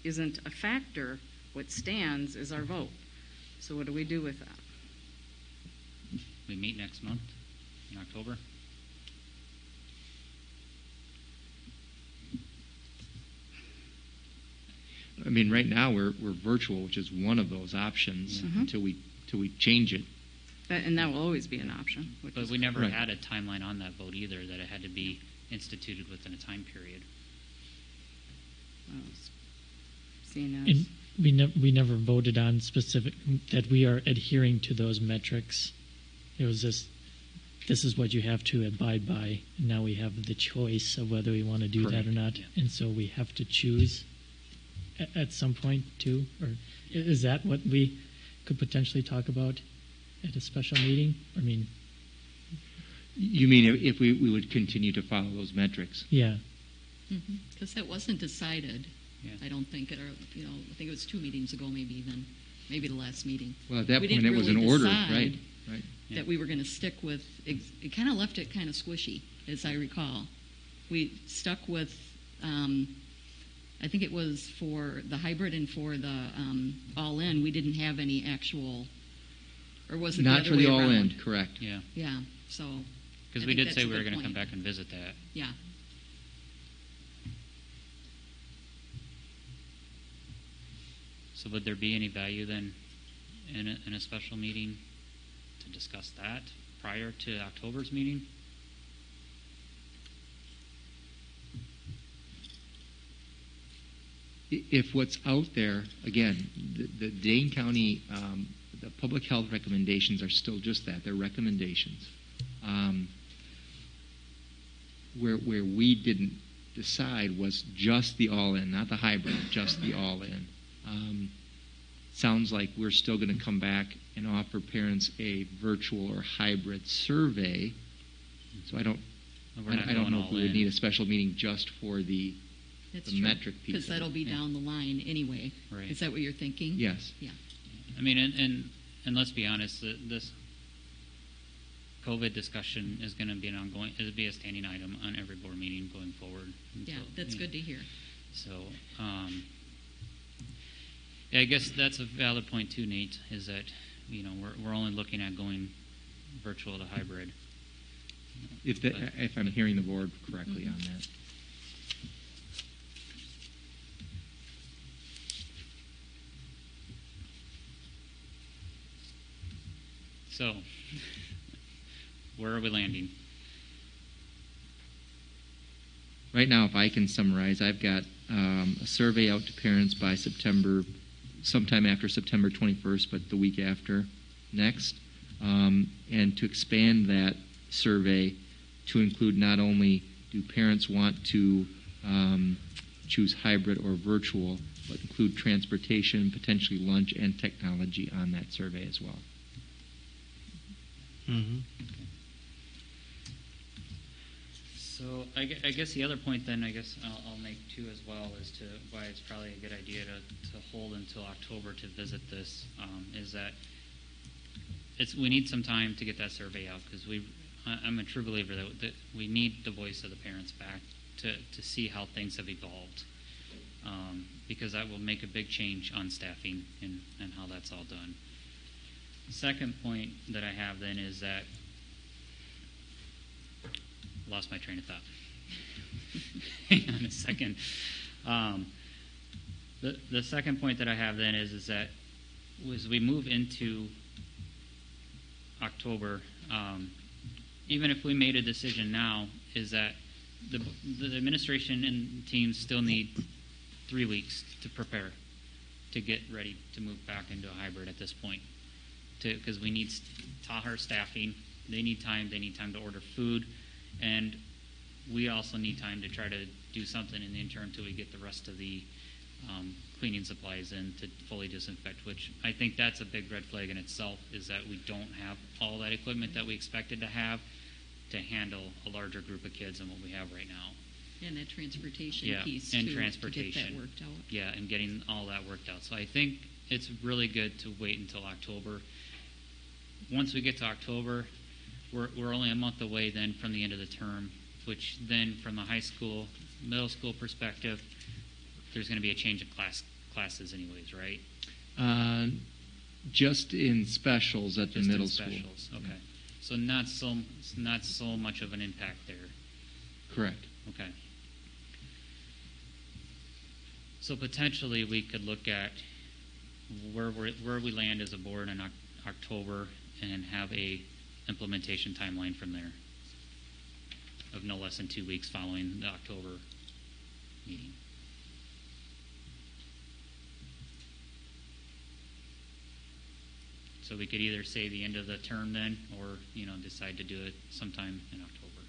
isn't a factor, what stands is our vote. So what do we do with that? We meet next month in October. I mean, right now we're virtual, which is one of those options until we change it. And that will always be an option. But we never had a timeline on that vote either, that it had to be instituted within a time period. And we never voted on specific that we are adhering to those metrics. It was just, this is what you have to abide by. And now we have the choice of whether we want to do that or not. Yeah. And so we have to choose at some point too? Or is that what we could potentially talk about at a special meeting? I mean, you mean if we would continue to follow those metrics? Yeah. Because that wasn't decided. Yeah. I don't think at our, I think it was 2 meetings ago, maybe the last meeting. Well, at that we point didn't it was really an order, decide right? That we were going to stick with. It kind of left it kind of squishy, as I recall. We stuck with. I think it was for the hybrid and for the all-in. We didn't have any actual, or was it not the for other the way around? all-in? Correct. Yeah. Yeah. So. Because we did say we were going to come back and visit that. Yeah. So would there be any value then in a special meeting to discuss that prior to October's meeting? If what's out there, again, the Dane County, the public health recommendations are still just that, they're recommendations. Where we didn't decide was just the all-in, not the hybrid, just the all-in. Sounds like we're still going to come back and offer parents a virtual or hybrid survey. So I don't know if we would need a special meeting just for the metric piece. Because that'll be down the line anyway. Right. Is that what you're thinking? Yes. Yeah. I mean, and let's be honest, this COVID discussion is going to be it'll be a standing item on every board meeting going forward. Yeah, that's good to hear. So, yeah, I guess that's a valid point too, Nate, is that, we're only looking at going virtual to hybrid. If I'm hearing the board correctly on that. So, where are we landing? Right now, if I can summarize, I've got a survey out to parents by sometime after September 21st, but the week after next, and to expand that survey to include not only do parents want to choose hybrid or virtual, but include transportation, potentially lunch, and technology on that survey as well. Mm-hmm. So I guess the other point then, I'll make too as well as to why it's probably a good idea to hold until October to visit this, is that we need some time to get that survey out, because I'm a true believer that we need the voice of the parents back to see how things have evolved, because that will make a big change on staffing and how that's all done. The second point that I have then is that lost my train of thought. Hang on a second. The second point that I have then is that as we move into October, even if we made a decision now, is that the administration and teams still need 3 weeks to prepare to get ready to move back into a hybrid at this point. Because we need Tahar staffing. They need time. They need time to order food. And we also need time to try to do something in the interim until we get the rest of the cleaning supplies in to fully disinfect, which I think that's a big red flag in itself, is that we don't have all that equipment that we expected to have to handle a larger group of kids than what we have right now. And that transportation Yeah, piece, and too, transportation. to get that worked out. Yeah, and getting all that worked out. So I think it's really good to wait until October. Once we get to October, we're only a month away then from the end of the term, which then from the high school, middle school perspective, there's going to be a change of classes anyways, right? Just in specials at the Just middle in school. specials, okay. So not so much of an impact there. Correct. Okay. So potentially we could look at where we land as a board in October and have a implementation timeline from there of no less than 2 weeks following the October meeting. So we could either say the end of the term then, or decide to do it sometime in October.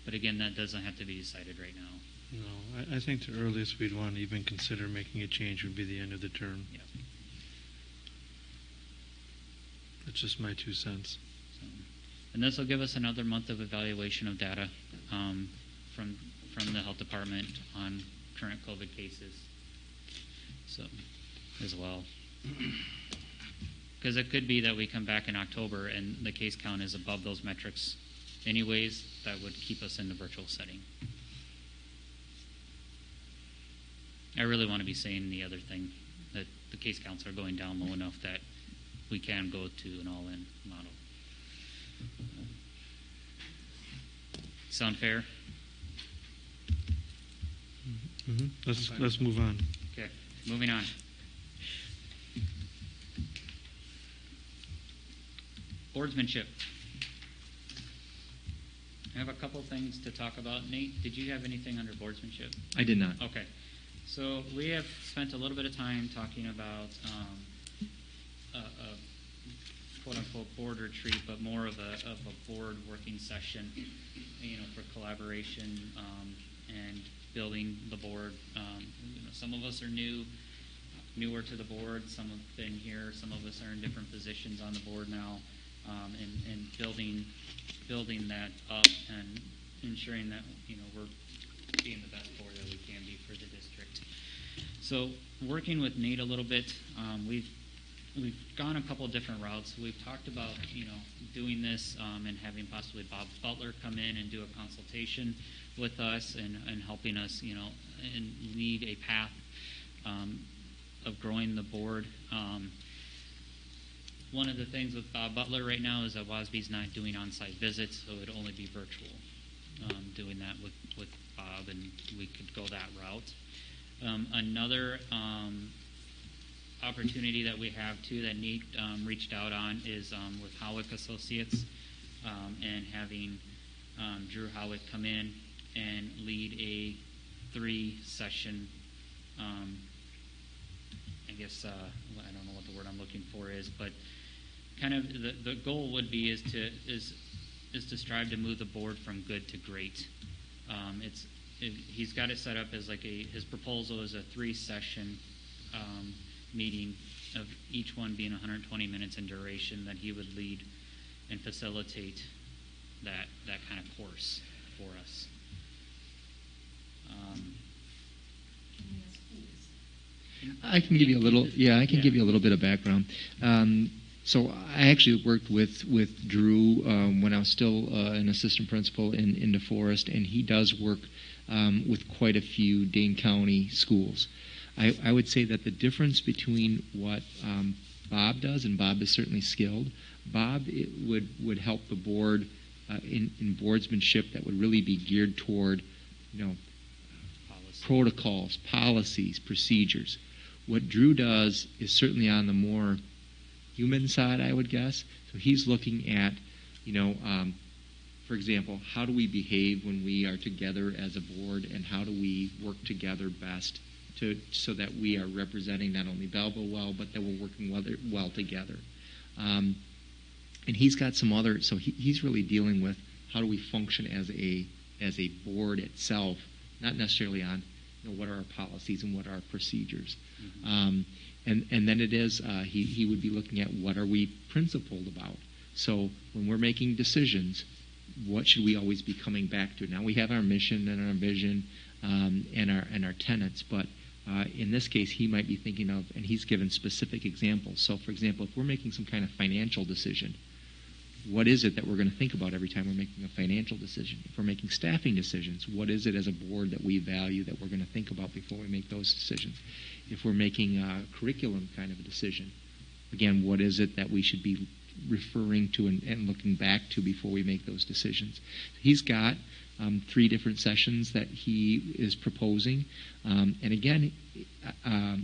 But again, that doesn't have to be decided right now. No, I think the earliest we'd want to even consider making a change would be the end of the term. Yeah. That's just my 2 cents. So, and this will give us another month of evaluation of data from the health department on current COVID cases. So, as well. Because it could be that we come back in October and the case count is above those metrics anyways, that would keep us in the virtual setting. I really want to be saying the other thing, that the case counts are going down low enough that we can go to an all-in model. Sound fair? Mm-hmm. Let's move on. Okay, moving on. Boardsmanship. I have a couple things to talk about. Nate, did you have anything under boardsmanship? I did not. Okay. So we have spent a little bit of time talking about a quote-unquote board retreat, but more of a board working session, for collaboration and building the board. Some of us are newer to the board. Some have been here. Some of us are in different positions on the board now, and building that up and ensuring that we're being the best board that we can be for the district. So working with Nate a little bit, we've gone a couple of different routes. We've talked about doing this and having possibly Bob Butler come in and do a consultation with us and helping us and lead a path of growing the board. One of the things with Bob Butler right now is that WASB's not doing on-site visits, so it would only be virtual. Doing that with Bob, and we could go that route. Another opportunity that we have too that Nate reached out on is with Howick Associates and having Drew Howick come in and lead a 3-session I guess I don't know what the word I'm looking for is, but kind of the goal would be is to strive to move the board from good to great. He's got it set up as like his proposal is a 3-session meeting of each one being 120 minutes in duration, that he would lead and facilitate that kind of course for us. I can give you a little. Yeah, I can give you a little bit of background. So I actually worked with Drew when I was still an assistant principal in DeForest, and he does work with quite a few Dane County schools. I would say that the difference between what Bob does, and Bob is certainly skilled, Bob would help the board in boardsmanship that would really be geared toward, protocols, policies, procedures. What Drew does is certainly on the more human side, I would guess. So he's looking at For example, how do we behave when we are together as a board, and how do we work together best so that we are representing not only Belleville well, but that we're working well together. And he's got some other, so he's really dealing with how do we function as a board itself, not necessarily on what are our policies and what are our procedures. And then it is, he would be looking at what are we principled about. So when we're making decisions, what should we always be coming back to? Now we have our mission and our vision and our tenets, but in this case, he might be thinking of, and he's given specific examples. So, for example, if we're making some kind of financial decision, what is it that we're going to think about every time we're making a financial decision? If we're making staffing decisions, what is it as a board that we value that we're going to think about before we make those decisions? If we're making a curriculum kind of a decision, again, what is it that we should be referring to and looking back to before we make those decisions? He's got 3 different sessions that he is proposing, and again,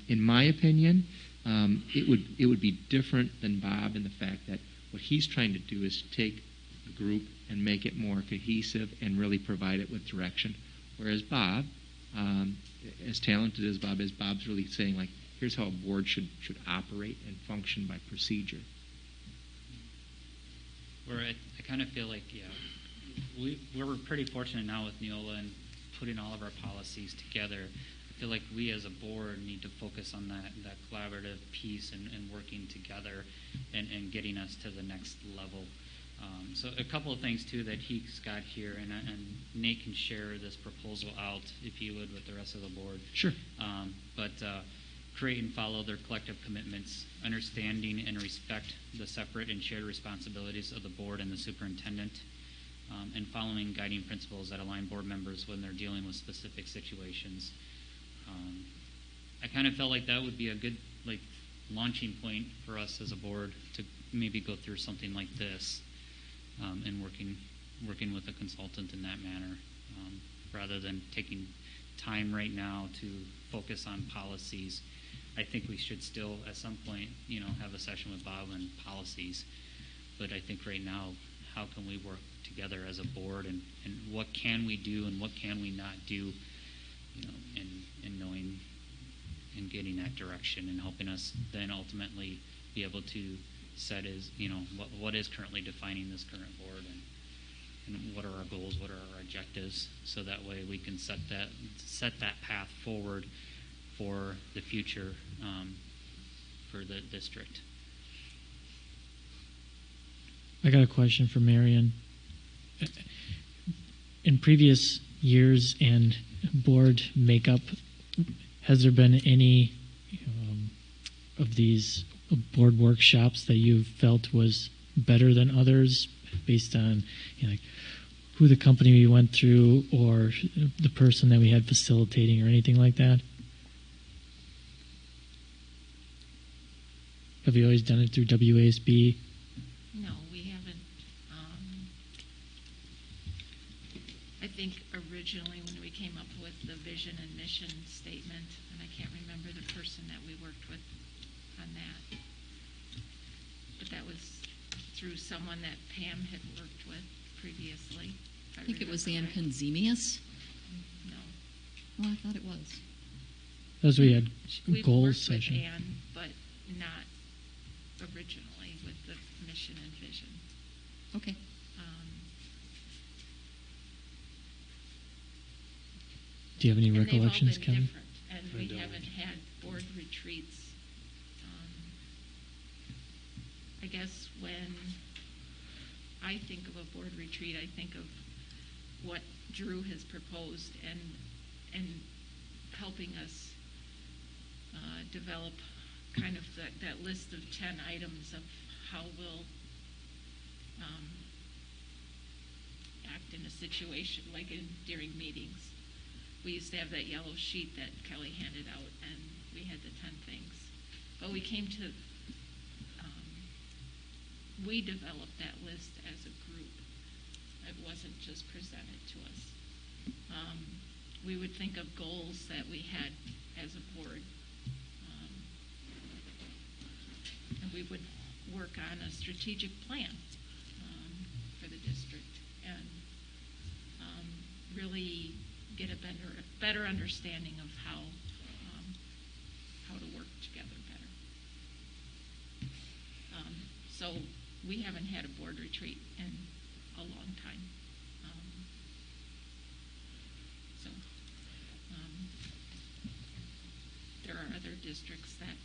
in my opinion, it would be different than Bob in the fact that what he's trying to do is take a group and make it more cohesive and really provide it with direction, whereas Bob, as talented as Bob is, Bob's really saying, like, here's how a board should operate and function by procedure. Where I kind of feel like, we're pretty fortunate now with Neola and putting all of our policies together. I feel like we as a board need to focus on that collaborative piece and working together and getting us to the next level. So a couple of things, too, that he's got here, and Nate can share this proposal out, if you would, with the rest of the board. Sure. But create and follow their collective commitments, understanding and respect the separate and shared responsibilities of the board and the superintendent, and following guiding principles that align board members when they're dealing with specific situations. I kind of felt like that would be a good launching point for us as a board to maybe go through something like this, and working with a consultant in that manner, rather than taking time right now to focus on policies. I think we should still, at some point, have a session with Bob on policies. But I think right now, how can we work together as a board, and what can we do and what can we not do, and knowing and getting that direction and helping us then ultimately be able to set what is currently defining this current board, and what are our goals, what are our objectives, so that way we can set that path forward for the future, for the district. I got a question for Marion. In previous years and board makeup, has there been any of these board workshops that you felt was better than others based on who the company we went through or the person that we had facilitating or anything like that? Have you always done it through WASB? No, we haven't. I think originally when we came up with the vision and mission statement, and I can't remember the person that we worked with on that, but that was through someone that Pam had worked with previously. I think it was Ann Penzemius. No. Well, I thought it was. As we had We've goals worked session. with Ann, but not originally with the mission and vision. Okay. Do you have any And recollections, they've all been Kevin? different, and we haven't had board retreats. I guess when I think of a board retreat, I think of what Drew has proposed and helping us develop kind of that list of 10 items of how we'll act in a situation, like during meetings. We used to have that yellow sheet that Kelly handed out, and we had the 10 things. But we came to, we developed that list as a group. It wasn't just presented to us. We would think of goals that we had as a board. And we would work on a strategic plan. get a better understanding of how to work together better. So we haven't had a board retreat in a long time. There are other districts that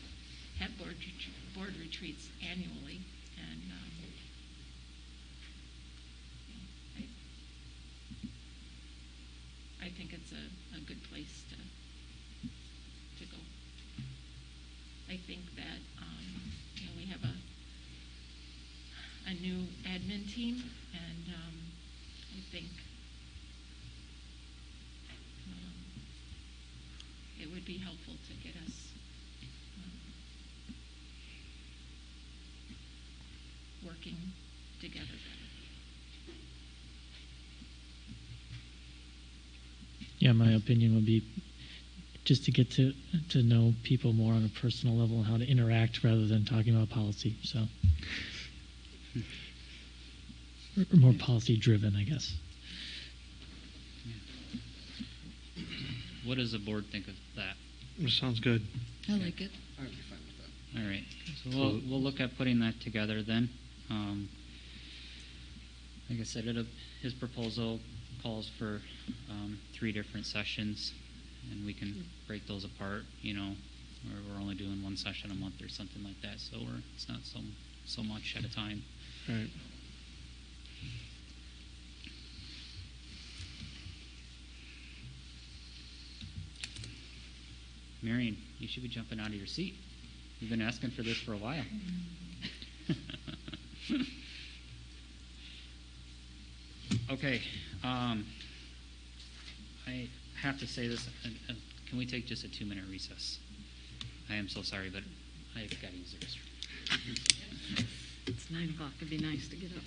have board retreats annually, and I think it's a good place to go. I think that we have a new admin team, and I think it would be helpful to get us working together better. Yeah, my opinion would be just to get to know people more on a personal level and how to interact rather than talking about policy. So, or more policy driven, I guess. What does the board think of that? Sounds good. I like it. I'd be fine with that. All right. So we'll look at putting that together then. Like I said, his proposal calls for 3 different sessions, and we can break those apart, or we're only doing 1 session a month or something like that, so it's not so much at a time. Right. Marion, you should be jumping out of your seat. You've been asking for this for a while. Okay. I have to say this. Can we take just a 2-minute recess? I am so sorry, but I've got to use the restroom. It's 9 o'clock. It'd be nice to get up.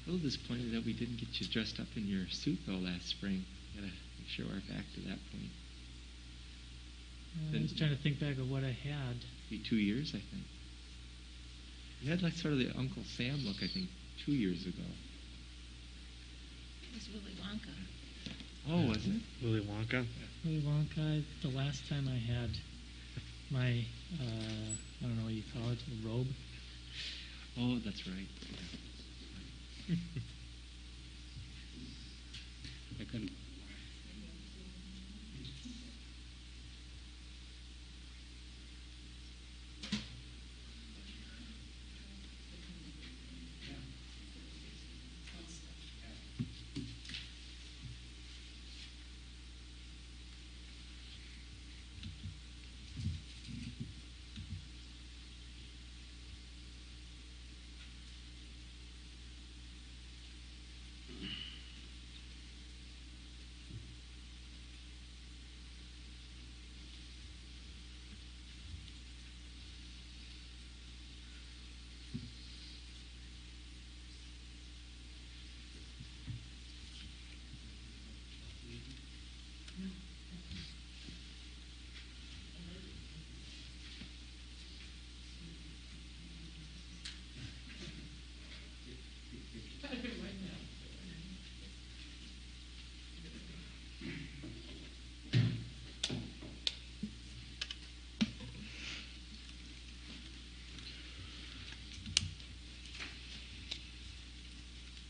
A little disappointed that we didn't get you dressed up in your suit though last spring. Gotta make sure we're back to that point. I was trying to think back of what I had. Be 2 years, I think. You had like sort of the Uncle Sam look, I think, 2 years ago. It was Willy Wonka. Oh, was it? Willy Wonka? Yeah. Willy Wonka, the last time I had my, I don't know what you call it, a robe. Oh, that's right. I couldn't.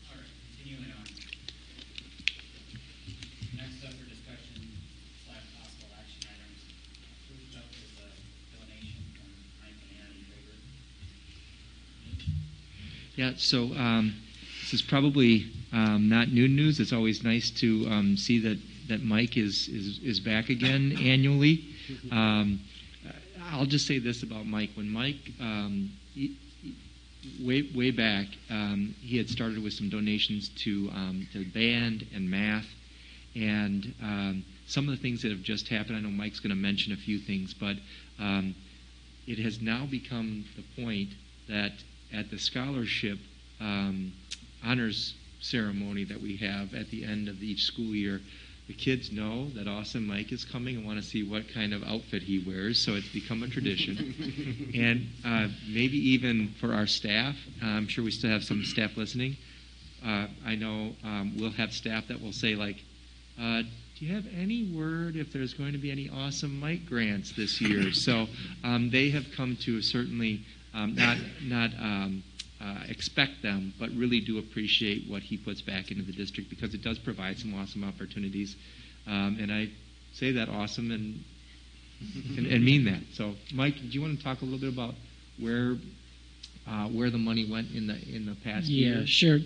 All right, continuing on. Next up for discussion / possible action items. First up is a donation from Mike and Aaron Traeger. Yeah, so this is probably not new news. It's always nice to see that Mike is back again annually. I'll just say this about Mike. When Mike, way back, he had started with some donations to band and math, and some of the things that have just happened. I know Mike's going to mention a few things, but it has now become the point that at the scholarship honors ceremony that we have at the end of each school year, the kids know that Awesome Mike is coming and want to see what kind of outfit he wears, so it's become a tradition. And maybe even for our staff, I'm sure we still have some staff listening. I know we'll have staff that will say, like, do you have any word if there's going to be any Awesome Mike grants this year? So they have come to certainly not expect them, but really do appreciate what he puts back into the district, because it does provide some awesome opportunities. And I say that awesome and mean that. So, Mike, do you want to talk a little bit about where the money went in the past year? Yeah, sure.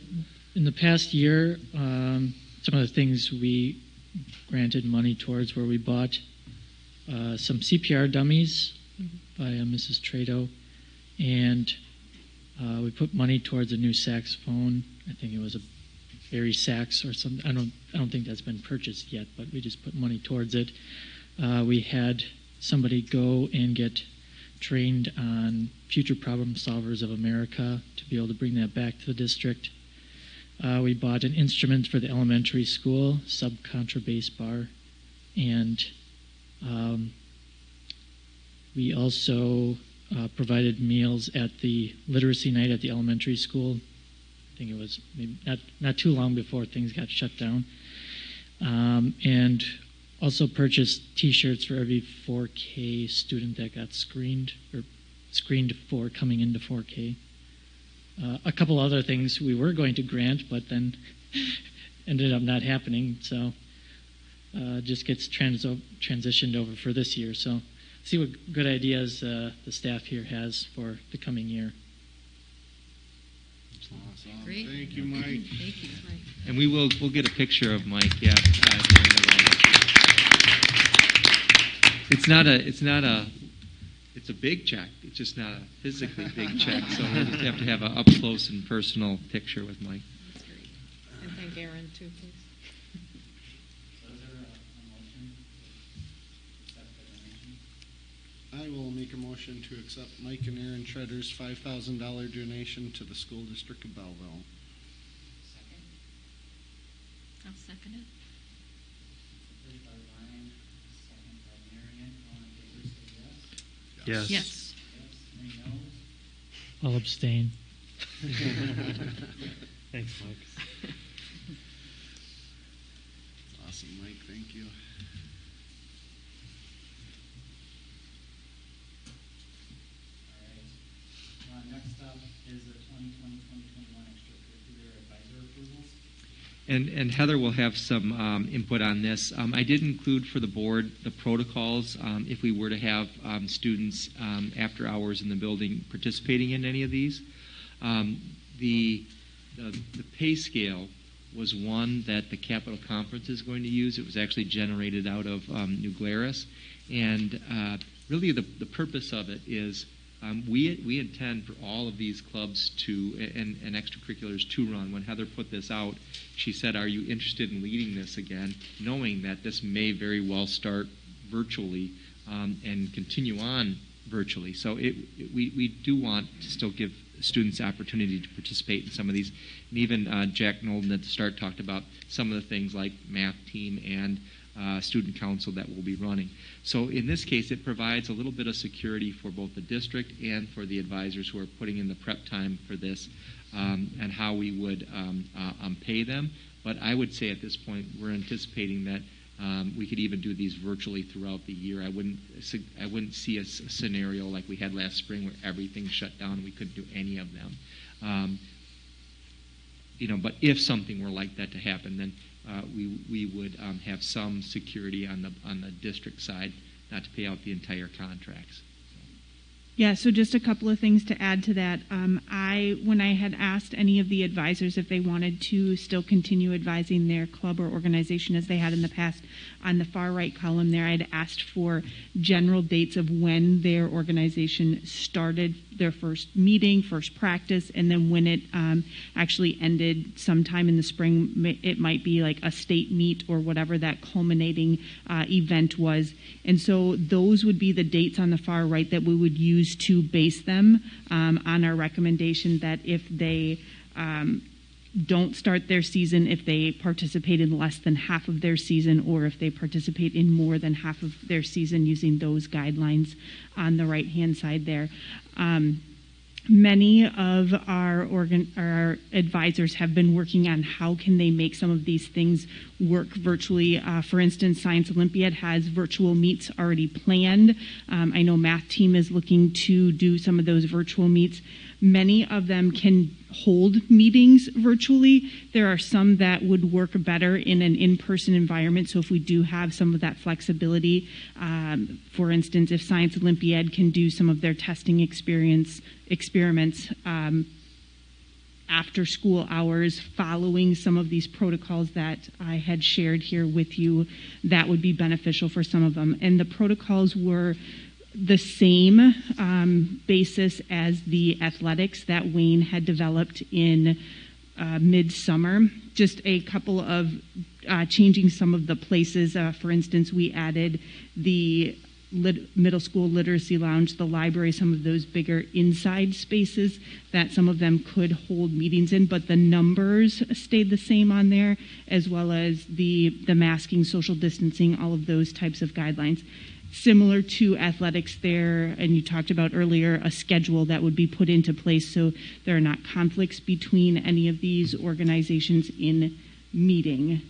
In the past year, some of the things we granted money towards were we bought some CPR dummies by Mrs. Trado, and we put money towards a new saxophone. I think it was a Barry sax or something. I don't think that's been purchased yet, but we just put money towards it. We had somebody go and get trained on Future Problem Solvers of America to be able to bring that back to the district. We bought an instrument for the elementary school, sub-contrabass bar, and we also provided meals at the literacy night at the elementary school. I think it was maybe not too long before things got shut down. And also purchased T-shirts for every 4K student that got screened for coming into 4K. A couple other things we were going to grant, but then ended up not happening. So just gets transitioned over for this year. So see what good ideas the staff here has for the coming year. Awesome. Great. Thank you, Mike. Thank you. And we'll get a picture of Mike. Yeah. It's a big check. It's just not a physically big check. So we'll just have to have an up close and personal picture with Mike. That's great. And thank Aaron, too, please. So is there a motion to accept the donation? I will make a motion to accept Mike and Aaron Shredder's $5,000 donation to the school district of Belleville. Second. I'll second it. First by Ryan, second by Marion. All in favor, say yes. Yes. Yes. Yes. Any noes? I'll abstain. Thanks, Mike. Awesome, Mike. Thank you. is the 2020-2021 extracurricular advisor approvals. And Heather will have some input on this. I did include for the board the protocols if we were to have students after hours in the building participating in any of these. The pay scale was one that the Capitol Conference is going to use. It was actually generated out of New Glarus. And really the purpose of it is we intend for all of these clubs to and extracurriculars to run. When Heather put this out, she said, "Are you interested in leading this again?" Knowing that this may very well start virtually and continue on virtually. So we do want to still give students the opportunity to participate in some of these. And even Jack Nolden at the start talked about some of the things like math team and student council that will be running. So in this case, it provides a little bit of security for both the district and for the advisors who are putting in the prep time for this and how we would pay them. But I would say at this point, we're anticipating that we could even do these virtually throughout the year. I wouldn't see a scenario like we had last spring where everything shut down and we couldn't do any of them. But if something were like that to happen, then we would have some security on the district side, not to pay out the entire contracts. Yeah, so just a couple of things to add to that. When I had asked any of the advisors if they wanted to still continue advising their club or organization as they had in the past, on the far right column there, I had asked for general dates of when their organization started their first meeting, first practice, and then when it actually ended sometime in the spring. It might be like a state meet or whatever that culminating event was. And so those would be the dates on the far right that we would use to base them on our recommendation that if they don't start their season, if they participate in less than half of their season, or if they participate in more than half of their season, using those guidelines on the right-hand side there. Many of our advisors have been working on how can they make some of these things work virtually. For instance, Science Olympiad has virtual meets already planned. I know Math Team is looking to do some of those virtual meets. Many of them can hold meetings virtually. There are some that would work better in an in-person environment. So if we do have some of that flexibility, for instance, if Science Olympiad can do some of their testing experiments after school hours, following some of these protocols that I had shared here with you, that would be beneficial for some of them. And the protocols were the same basis as the athletics that Wayne had developed in midsummer. Just a couple of changing some of the places. For instance, we added the middle school literacy lounge, the library, some of those bigger inside spaces that some of them could hold meetings in, but the numbers stayed the same on there, as well as the masking, social distancing, all of those types of guidelines. Similar to athletics there, and you talked about earlier, a schedule that would be put into place so there are not conflicts between any of these organizations in meeting.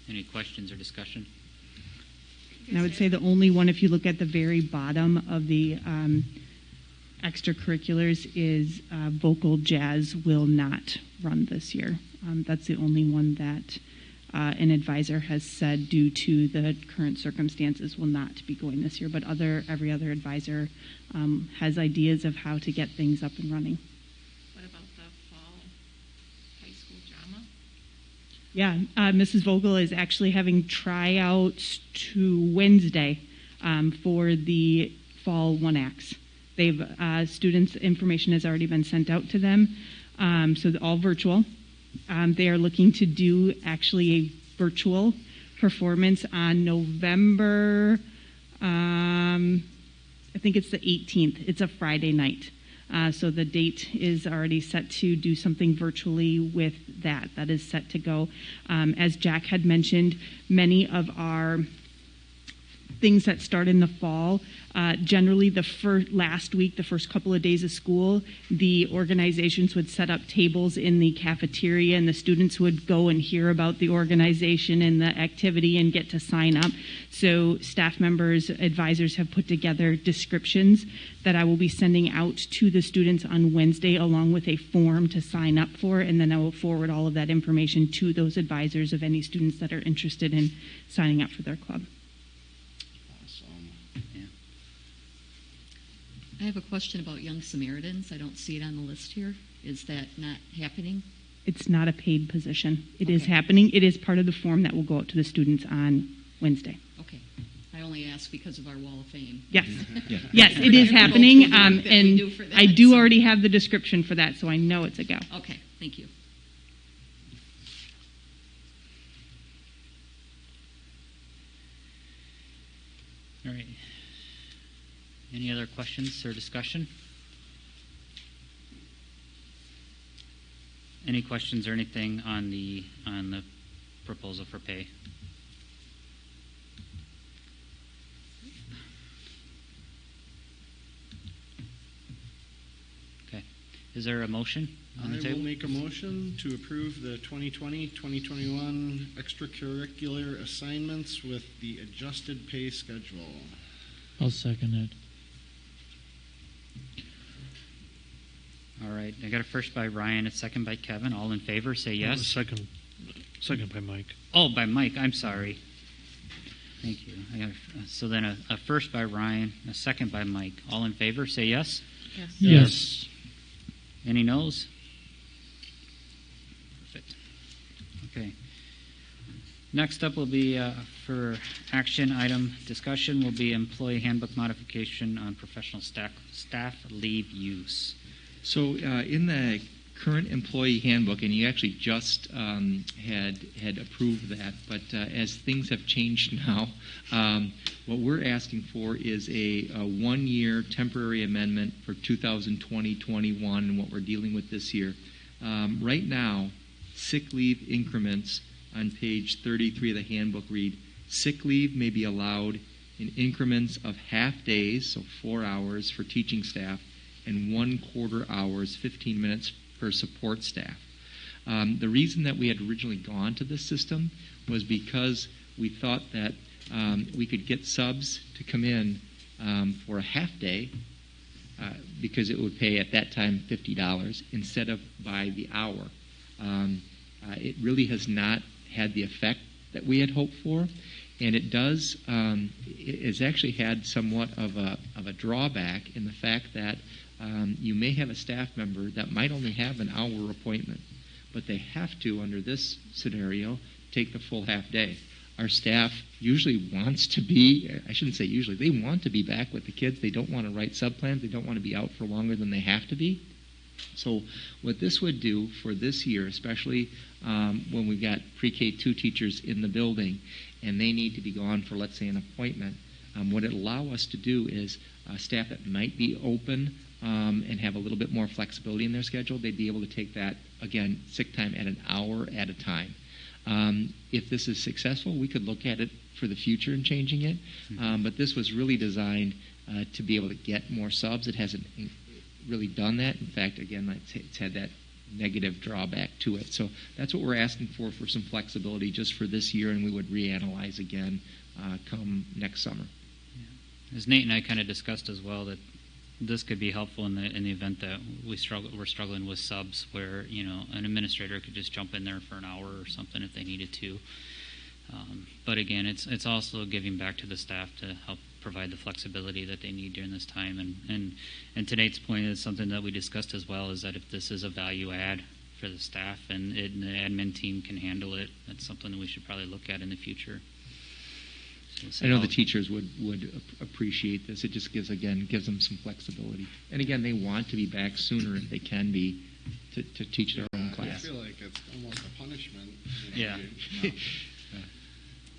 Any questions or discussion? And I would say the only one, if you look at the very bottom of the extracurriculars, is vocal jazz will not run this year. That's the only one that an advisor has said, due to the current circumstances, will not be going this year. But every other advisor has ideas of how to get things up and running. What about the fall high school drama? Yeah, Mrs. Vogel is actually having tryouts to Wednesday for the fall one acts. They've students' information has already been sent out to them, so they're all virtual. They are looking to do actually a virtual performance on November, I think it's the 18th. It's a Friday night. So the date is already set to do something virtually with that. That is set to go. As Jack had mentioned, many of our things that start in the fall. Generally, the last week, the first couple of days of school, the organizations would set up tables in the cafeteria, and the students would go and hear about the organization and the activity and get to sign up. So staff members, advisors have put together descriptions that I will be sending out to the students on Wednesday, along with a form to sign up for, and then I will forward all of that information to those advisors of any students that are interested in signing up for their club. I have a question about Young Samaritans. I don't see it on the list here. Is that not happening? It's not a paid position. It is Okay. happening. It is part of the form that will go out to the students on Wednesday. Okay. I only ask because of our Wall of Fame. Yes. Yeah. Yes, it is Multiple happening, work that we do and for that, I do so- already have the description for that, so I know it's a go. Okay, thank you. All right. Any other questions or discussion? Any questions or anything on the proposal for pay? Okay. Is there a motion on the I table? will make a motion to approve the 2020-2021 extracurricular assignments with the adjusted pay schedule. I'll second it. All right. I got a first by Ryan, a second by Kevin. All in favor, say yes. Second by Mike. Oh, by Mike. I'm sorry. Thank you. So then a first by Ryan, a second by Mike. All in favor, say yes. Yes. Yes. Any no's? Perfect. Okay. Next up will be for action item discussion will be employee handbook modification on professional staff leave use. So in the current employee handbook, and you actually just had approved that, but as things have changed now, what we're asking for is a 1-year temporary amendment for 2020-21 and what we're dealing with this year. Right now, sick leave increments on page 33 of the handbook read, sick leave may be allowed in increments of half days, so 4 hours for teaching staff, and 1/4 hours, 15 minutes for support staff. The reason that we had originally gone to this system was because we thought that we could get subs to come in for a half day because it would pay at that time $50 instead of by the hour. It really has not had the effect that we had hoped for, and it does. It has actually had somewhat of a drawback in the fact that you may have a staff member that might only have an hour appointment, but they have to, under this scenario, take the full half day. Our staff usually wants to be, I shouldn't say usually, they want to be back with the kids. They don't want to write subplans. They don't want to be out for longer than they have to be. So what this would do for this year, especially when we've got pre-K2 teachers in the building and they need to be gone for, let's say, an appointment, what it allow us to do is staff that might be open and have a little bit more flexibility in their schedule, they'd be able to take that, again, sick time at an hour at a time. If this is successful, we could look at it for the future and changing it, but this was really designed to be able to get more subs. It hasn't really done that. In fact, again, it's had that negative drawback to it. So that's what we're asking for some flexibility just for this year, and we would reanalyze again come next summer. Yeah. As Nate and I kind of discussed as well, that this could be helpful in the event that we're struggling with subs, where an administrator could just jump in there for an hour or something if they needed to. But again, it's also giving back to the staff to help provide the flexibility that they need during this time. And to Nate's point, is something that we discussed as well, is that if this is a value add for the staff and the admin team can handle it, that's something that we should probably look at in the future. I know the teachers would appreciate this. It just gives them some flexibility. And again, they want to be back sooner if they can be to teach their own class. I feel like it's almost a punishment. Yeah.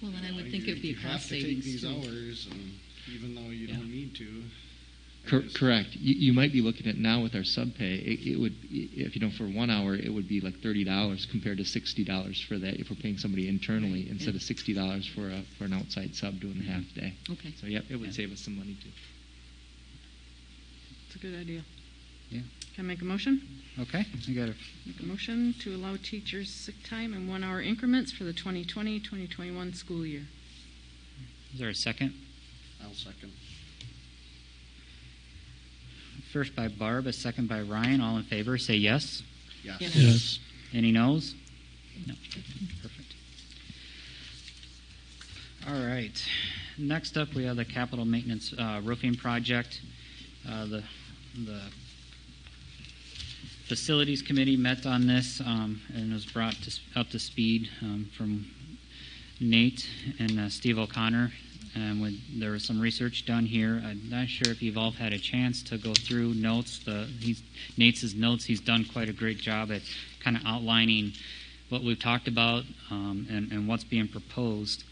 Well, then I would think it would be you cost have to take savings these too. hours, and even though you don't need to, Correct. You might be looking at now with our subpay. It would, if for 1 hour, it would be like $30 compared to $60 for that if we're paying somebody internally instead of $60 for an outside sub doing the half day. Okay. So it would save us some money too. It's a good idea. Yeah. Can I make a motion? Okay, I got it. Make a motion to allow teachers sick time in 1 hour increments for the 2020-2021 school year. Is there a second? I'll second. First by Barb, a second by Ryan. All in favor, say yes. Yes. Yes. Any noes? No. Perfect. All right. Next up, we have the capital maintenance roofing project. The facilities committee met on this and was brought up to speed from Nate and Steve O'Connor. And there was some research done here. I'm not sure if you've all had a chance to go through notes. Nate's notes. He's done quite a great job at kind of outlining what we've talked about and what's being proposed.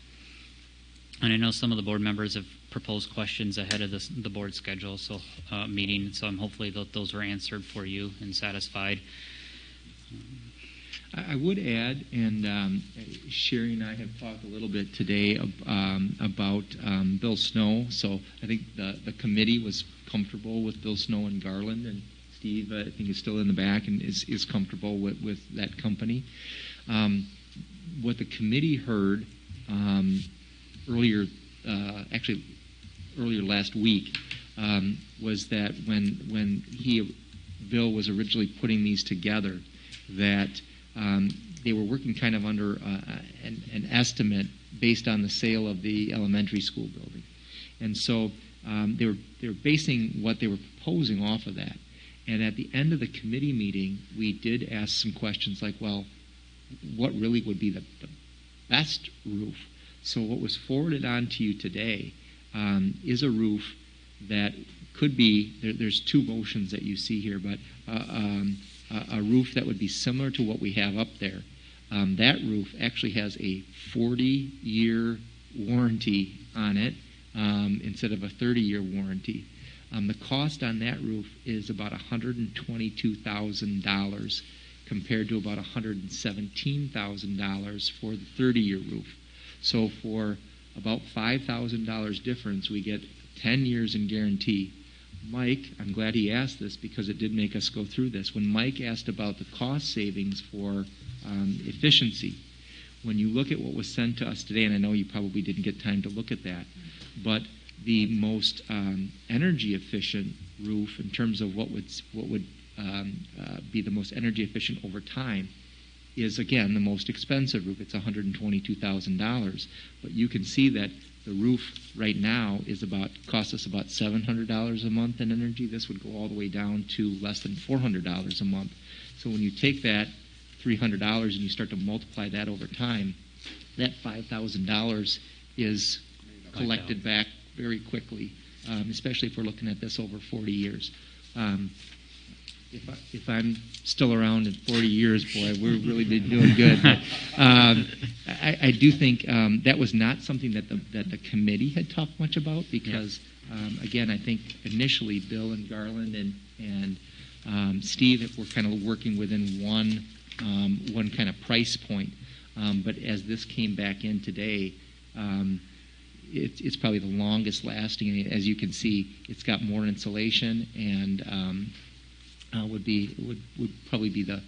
And I know some of the board members have proposed questions ahead of the board schedule, meeting. So I'm hopefully those were answered for you and satisfied. I would add, and Sherry and I have talked a little bit today about Bill Snow. So I think the committee was comfortable with Bill Snow and Garland, and Steve, I think, is still in the back and is comfortable with that company. What the committee heard earlier last week was that when Bill was originally putting these together, that they were working kind of under an estimate based on the sale of the elementary school building. And so they were basing what they were proposing off of that. And at the end of the committee meeting, we did ask some questions like, well, what really would be the best roof? So what was forwarded on to you today is a roof that could be, there's two motions that you see here, but a roof that would be similar to what we have up there. That roof actually has a 40-year warranty on it instead of a 30-year warranty. The cost on that roof is about $122,000 compared to about $117,000 for the 30-year roof. So for about $5,000 difference, we get 10 years in guarantee. Mike, I'm glad he asked this because it did make us go through this. When Mike asked about the cost savings for efficiency, when you look at what was sent to us today, and I know you probably didn't get time to look at that, but the most energy efficient roof in terms of what would be the most energy efficient over time is, again, the most expensive roof. It's $122,000. But you can see that the roof right now costs us about $700 a month in energy. This would go all the way down to less than $400 a month. So when you take that $300 and you start to multiply that over time, that $5,000 is collected back very quickly, especially if we're looking at this over 40 years. If I'm still around in 40 years, boy, we've really been doing good. But, I do think that was not something that the committee had talked much about because, again, I think initially Bill and Garland and Steve were kind of working within one kind of price point. But as this came back in today, it's probably the longest lasting. As you can see, it's got more insulation and would probably be the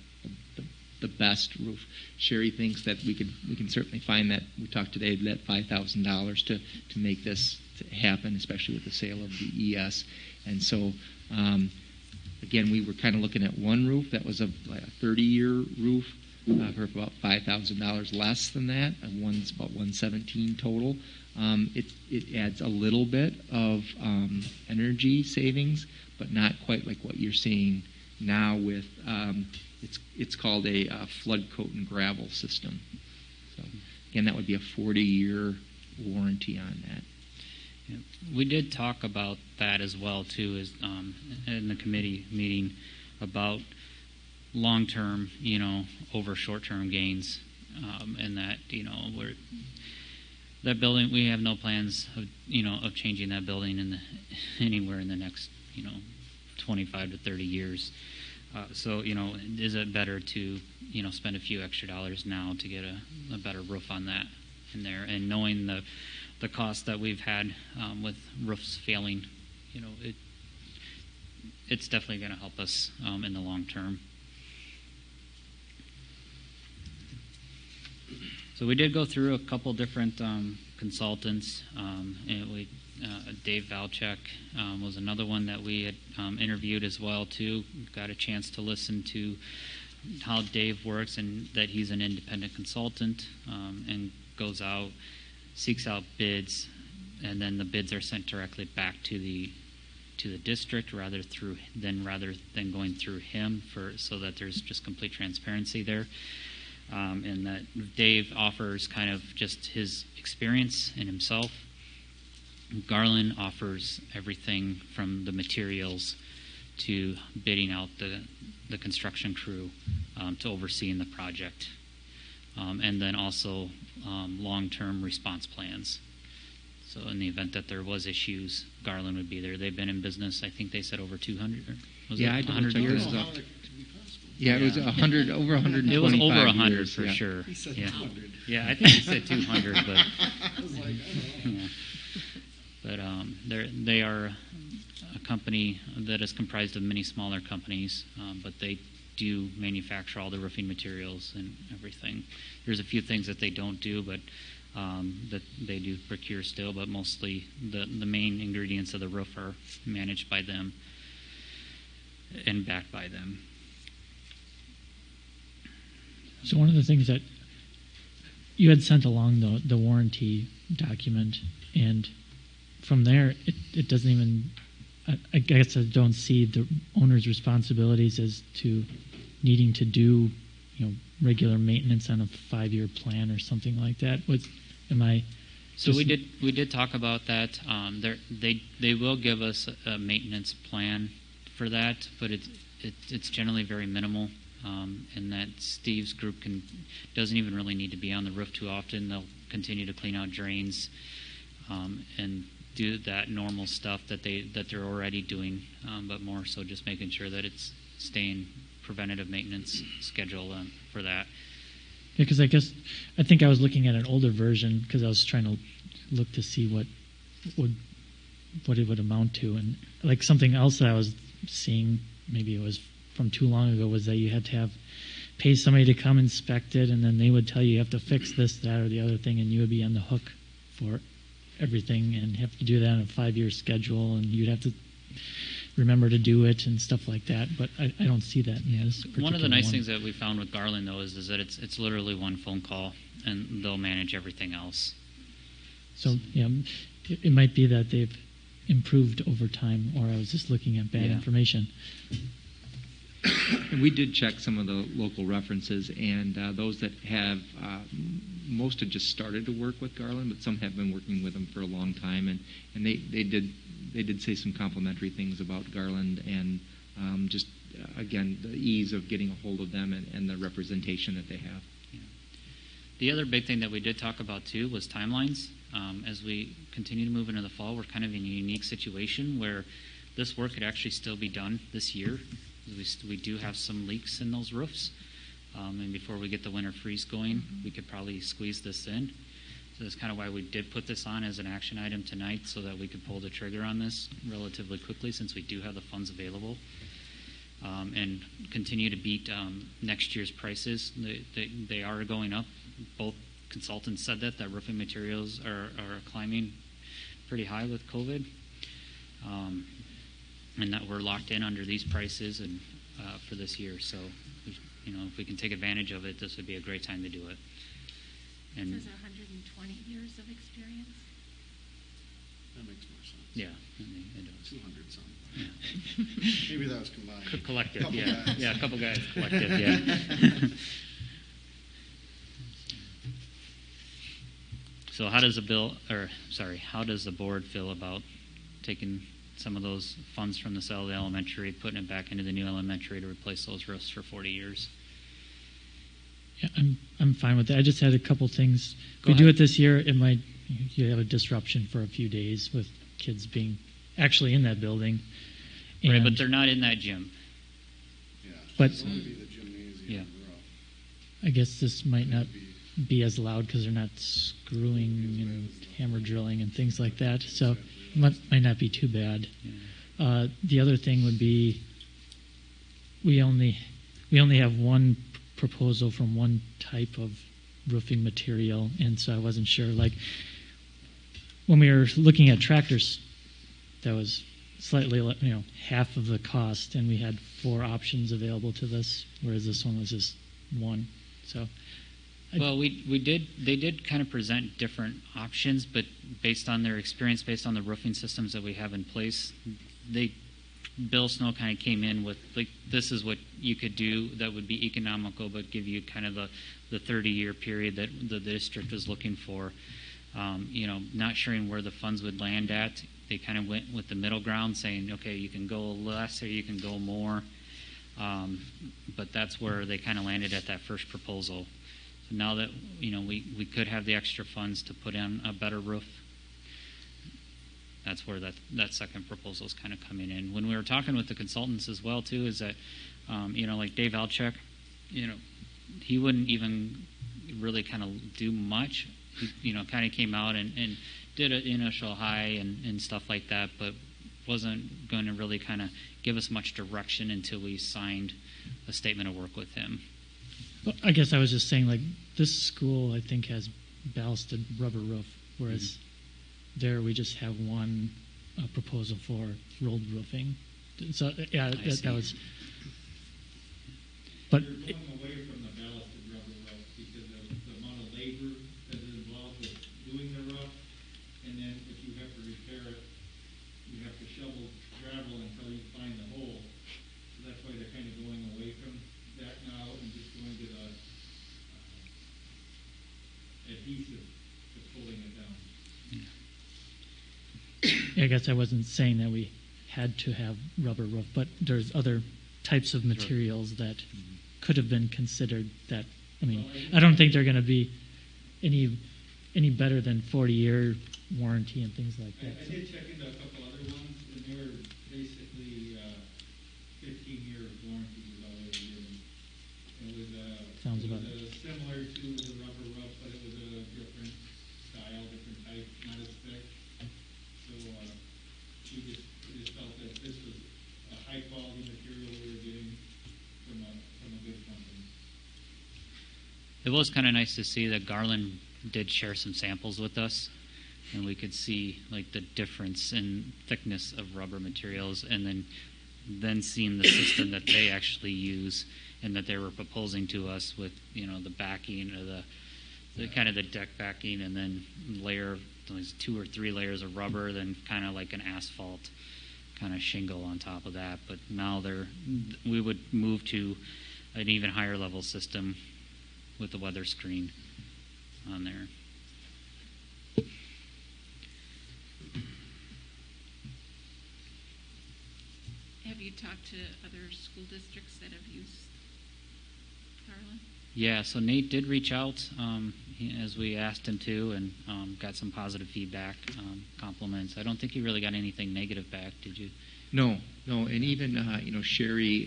best roof. Sherry thinks that we can certainly find that. We talked today that $5,000 to make this happen, especially with the sale of the ES. And so again, we were kind of looking at one roof that was a 30-year roof for about $5,000 less than that. One's about $117,000 total. It adds a little bit of energy savings, but not quite like what you're seeing now with it's called a flood coat and gravel system. So again, that would be a 40-year warranty on that. Yeah. We did talk about that as well too, in the committee meeting about long-term, over short-term gains, and that that building, we have no plans of changing that building anywhere in the next 25 to 30 years. So, is it better to, spend a few extra dollars now to get a better roof on that in there? And knowing the cost that we've had with roofs failing, it's definitely going to help us in the long term. So we did go through a couple different consultants. And Dave Valchek was another one that we had interviewed as well too. Got a chance to listen to how Dave works, and that he's an independent consultant and goes out, seeks out bids, and then the bids are sent directly back to the district rather than going through him, so that there's just complete transparency there. And that Dave offers kind of just his experience and himself. Garland offers everything from the materials to bidding out the construction crew to overseeing the project. And then also long-term response plans. So in the event that there was issues, Garland would be there. They've been in business, I think they said over 200. Was it 100 years? Yeah, it was 100, over 125 It was over 100 years, for yeah. sure. He said Yeah. 200. Yeah, I think he said 200, but I was like, I don't know. yeah. But they are a company that is comprised of many smaller companies, but they do manufacture all the roofing materials and everything. There's a few things that they don't do, but that they do procure still, but mostly the main ingredients of the roof are managed by them and backed by them. So one of the things that you had sent along the warranty document, and from there it doesn't even, I guess I don't see the owner's responsibilities as to needing to do regular maintenance on a 5-year plan or something like that. So we did talk about that. They will give us a maintenance plan for that, but it's generally very minimal. And that Steve's group doesn't even really need to be on the roof too often. They'll continue to clean out drains and do that normal stuff that they're already doing, but more so just making sure that it's staying preventative maintenance schedule for that. Yeah, because I think I was looking at an older version because I was trying to look to see what it would amount to, and like something else that I was seeing, maybe it was from too long ago, was that you had to pay somebody to come inspect it, and then they would tell you have to fix this, that, or the other thing, and you would be on the hook for everything and have to do that on a 5-year schedule, and you'd have to remember to do it and stuff like that. But I don't see that in this particular One of the nice one. things that we found with Garland, though, is that it's literally one phone call, and they'll manage everything else. So yeah, it might be that they've improved over time, or I was just looking at bad information. And we did check some of the local references, and those that have, most have just started to work with Garland, but some have been working with them for a long time, and they did say some complimentary things about Garland, and just again the ease of getting a hold of them and the representation that they have. Yeah. The other big thing that we did talk about too was timelines. As we continue to move into the fall, we're kind of in a unique situation where this work could actually still be done this year. We do have some leaks in those roofs, and before we get the winter freeze going, we could probably squeeze this in. So that's kind of why we did put this on as an action item tonight, so that we could pull the trigger on this relatively quickly, since we do have the funds available, and continue to beat next year's prices. They are going up. Both consultants said that roofing materials are climbing pretty high with COVID. And that we're locked in under these prices and for this year. So, if we can take advantage of it, this would be a great time to do it. And It says 120 years of experience. That makes more sense. yeah, it does. 200 something. Yeah. Maybe that was combined. Collective, Couple yeah, guys. yeah, a couple guys collective, yeah. So, how does the board feel about taking some of those funds from the sale of the elementary, putting it back into the new elementary to replace those roofs for 40 years? Yeah, I'm fine with that. I just had a couple things. If Go we do ahead. it this year, you have a disruption for a few days with kids being actually in that building, Right, And, but they're not in that gym. Yeah. But- This would be the gymnasium Yeah. roof. I guess this might not be as loud because they're not screwing and hammer drilling and things like that. So might not be too bad. The other thing would be we only have one proposal from one type of roofing material, and so I wasn't sure. Like when we were looking at tractors, that was slightly half of the cost, and we had 4 options available to this, whereas this one was just one. So. Well, they did kind of present different options, but based on their experience, based on the roofing systems that we have in place, Bill Snow kind of came in with, like, this is what you could do that would be economical, but give you kind of the 30-year period that the district was looking for. Not sure where the funds would land at. They kind of went with the middle ground, saying, okay, you can go less or you can go more. But that's where they kind of landed at that first proposal. So now that we could have the extra funds to put in a better roof, that's where that second proposal is kind of coming in. When we were talking with the consultants as well too, is that like Dave Alchek, he wouldn't even really kind of do much. He kind of came out and did an initial high and stuff like that, but wasn't going to really kind of give us much direction until we signed a statement of work with him. Well, I guess I was just saying, like, this school, I think, has ballasted rubber roof, whereas there we just have one proposal for rolled roofing. So, yeah, that was... But you're going away from the ballasted rubber roof because of the amount of labor that is involved with doing the roof, and then if you have to repair it, you have to shovel gravel until you find the hole. So that's why they're kind of going away from that now and just going to the adhesive to pulling it down. I guess I wasn't saying that we had to have rubber roof, but there's other types of materials that could have been considered that, I don't think they're going to be any better than 40-year warranty and things like that. I did check into a couple other ones, and they were basically 15-year warranty was all they were giving. Sounds about it was similar to the rubber roof, but it was a different style, different type, not as thick. So we just felt that this was a high-quality material we were getting from a good company. It was kind of nice to see that Garland did share some samples with us, and we could see like the difference in thickness of rubber materials, and then seeing the system that they actually use and that they were proposing to us with the backing or the kind of the deck backing, and then layer there's 2 or 3 layers of rubber, then kind of like an asphalt kind of shingle on top of that. But now we would move to an even higher level system with the weather screen on there. Have you talked to other school districts that have used Garland? Yeah, so Nate did reach out as we asked him to, and got some positive feedback, compliments. I don't think he really got anything negative back, did you? No, and even Sherry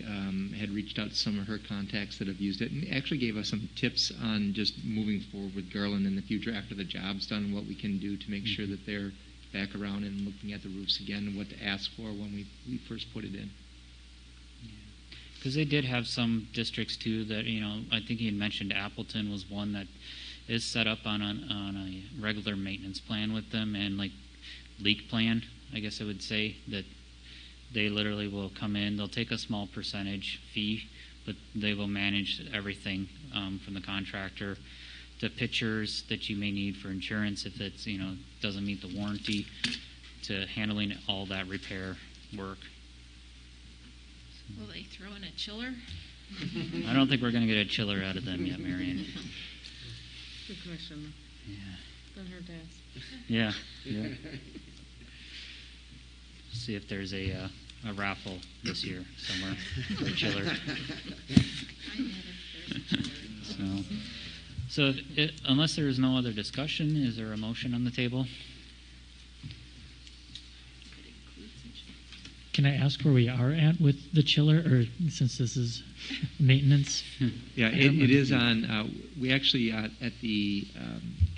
had reached out to some of her contacts that have used it, and actually gave us some tips on just moving forward with Garland in the future after the job's done, what we can do to make sure that they're back around and looking at the roofs again, and what to ask for when we first put it in. Because they did have some districts too that I think he had mentioned Appleton was one that is set up on a regular maintenance plan with them, and like leak plan, I guess I would say, that they literally will come in, they'll take a small percentage fee, but they will manage everything from the contractor to pictures that you may need for insurance if it's doesn't meet the warranty, to handling all that repair work. Will they throw in a chiller? I don't think we're going to get a chiller out of them yet, Marion. Good question. Yeah. Doesn't hurt to ask. Yeah. See if there's a raffle this year somewhere for a chiller. So unless there is no other discussion, is there a motion on the table? can I ask where we are at with the chiller, or since this is maintenance? Yeah, it is on. We actually at the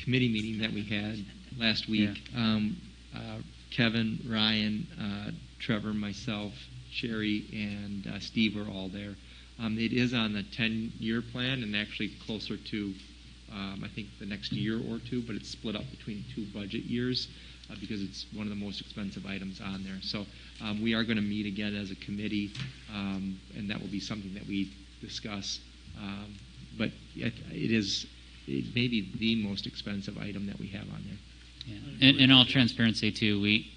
committee meeting that we had last week. Kevin, Ryan, Trevor, myself, Sherry, and Steve were all there. It is on the 10-year plan, and actually closer to, I think, the next year or two. But it's split up between 2 budget years because it's one of the most expensive items on there. So we are going to meet again as a committee, and that will be something that we discuss. But it may be the most expensive item that we have on there. Yeah. In all transparency, too, we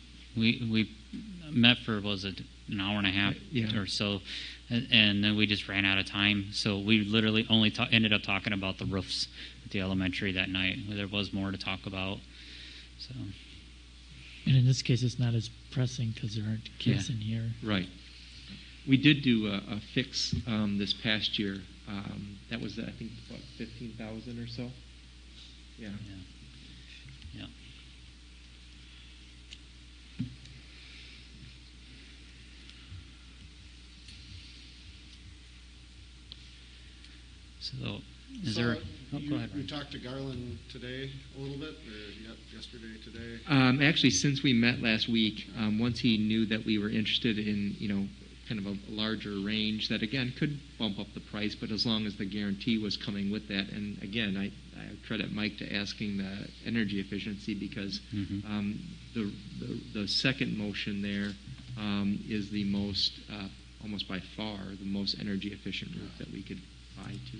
met for, was it an hour and a half or so, and then we just ran out of time. So we literally only ended up talking about the roofs at the elementary that night. There was more to talk about. So. And in this case, it's not as pressing because there aren't kids in here. Right. We did do a fix this past year. That was, I think, about 15,000 or so. Yeah. Yeah. So, go ahead. You talked to Garland today a little bit, or yesterday, today? Actually, since we met last week, once he knew that we were interested in, kind of a larger range, that again could bump up the price, but as long as the guarantee was coming with that. And again, I credit Mike to asking the energy efficiency because the second motion there is the most, almost by far, the most energy efficient roof that we could buy to.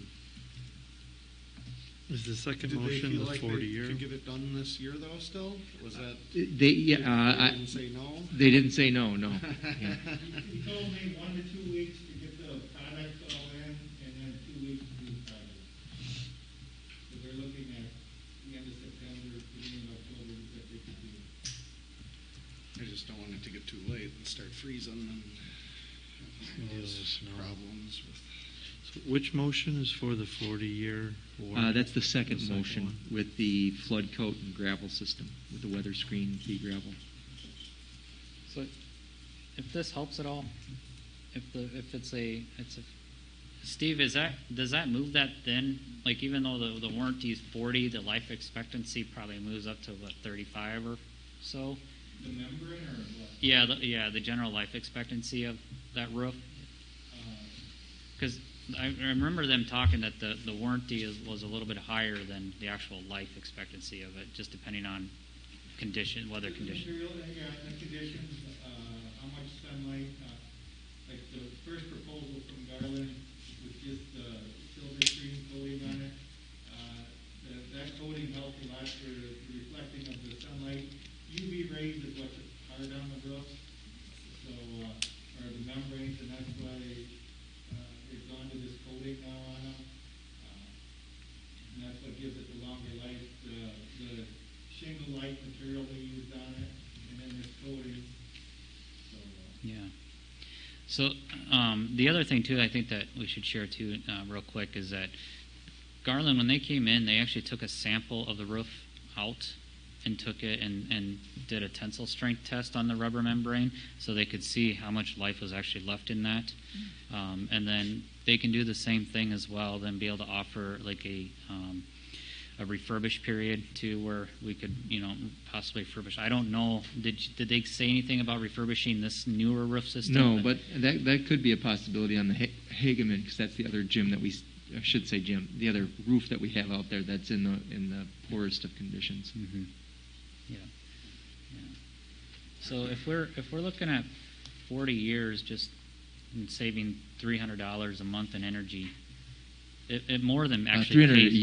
Is the second Did motion they feel the like 40-year? They could get it done this year, though, still? Was that... They didn't say no? They didn't say no, no. He told me 1 to 2 weeks to get the product all in, and then 2 weeks to do the project. So they're looking at the end of September, beginning of October, that they could do it. I just don't want it to get too late and start freezing and those problems with... So which motion is for the 40-year? That's the second motion with the flood coat and gravel system, with the weather screen pea gravel. So, if this helps at all, Steve, does that move that then? Like, even though the warranty is 40, the life expectancy probably moves up to what, 35 or so? The membrane or what? Yeah, the general life expectancy of that roof. Because I remember them talking that the warranty was a little bit higher than the actual life expectancy of it, just depending on weather conditions. Material, the conditions, how much sunlight. Like the first proposal from Garland was just silver screen coating on it. That coating helped a lot for the reflecting of the sunlight. UV rays is what's hard on the roof, so or the membranes, and that's why they've gone to this coating now on them, and that's what gives it the longer life. The shingle-like material they used on it, and then this coating. So, yeah. So the other thing too, I think that we should share too, real quick, is that Garland, when they came in, they actually took a sample of the roof out and took it and did a tensile strength test on the rubber membrane so they could see how much life was actually left in that. And then they can do the same thing as well, then be able to offer like a refurbish period too, where we could, possibly refurbish. I don't know. Did they say anything about refurbishing this newer roof system? No, but that could be a possibility on the Hageman, because that's the other gym that I should say gym, the other roof that we have out there that's in the poorest of conditions. Mm-hmm. Yeah. So if we're looking at 40 years, just saving $300 a month in energy, it more than actually $300 pays.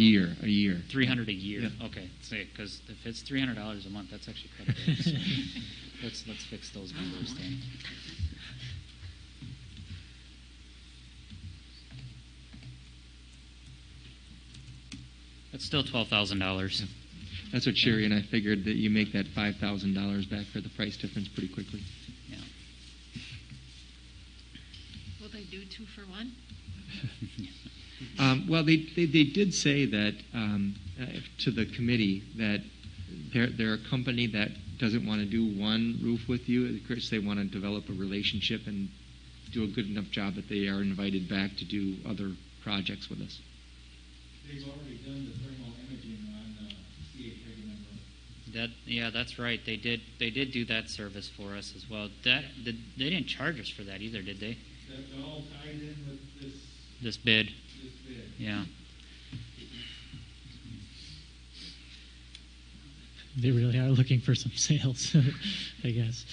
a year. $300 a year. Yeah. Okay, say because if it's $300 a month, that's actually quite a bit. So let's fix those numbers then. That's still $12,000. Yeah. That's what Sherry and I figured, that you make that $5,000 back for the price difference pretty quickly. Yeah. Will they do 2 for 1? Well, they did say that to the committee that they're a company that doesn't want to do one roof with you. Of course, they want to develop a relationship and do a good enough job that they are invited back to do other projects with us. They've already done the thermal imaging on C.H. Hageman Road. Yeah, that's right. They did do that service for us as well. They didn't charge us for that either, did they? That all ties in with This bid. This bid. Yeah. They really are looking for some sales, I guess.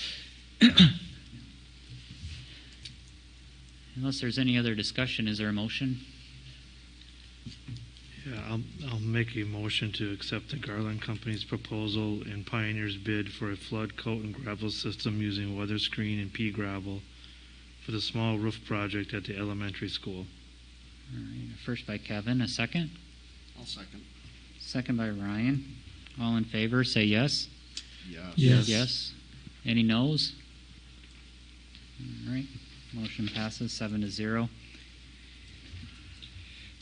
Unless there's any other discussion, is there a motion? Yeah, I'll make a motion to accept the Garland Company's proposal and Pioneer's bid for a flood coat and gravel system using weather screen and pea gravel for the small roof project at the elementary school. All right, first by Kevin, a second? I'll second. Second by Ryan. All in favor, say yes. Yes. Yes. Yes. Any noes? All right, motion passes 7-0.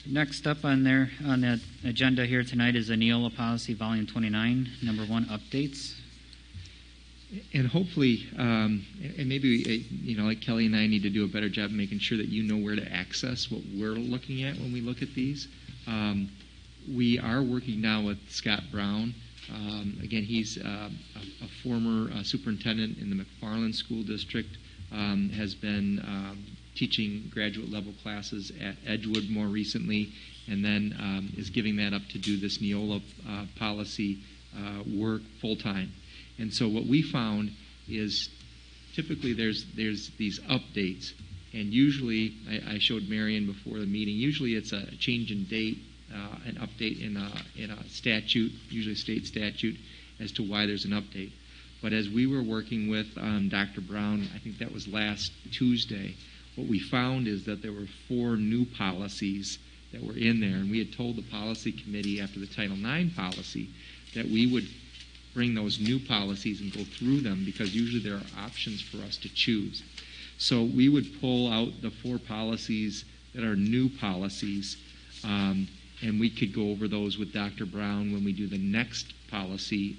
Next up on the agenda here tonight is the Neola Policy Volume 29, Number 1, updates. And hopefully, and maybe, like Kelly and I need to do a better job of making sure that you know where to access what we're looking at when we look at these. We are working now with Scott Brown. Again, he's a former superintendent in the McFarland School District, has been teaching graduate level classes at Edgewood more recently, and then is giving that up to do this Neola policy work full time. And so what we found is typically there's these updates, and usually I showed Marion before the meeting. Usually it's a change in date, an update in a statute, usually a state statute, as to why there's an update. But as we were working with Dr. Brown, I think that was last Tuesday, what we found is that there were 4 new policies that were in there, and we had told the policy committee after the Title IX policy that we would bring those new policies and go through them, because usually there are options for us to choose. So we would pull out the 4 policies that are new policies, and we could go over those with Dr. Brown when we do the next policy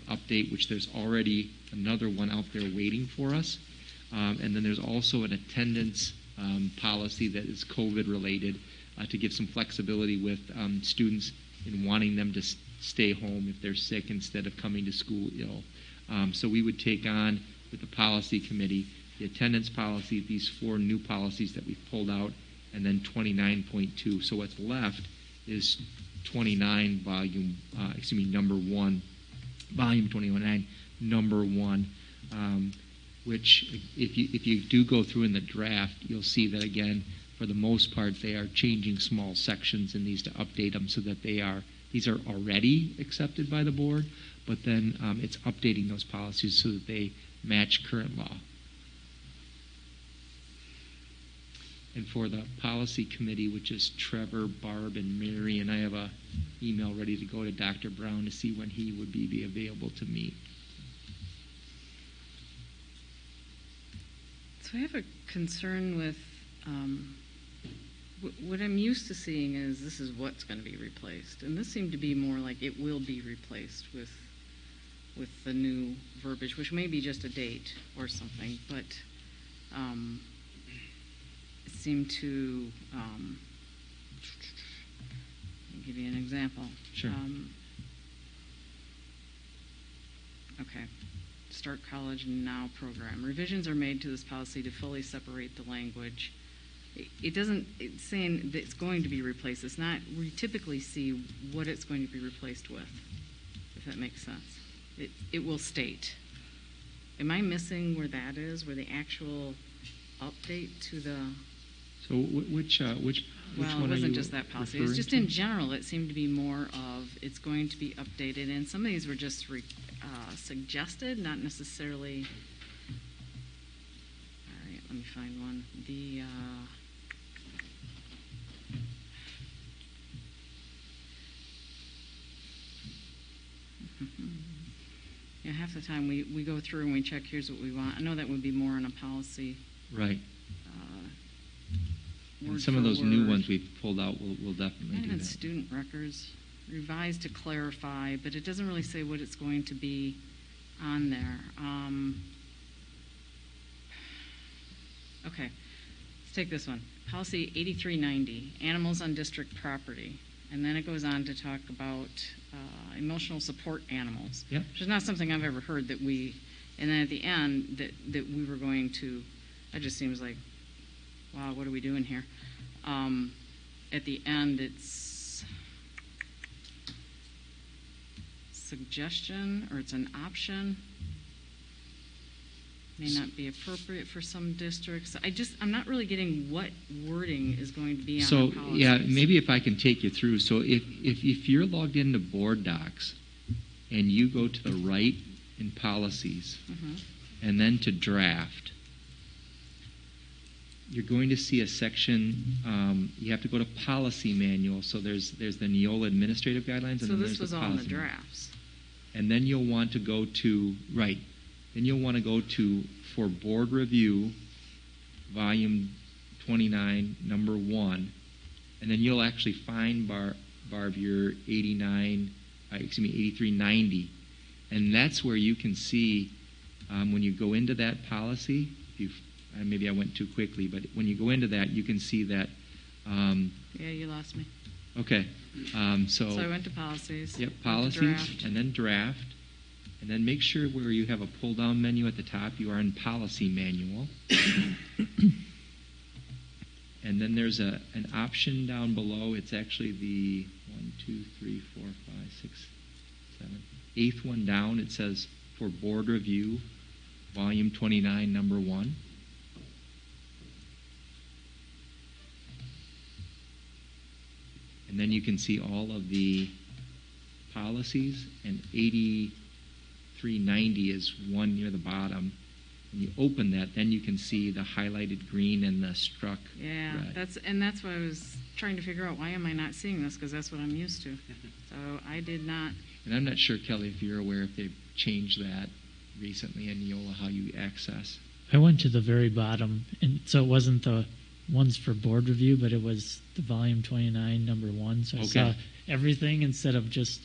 update, which there's already another one out there waiting for us. And then there's also an attendance policy that is COVID related to give some flexibility with students in wanting them to stay home if they're sick instead of coming to school ill. So we would take on with the policy committee the attendance policy, these 4 new policies that we've pulled out, and then 29.2. So what's left is 29 number 1, volume 29, number 1, which if you do go through in the draft, you'll see that again, for the most part, they are changing small sections in these to update them so that these are already accepted by the board, but then it's updating those policies so that they match current law. And for the policy committee, which is Trevor, Barb, and Mary, and I have an email ready to go to Dr. Brown to see when he would be available to meet. So I have a concern with what I'm used to seeing is this is what's going to be replaced, and this seemed to be more like it will be replaced with the new verbiage, which may be just a date or something, but it seemed to. I'll give you an example. Sure. Okay. Start College Now program. Revisions are made to this policy to fully separate the language. It doesn't, it's saying that it's going to be replaced. It's not, we typically see what it's going to be replaced with, if that makes sense. It will state. Am I missing where that is, where the actual update to the... So which well, one it wasn't are you just that policy. It's referring just to? in general, it seemed to be more of it's going to be updated, and some of these were just suggested, not necessarily. All right, let me find one. Yeah, half the time we go through and we check, here's what we want. I know that would be more on a policy. Right. And Word some of for those new word. ones we've pulled out will definitely And do that. student records, revised to clarify, but it doesn't really say what it's going to be on there. Okay, let's take this one. Policy 8390, animals on district property. And then it goes on to talk about emotional support animals. Yep. Which is not something I've ever heard that we, and then at the end that we were going to, that just seems like, wow, what are we doing here? At the end, it's suggestion, or it's an option. May not be appropriate for some districts. I'm not really getting what wording is going to be on So, the policies. yeah, maybe if I can take you through. So if you're logged into Board Docs and you go to the right in policies and then to draft, you're going to see a section, you have to go to policy manual. So there's the Neola administrative guidelines. And So then this there's was the all in the policy manual. drafts. And then you'll want to go to, right, then you'll want to go to, for board review, volume 29, number 1, and then you'll actually find, Barb, your 8390. And that's where you can see, when you go into that policy, maybe I went too quickly, but when you go into that, you can see that. Yeah, you lost me. Okay. So I went to policies. Yep, went to policies, draft. and then draft. And then make sure where you have a pull-down menu at the top, you are in policy manual. And then there's an option down below. It's actually the 1, 2, 3, 4, 5, 6, 7, 8th one down. It says for board review, volume 29, number 1. And then you can see all of the policies, and 8390 is one near the bottom. When you open that, then you can see the highlighted green and the struck Yeah, red. that's why I was trying to figure out, why am I not seeing this? Because that's what I'm used to. So I did not. And I'm not sure, Kelly, if you're aware if they've changed that recently in Neola, how you access. I went to the very bottom, and so it wasn't the ones for board review, but it was the volume 29, number 1. So I saw everything instead of just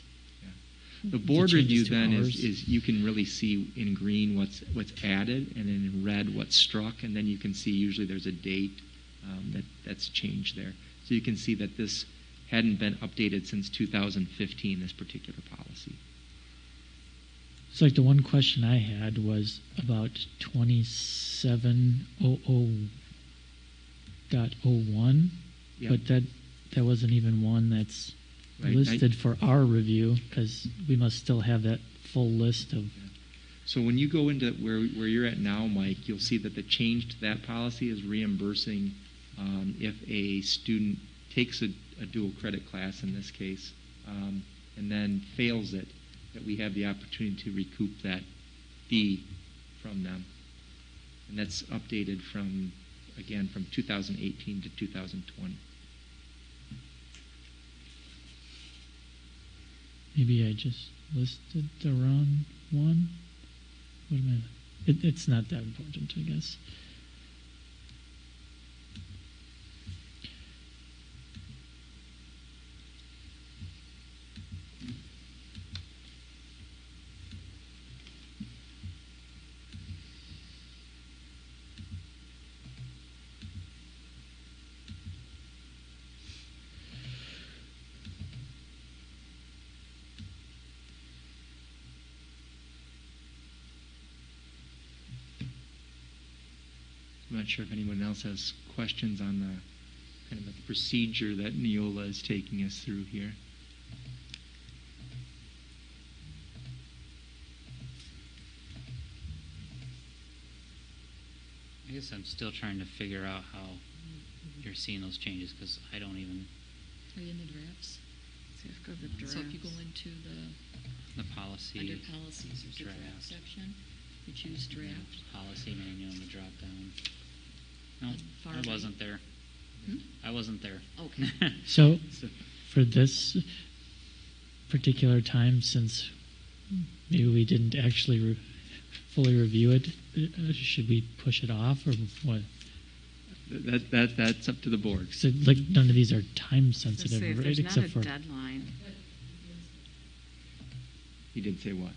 The board review to then ours. is you can really see in green what's added, and then in red what's struck, and then you can see usually there's a date that's changed there. So you can see that this hadn't been updated since 2015, this particular policy. So like the one question I had was about 2700.01, Yep. but that wasn't even one that's Right. listed for our review, because we must still have that full list of. So when you go into where you're at now, Mike, you'll see that the change to that policy is reimbursing if a student takes a dual credit class in this case, and then fails it, that we have the opportunity to recoup that fee from them. And that's updated from 2018 to 2020. Maybe I just listed the wrong one. What am I? It's not that important, I guess. I'm not sure if anyone else has questions on the kind of the procedure that Neola is taking us through here. I guess I'm still trying to figure out how you're seeing those changes, because I don't even. Are you in the drafts? See, let's go to the drafts. So if you go into The policy. under policies, there's a draft draft. section. You choose draft. Policy manual in the drop down. No, Far I right. wasn't there. I wasn't there. Okay. So for this particular time, since maybe we didn't actually fully review it, should we push it off, or what? That's up to the board. So like none of these are time Let's sensitive, see if right? there's not Except a for deadline. He did say what?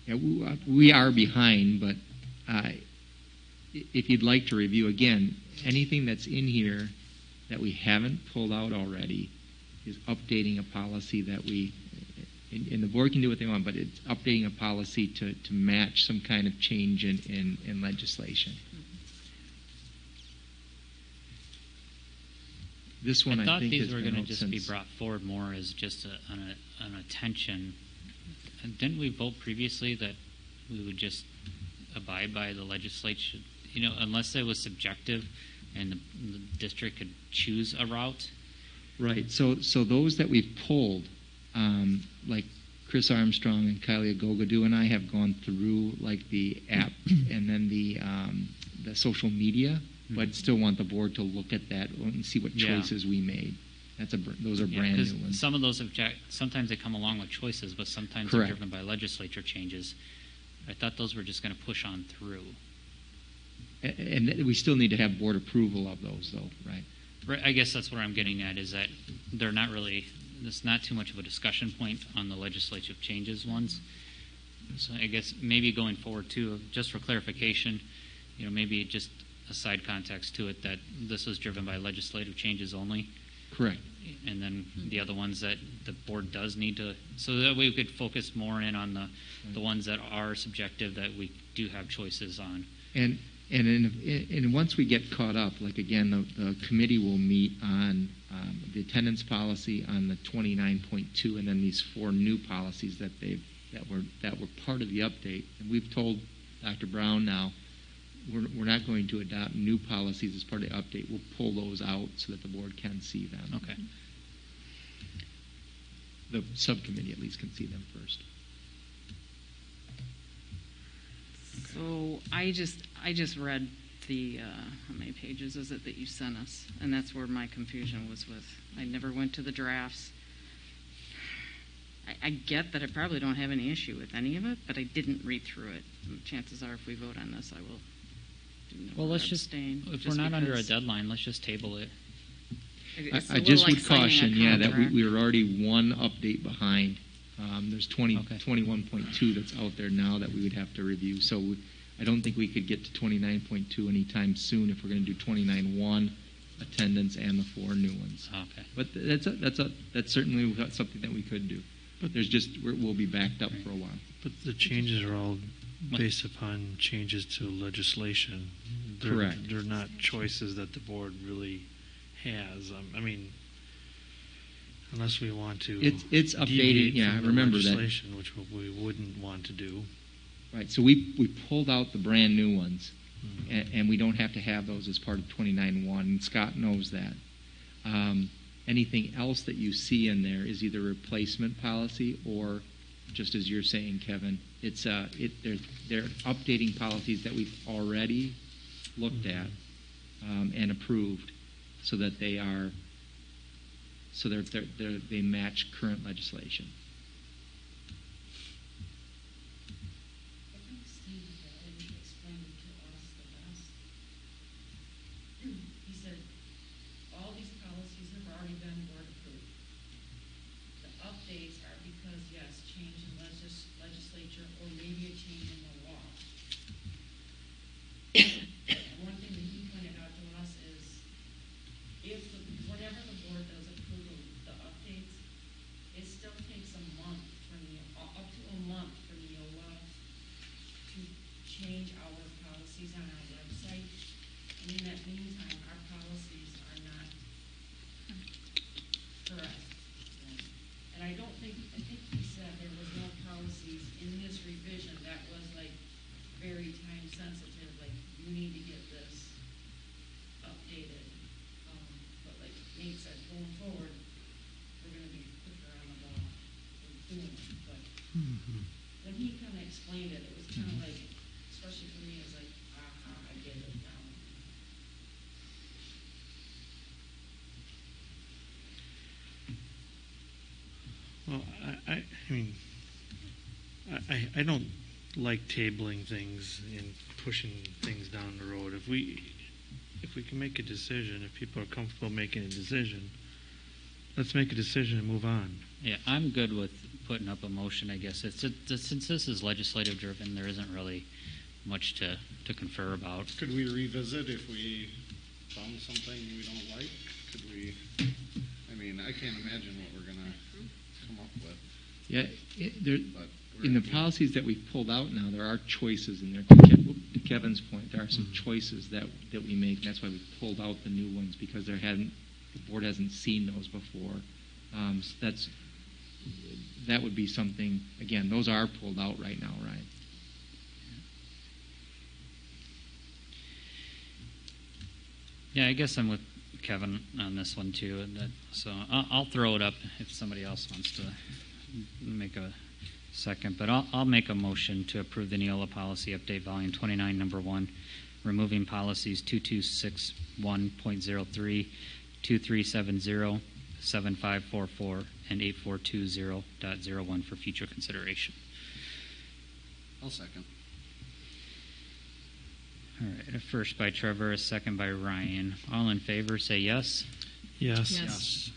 Yeah, we are behind, but if you'd like to review, again, anything that's in here that we haven't pulled out already is updating a policy that we, and the board can do what they want, but it's updating a policy to match some kind of change in legislation. This one, I thought think these has were been going to out just be since- brought forward more as just an attention. And didn't we vote previously that we would just abide by the legislation, unless it was subjective and the district could choose a route? Right. So those that we've pulled, like Chris Armstrong and Kylie Agogadoo and I have gone through like the app and then the social media, but still want the board to look at that and see what choices we made. Those are brand new ones. Some of those sometimes they come along with choices, but sometimes Correct. they're driven by legislature changes. I thought those were just going to push on through. And we still need to have board approval of those, though, right? Right. I guess that's what I'm getting at, is that they're not really. There's not too much of a discussion point on the legislative changes ones. So I guess maybe going forward too, just for clarification, maybe just a side context to it that this is driven by legislative changes only. Correct. And then the other ones that the board does need to, so that way we could focus more in on the ones that are subjective that we do have choices on. And once we get caught up, like again, the committee will meet on the attendance policy on the 29.2, and then these 4 new policies that were part of the update. And we've told Dr. Brown now we're not going to adopt new policies as part of the update. We'll pull those out so that the board can see them. Okay. The subcommittee at least can see them first. So I just read the how many pages is it that you sent us, and that's where my confusion was with. I never went to the drafts. I get that I probably don't have any issue with any of it, but I didn't read through it. Chances are, if we vote on this, I will. Well, let's just, if we're not under a deadline, let's just table it. I just would caution, that we were already one update behind. There's 21.2 that's out there now that we would have to review. So I don't think we could get to 29.2 anytime soon if we're going to do 29.1 attendance and the 4 new ones. Okay. But that's certainly something that we could do. But we'll be backed up for a while. But the changes are all based upon changes to legislation. Correct. They're not choices that the board really has. I mean, unless we want to. It's updating. Yeah, remember legislation, that. Which we wouldn't want to do. Right. So we pulled out the brand new ones, and we don't have to have those as part of 29.1. And Scott knows that. Anything else that you see in there is either replacement policy or, just as you're saying, Kevin, they're updating policies that we've already looked at and approved, so that they match current legislation. I think Steve explained it to us the best. He said all these policies have already been board approved. The updates are because, yes, change in legislature or maybe a change in the law. And one thing that he pointed out to us is whenever the board does approve the updates, it still takes up to a month for Neola to change our policies on our website. And in that meantime, our policies are not correct. And I think he said there was no policies in this revision that was like very time sensitive, like you need to get this updated. But like Nate said, going forward, we're going to be quicker on the ball with doing it. But when he kind of explained it, it was kind of like, especially for me, it was like, I get it now. Well, I mean, I don't like tabling things and pushing things down the road. If we can make a decision, if people are comfortable making a decision, let's make a decision and move on. Yeah, I'm good with putting up a motion, I guess. Since this is legislative driven, there isn't really much to confer about. Could we revisit if we found something we don't like? Could we, I mean, I can't imagine what we're going to come up with. Yeah, But in the we're- policies that we've pulled out now, there are choices in there. To Kevin's point, there are some choices that we make. And that's why we pulled out the new ones, because the board hasn't seen those before. So that would be something. Again, those are pulled out right now, Ryan. Yeah, I guess I'm with Kevin on this one too. So I'll throw it up if somebody else wants to make a second. But I'll make a motion to approve the Neola Policy Update Volume 29, Number 1, removing policies 2261.03, 2370, 7544, and 8420.01 for future consideration. I'll second. All right, a first by Trevor, a second by Ryan. All in favor, say yes. Yes. Yes.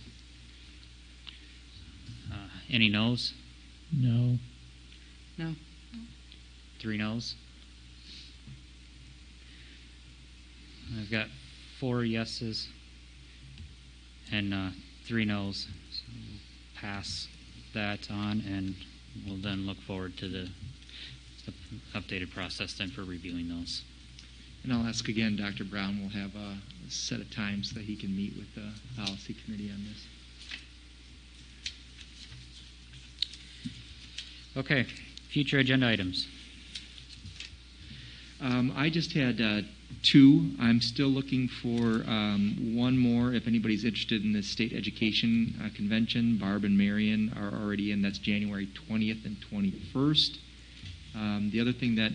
Any noes? No. No. 3 noes. I've got 4 yeses and 3 noes. So we'll pass that on, and we'll then look forward to the updated process then for reviewing those. And I'll ask again, Dr. Brown will have a set of times that he can meet with the policy committee on this. Okay, future agenda items. I just had 2. I'm still looking for one more. If anybody's interested in the state education convention, Barb and Marion are already in. That's January 20th and 21st. The other thing that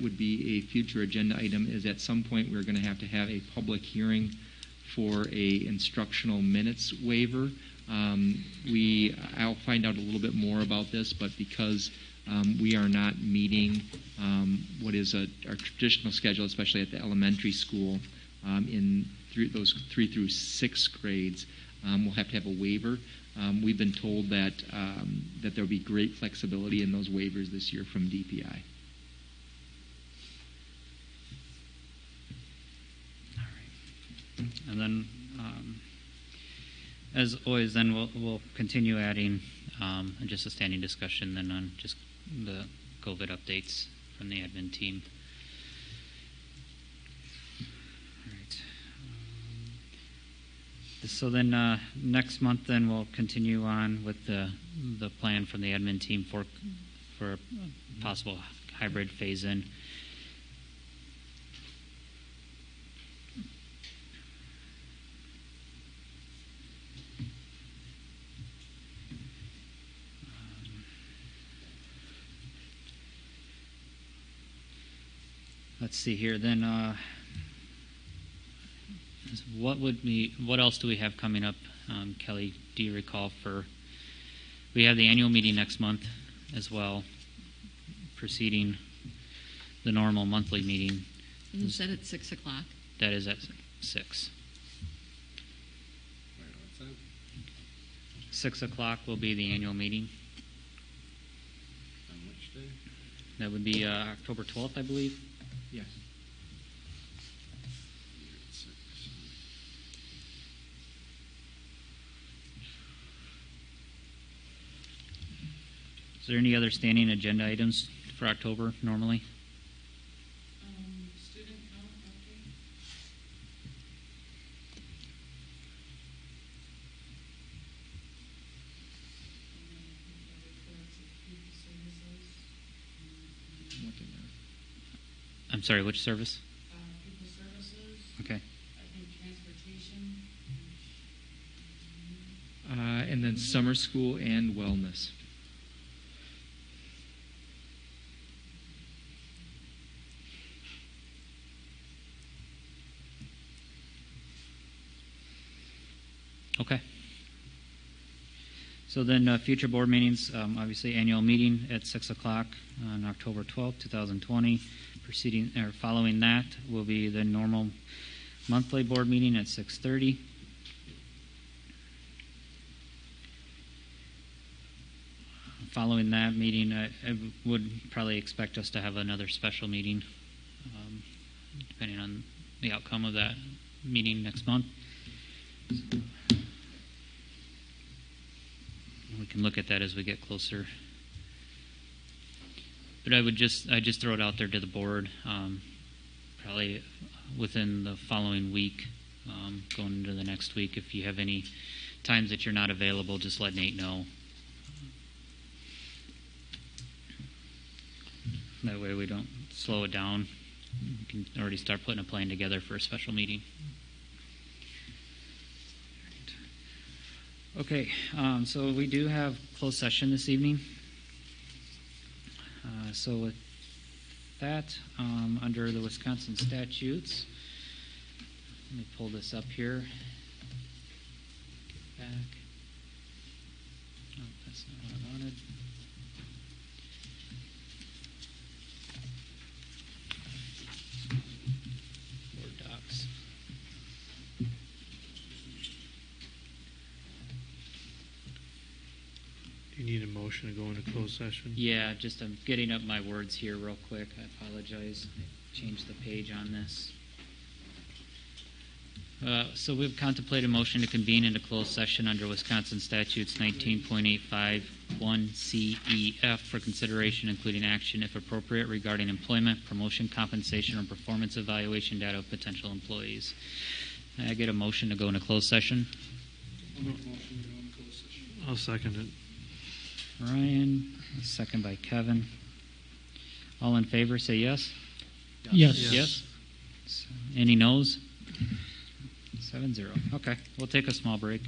would be a future agenda item is at some point we're going to have a public hearing for a instructional minutes waiver. I'll find out a little bit more about this, but because we are not meeting what is our traditional schedule, especially at the elementary school, in those 3 through 6 grades, we'll have to have a waiver. We've been told that there will be great flexibility in those waivers this year from DPI. All right. And then, as always, then we'll continue adding just a standing discussion then on just the COVID updates from the admin team. All right. So then next month, then we'll continue on with the plan from the admin team for a possible hybrid phase-in. Let's see here. Then, what else do we have coming up? Kelly, do you recall? We have the annual meeting next month as well, preceding the normal monthly meeting. Is that at 6 o'clock? That is at 6. Wait, what's that? 6 o'clock will be the annual meeting. On which day? That would be October 12th, I believe. Yes. Is there any other standing agenda items for October normally? Student count update? I'm sorry, which service? People services. Okay. I think transportation. And then summer school and wellness. Okay. So then future board meetings, obviously annual meeting at 6 o'clock on October 12th, 2020. Following that will be the normal monthly board meeting at 6:30. following that meeting, I would probably expect us to have another special meeting, depending on the outcome of that meeting next month. We can look at that as we get closer. But I just throw it out there to the board, probably within the following week, going into the next week. If you have any times that you're not available, just let Nate know. That way we don't slow it down. We can already start putting a plan together for a special meeting. Okay, so we do have closed session this evening. So with that, under the Wisconsin statutes, let me pull this up here. Get back. Oh, that's not what I wanted. Board docs. Do you need a motion to go into closed session? Yeah, just I'm getting up my words here real quick. I apologize. I changed the page on this. So we've contemplated a motion to convene into closed session under Wisconsin statutes 19.85 1CEF for consideration, including action, if appropriate, regarding employment, promotion, compensation, or performance evaluation data of potential employees. I get a motion to go into closed session. I'll second it. Ryan, a second by Kevin. All in favor, say yes. Yes. Yes. Any noes? 7-0. Okay, we'll take a small break.